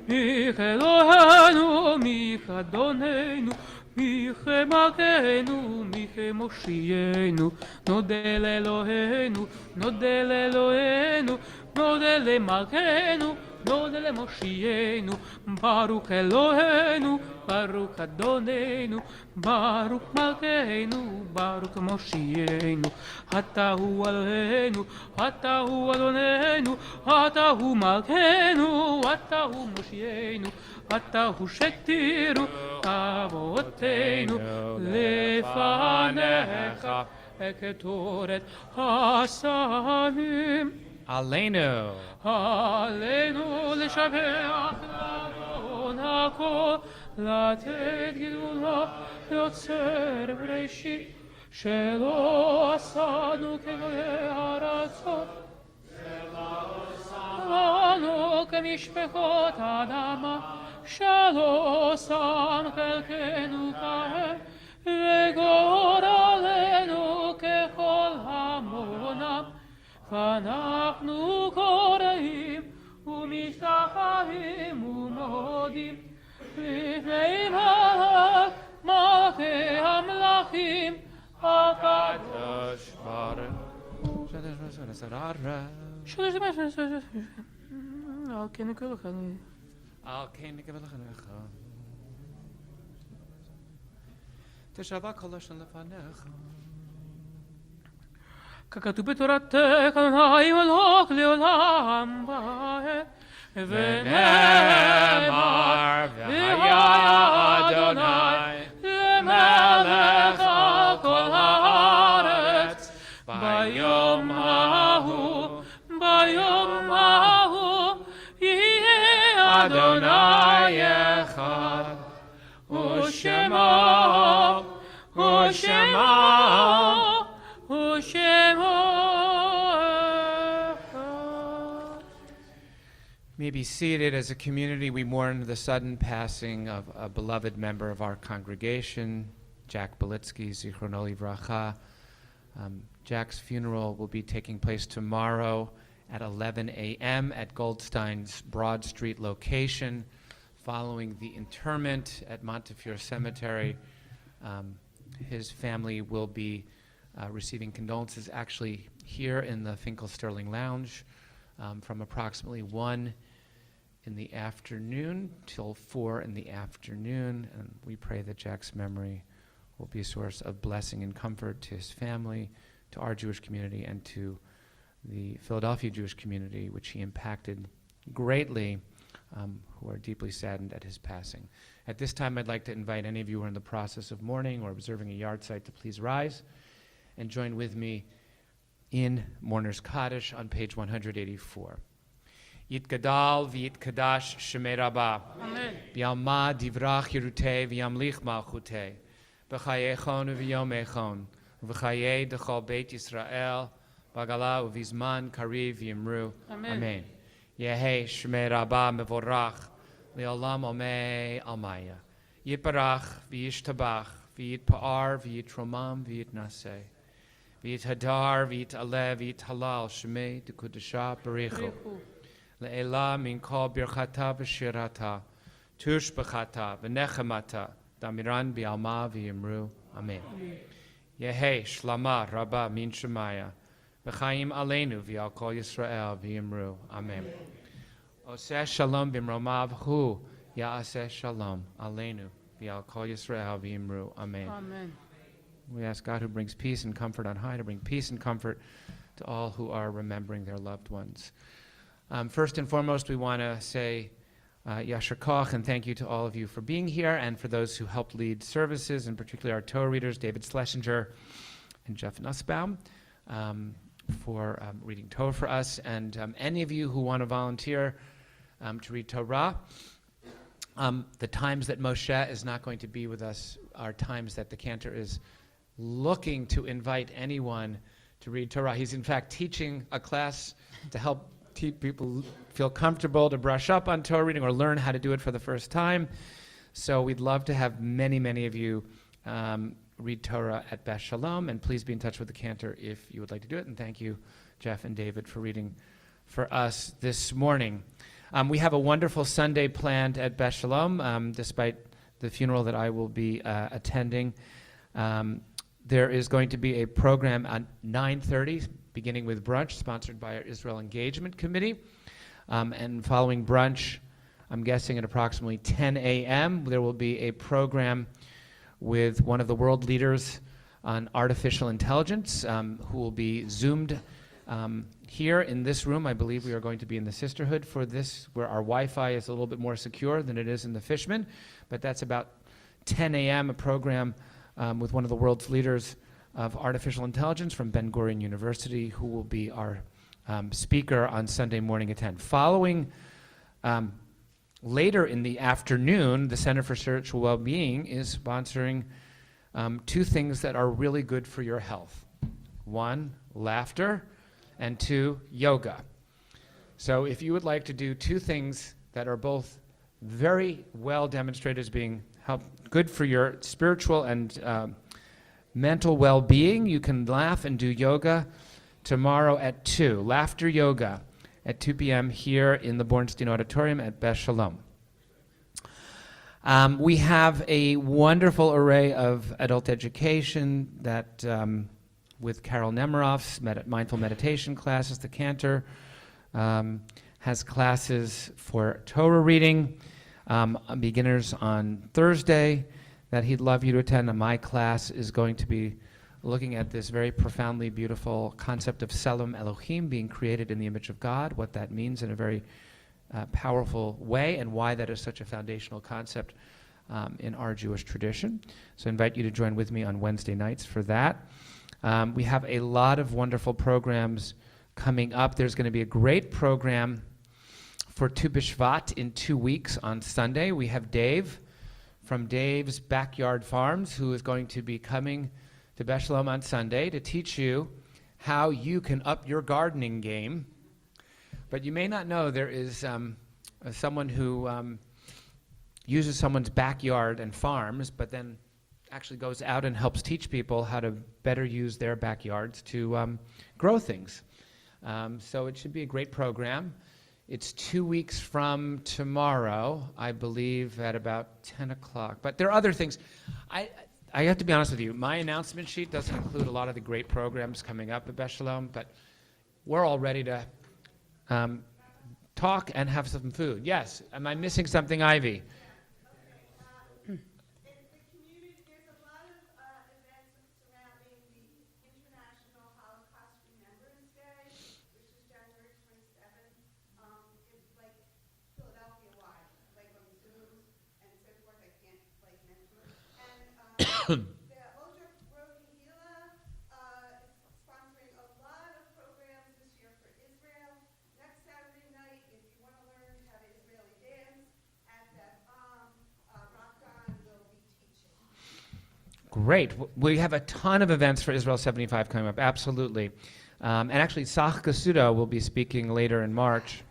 מי כאלוהינו, מי כאדוננו, מי כמלכנו, מי כמושיענו. נודה לאלוהינו, נודה לאלוהינו, נודה למלכנו, נודה למושיענו. ברוך אלוהינו, ברוך אדוננו, ברוך מלכנו, ברוך מושיענו. אתה הוא אלוהינו, אתה הוא אדוננו, אתה הוא מלכנו, אתה הוא מושיענו. אתה הוא שתירו אבותינו לפניך כתורת השמים. עלינו. עלינו לשבח לאדון הכל, לתת גדולה יוצר בראשית, שלא עשנו כגויי ארצות, לנו כמשפחות אדמה, שלא שם חלקנו כהם, וגורלנו ככל המונם. ואנחנו קוראים ומשתחווים ומודים לפני מלך מלכי המלכים הקדוש ברוך הוא. על כן נקבל לך. על כן נקבל לך. תשבע כל לשון לפניך. ככתוב בתורתך, אדוני מלך לעולם ועד. ונאמר, והיה אדוני למלך על כל הארץ. ביום ההוא, ביום ההוא, יהיה אדוני אחד. ושמו, ושמו, May be seated. As a community, we mourn the sudden passing of a beloved member of our congregation, Jack Belitsky, Zichrono Livracha. Jack's funeral will be taking place tomorrow at 11 a.m. at Goldstein's Broad Street location. Following the interment at Montefiore Cemetery, his family will be receiving condolences actually here in the Finkel-Sterling Lounge from approximately 1 in the afternoon till 4 in the afternoon. And we pray that Jack's memory will be a source of blessing and comfort to his family, to our Jewish community, and to the Philadelphia Jewish community, which he impacted greatly, who are deeply saddened at his passing. At this time, I'd like to invite any of you who are in the process of mourning or observing a yard site to please rise and join with me in Mourner's Kaddish on page 184. Yitgadal v'yitkadash shemei Rabba. Amen. B'yalma divrach yerutei v'yamlich malchutei. B'chayechon v'yomechon. V'chayei dechol beit Yisrael. B'gala uvizman kariv v'yimru. Amen. Yehei shemei Rabba mevorach. Le'olam omei almaya. Yitbarach v'yishtabach. V'yitpa'ar v'yitromam v'yitnaseh. V'yithadar v'yit'aleh v'yithalal shemei dekudesha barichu. Le'ela min kol birchata v'shirata. Tush b'chata v'nechemata. Damiran bi'alma v'yimru. Amen. Yehi shlama rabba min shemaya. V'chaim aleinu v'al kol Yisrael v'yimru. Amen. Oseh shalom b'mromav hu ya'aseh shalom aleinu v'al kol Yisrael v'yimru. Amen. Amen. We ask God who brings peace and comfort on high to bring peace and comfort to all who are remembering their loved ones. First and foremost, we want to say Yasher Koch and thank you to all of you for being here and for those who helped lead services, and particularly our Torah readers, David Schlesinger and Jeff Nussbaum, for reading Torah for us. And any of you who want to volunteer to read Torah, the times that Moshe is not going to be with us are times that the Cantor is looking to invite anyone to read Torah. He's in fact teaching a class to help people feel comfortable to brush up on Torah reading or learn how to do it for the first time. So we'd love to have many, many of you read Torah at Beth Sholom, and please be in touch with the Cantor if you would like to do it. And thank you, Jeff and David, for reading for us this morning. We have a wonderful Sunday planned at Beth Sholom, despite the funeral that I will be attending. There is going to be a program at 9:30, beginning with brunch, sponsored by our Israel Engagement Committee. And following brunch, I'm guessing at approximately 10 a.m., there will be a program with one of the world leaders on artificial intelligence, who will be Zoomed here in this room. I believe we are going to be in the Sisterhood for this, where our Wi-Fi is a little bit more secure than it is in the Fishman. But that's about 10 a.m., a program with one of the world's leaders of artificial intelligence from Ben Gurion University, who will be our speaker on Sunday morning at 10. Following later in the afternoon, the Center for Spiritual Well-Being is sponsoring two things that are really good for your health. One, laughter, and two, yoga. So if you would like to do two things that are both very well demonstrated as being good for your spiritual and mental well-being, you can laugh and do yoga tomorrow at 2. Laughter yoga at 2 p.m. here in the Bornstein Auditorium at Beth Sholom. We have a wonderful array of adult education that, with Carol Nemiroff's mindful meditation classes, the Cantor has classes for Torah reading, beginners on Thursday that he'd love you to attend. And my class is going to be looking at this very profoundly beautiful concept of Tselem Elohim, being created in the image of God, what that means in a very powerful way, and why that is such a foundational concept in our Jewish tradition. So I invite you to join with me on Wednesday nights for that. We have a lot of wonderful programs coming up. There's going to be a great program for Tu B'Shvat in 2 weeks on Sunday. We have Dave from Dave's Backyard Farms, who is going to be coming to Beth Sholom on Sunday to teach you how you can up your gardening game. But you may not know there is someone who uses someone's backyard and farms, but then actually goes out and helps teach people how to better use their backyards to grow things. So it should be a great program. It's 2 weeks from tomorrow, I believe, at about 10 o'clock. But there are other things. I have to be honest with you. My announcement sheet doesn't include a lot of the great programs coming up at Beth Sholom, but we're all ready to talk and have some food. Yes. Am I missing something, Ivy? Sponsoring a lot of programs this year for Israel. Next Saturday night, if you want to learn how to Israeli dance, at that Rockon will be teaching. Great. We have a ton of events for Israel 75 coming up, absolutely. And actually, Sach Kasuda will be speaking later in March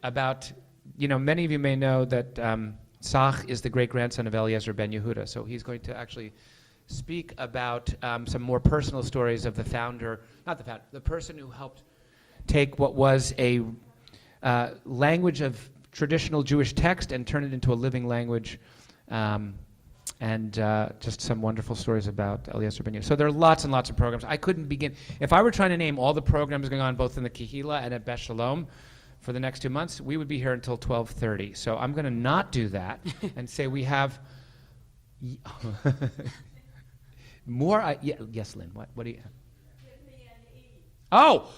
about, many of you may know that Sach is the great-grandson of Eliezer ben Yehuda, so he's going to actually speak about some more personal stories of the person who helped take what was a language of traditional Jewish text and turn it into a living language and just some wonderful stories about Eliezer Ben Yehuda. So there are lots and lots of programs. I couldn't begin. If I were trying to name all the programs going on both in the Kehila and at Beth Sholom for the next 2 months, we would be here until 12:30. So I'm going to not do that and say we have more. Yes, Lynn. What do you have? Oh,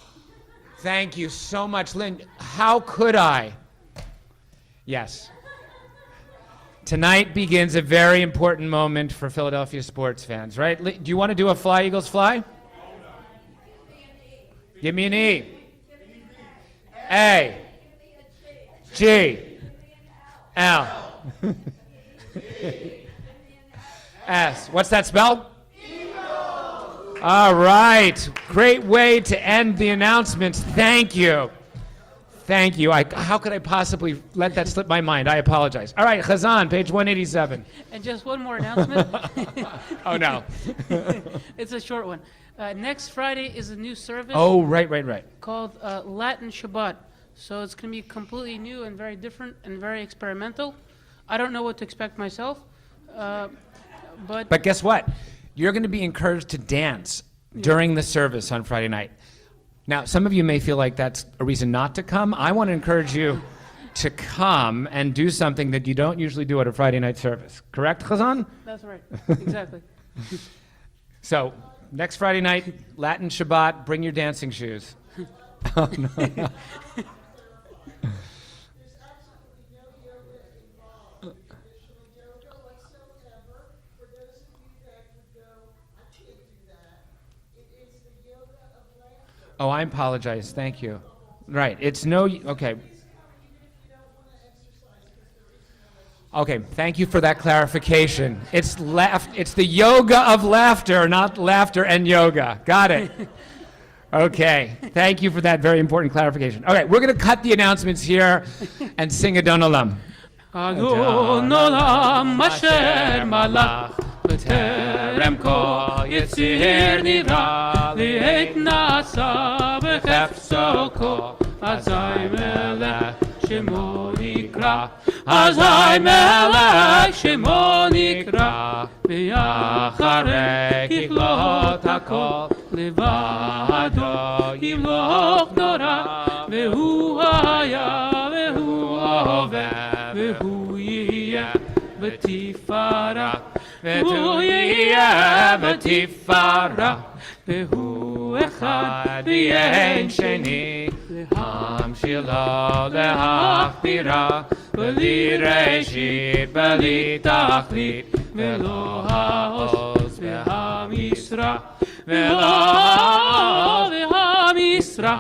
thank you so much, Lynn. How could I? Yes. Tonight begins a very important moment for Philadelphia sports fans, right? Do you want to do a Fly, Eagles, Fly? Give me an E. A. G. L. S. What's that spell? All right. Great way to end the announcements. Thank you. Thank you. How could I possibly let that slip my mind? I apologize. All right, Chazan, page 187. And just one more announcement. Oh, no. It's a short one. Next Friday is a new service. Oh, right. Called Latin Shabbat. So it's going to be completely new and very different and very experimental. I don't know what to expect myself. But guess what? You're going to be encouraged to dance during the service on Friday night. Now, some of you may feel like that's a reason not to come. I want to encourage you to come and do something that you don't usually do at a Friday night service. Correct, Chazan? That's right. Exactly. So, next Friday night, Latin Shabbat, bring your dancing shoes. Oh, no. There's absolutely no yoga involved. Traditional yoga whatsoever. For those of you that would go, I can't do that. It is the yoga of laughter. Oh, I apologize. Thank you. Right. It's no. Okay. Please come even if you don't want to exercise, because there is no exercise. Okay. Thank you for that clarification. It's the yoga of laughter, not laughter and yoga. Got it. Okay. Thank you for that very important clarification. Okay. We're going to cut the announcements here and sing Adon Olam. Adon Olam Asher Malach B'terem Kol Yitzir Nivra Li'et Nasa B'chefso Kol Azai Melech Shemo Nikra Azai Melech Shemo Nikra V'yacharei Kichlot HaKol Levado Yimloch Nora V'hu Haya V'hu Oveh V'hu Yiyeh V'tifara V'hu Yiyeh V'tifara V'hu Echad V'yein Sheni L'hamshilo L'hachbira V'li Reshit V'li Tachlit V'lo Ha'oz V'ha'misra V'lo V'ha'misra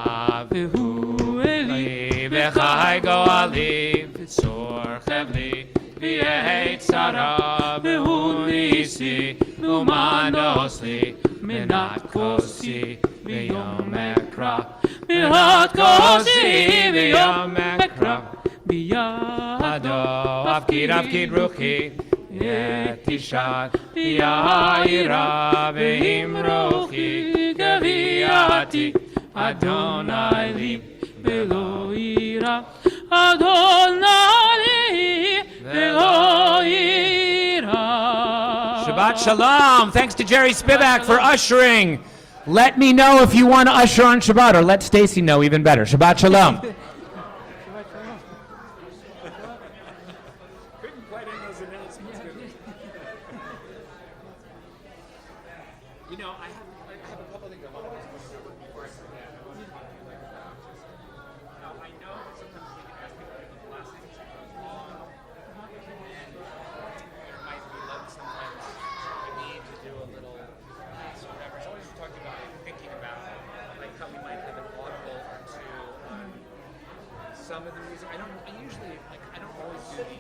V'hu Eli V'chai Goali V'tzor Chevli V'yeit Sara V'hu Nisi V'umanos Li Minat Kosi V'yom Ekra Minat Kosi V'yom Ekra B'yado Avkid Ruchi Yetishat V'yaira V'imrochi Gaviati Adonai Li V'lo Ira Adonai Li V'lo Ira. Shabbat Shalom. Thanks to Jerry Spivak for ushering. Let me know if you want to usher on Shabbat, or let Stacy know even better. Shabbat Shalom. You know, I have a couple things I want to discuss before I forget. Now, I know that sometimes we can ask people to give blessings, and there might be like sometimes we need to do a little piece or whatever. So I was just talking about thinking about like how we might have an audible or two on some of the music. I don't always do the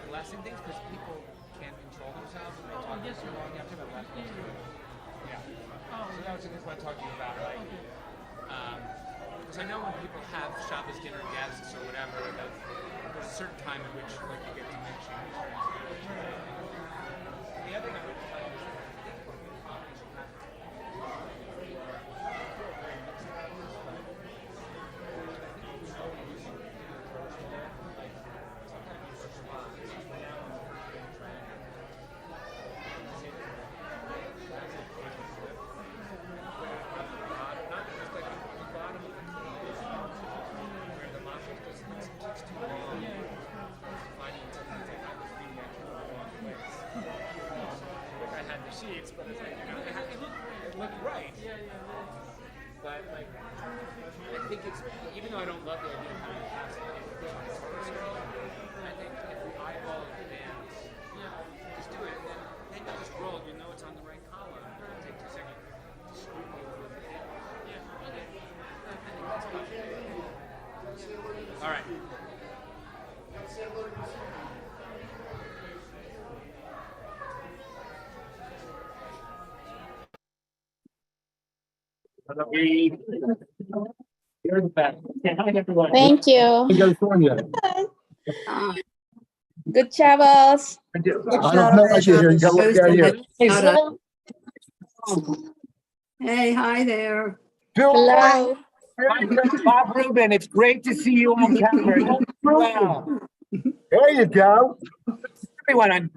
blessing things because people can't control themselves and they talk too long after the blessing. Yeah. So that was just what I talked to you about, like, because I know when people have Shabbos dinner guests or whatever, that there's a certain time at which like you get to mention. The other thing I would tell you is sheets, but it's like, it looked right. But like, I think it's, even though I don't love the idea of having constantly put on a photo scroll, I think if we eyeball it in advance, just do it, then you just roll, you know it's on the right column. Take 2 seconds to scrutiny over it. I think that's possible. All right. You're the best. Hi, everyone. Thank you. California. Good travels. I don't know if you're here. You gotta look down here. Hey, Bill. Hey, hi there. Bill. Hello. Hi, Bob Rubin. It's great to see you on camera. Wow. There you go. Everyone, I'm